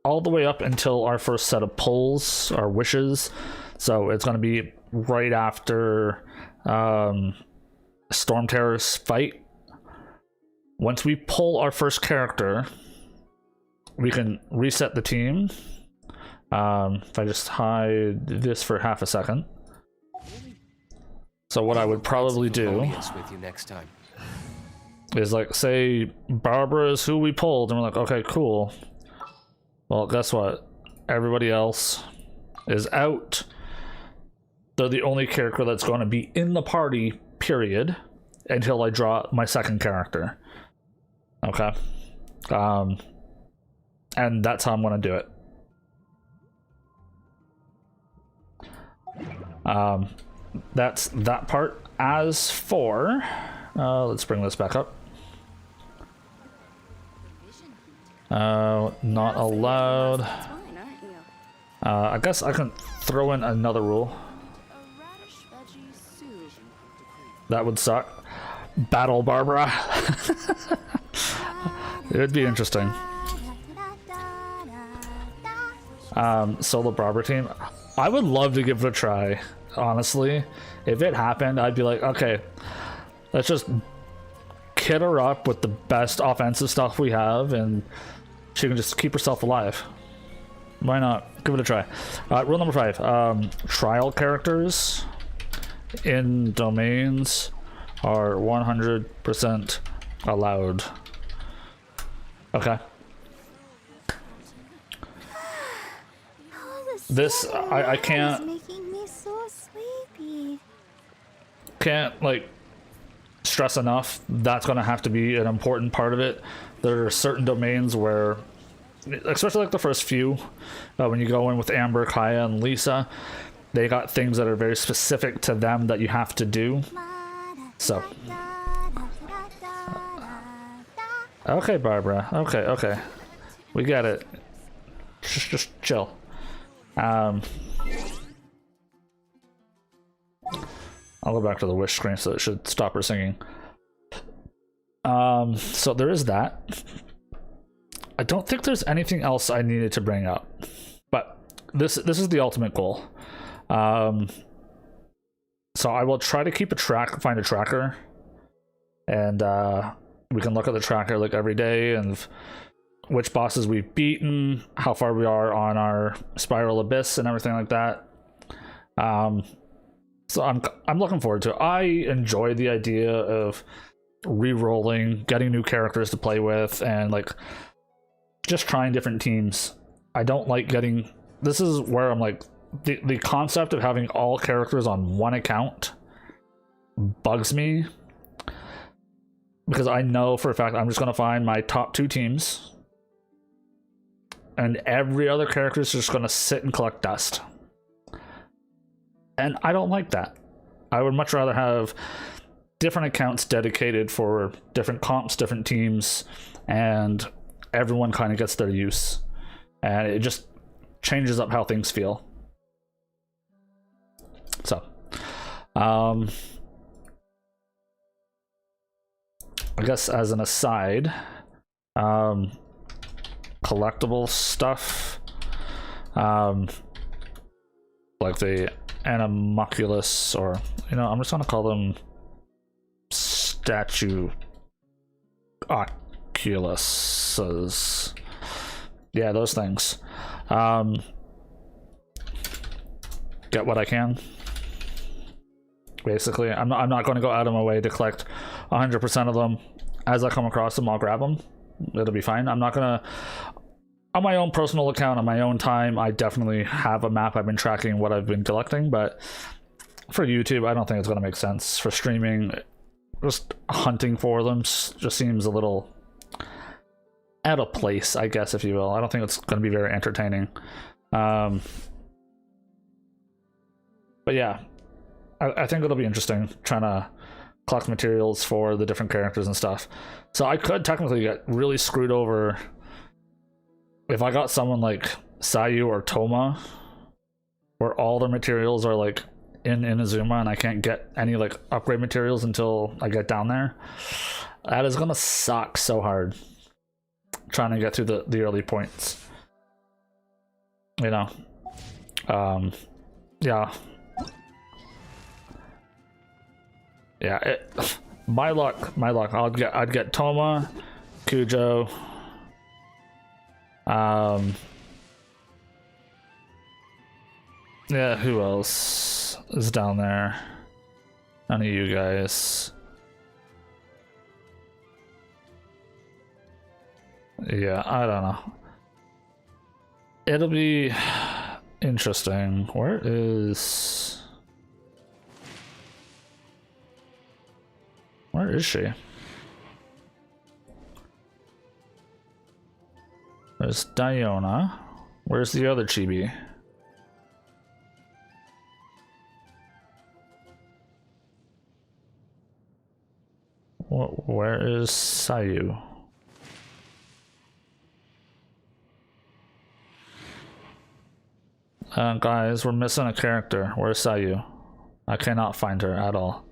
[SPEAKER 1] all the way up until our first set of pulls, our wishes. So it's going to be right after Storm Terror's fight. Once we pull our first character, we can reset the team. If I just hide this for half a second. So what I would probably do
[SPEAKER 17] with you next time
[SPEAKER 1] is, like, say Barbara is who we pulled, and we're like, okay, cool. Well, guess what? Everybody else is out. They're the only character that's going to be in the party, period, until I draw my second character. Okay? And that's how I'm going to do it. That's that part. As for... let's bring this back up. Not allowed. I guess I can throw in another rule. That would suck. Battle Barbara. It would be interesting. Solo Barbara team. I would love to give it a try, honestly. If it happened, I'd be like, okay, let's just kit her up with the best offensive stuff we have, and she can just keep herself alive. Why not? Give it a try. Rule number 5. Trial characters in domains are 100% allowed. Okay. This, I can't...
[SPEAKER 6] Making me so sleepy.
[SPEAKER 1] Can't, like, stress enough. That's going to have to be an important part of it. There are certain domains where, especially like the first few, when you go in with Amber, Kaya, and Lisa, they got things that are very specific to them that you have to do. So Okay, Barbara. Okay, okay. We get it. Just chill. I'll go back to the wish screen so it should stop her singing. So there is that. I don't think there's anything else I needed to bring up, but this is the ultimate goal. So I will try to keep find a tracker, and we can look at the tracker like every day and which bosses we've beaten, how far we are on our Spiral Abyss and everything like that. So I'm looking forward to it. I enjoy the idea of re-rolling, getting new characters to play with, and like just trying different teams. I don't like getting... This is where I'm like, the concept of having all characters on one account bugs me, because I know for a fact I'm just going to find my top 2 teams and every other character is just going to sit and collect dust. And I don't like that. I would much rather have different accounts dedicated for different comps, different teams, and everyone kind of gets their use. And it just changes up how things feel. So, I guess as an aside, collectible stuff, like the Animoculus, or, you know, I'm just gonna call them statue oculuses. Yeah, those things. Get what I can. Basically, I'm not going to go out of my way to collect 100% of them. As I come across them, I'll grab them. It'll be fine. I'm not gonna... On my own personal account, on my own time, I definitely have a map. I've been tracking what I've been collecting, but for YouTube, I don't think it's going to make sense. For streaming, just hunting for them just seems a little out of place, I guess, if you will. I don't think it's going to be very entertaining. But yeah, I think it'll be interesting trying to collect materials for the different characters and stuff. So I could technically get really screwed over if I got someone like Sayu or Toma, where all their materials are like in Inazuma and I can't get any like upgrade materials until I get down there. That is gonna suck so hard, trying to get through the early points. You know. Yeah. Yeah, my luck. I'd get Toma, Kujo, yeah, who else is down there? None of you guys. Yeah, I don't know. It'll be interesting. Where is she? There's Diona. Where's the other chibi? Where is Sayu? Guys, we're missing a character. Where's Sayu? I cannot find her at all.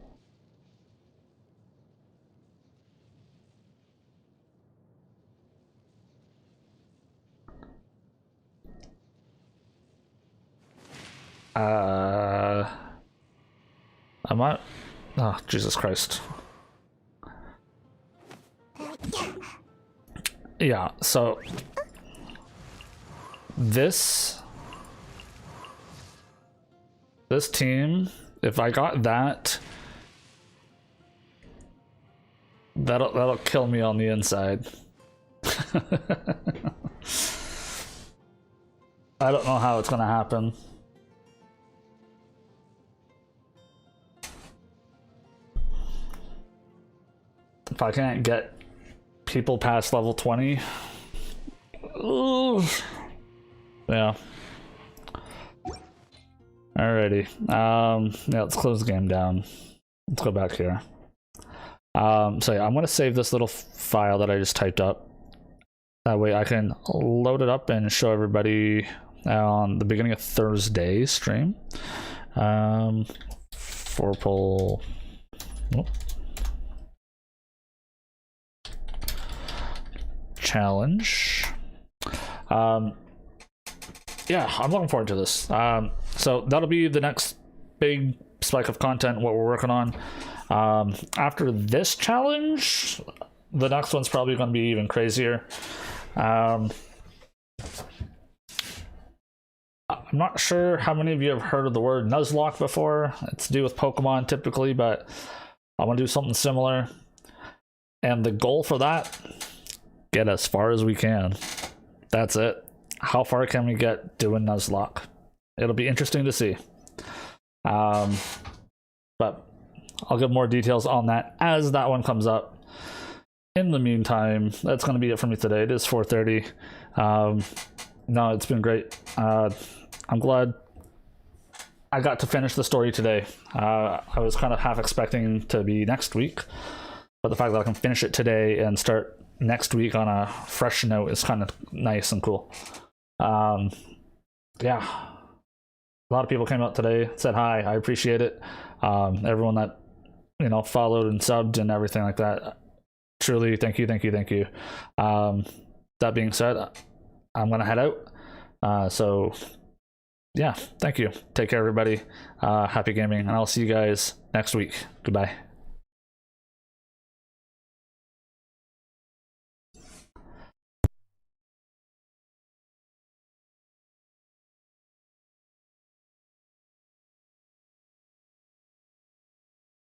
[SPEAKER 1] Am I? Oh, Jesus Christ. Yeah, so this team, if I got that'll kill me on the inside. I don't know how it's gonna happen. If I can't get people past level 20. Ooh. Yeah. Alrighty. Yeah, let's close the game down. Let's go back here. So yeah, I'm gonna save this little file that I just typed up. That way I can load it up and show everybody on the beginning of Thursday's stream. Forpole. Challenge. Yeah, I'm looking forward to this. So that'll be the next big spike of content, what we're working on. After this challenge, the next one's probably going to be even crazier. I'm not sure how many of you have heard of the word Nuzlocke before. It's to do with Pokemon typically, but I want to do something similar. And the goal for that, get as far as we can. That's it. How far can we get doing Nuzlocke? It'll be interesting to see. But I'll give more details on that as that one comes up. In the meantime, that's going to be it for me today. It is 4:30. No, it's been great. I'm glad I got to finish the story today. I was kind of half expecting to be next week, but the fact that I can finish it today and start next week on a fresh note is kind of nice and cool. Yeah, a lot of people came out today, said hi. I appreciate it. Everyone that followed and subbed and everything like that, truly thank you. That being said, I'm gonna head out. So yeah, thank you. Take care, everybody. Happy gaming, and I'll see you guys next week. Goodbye.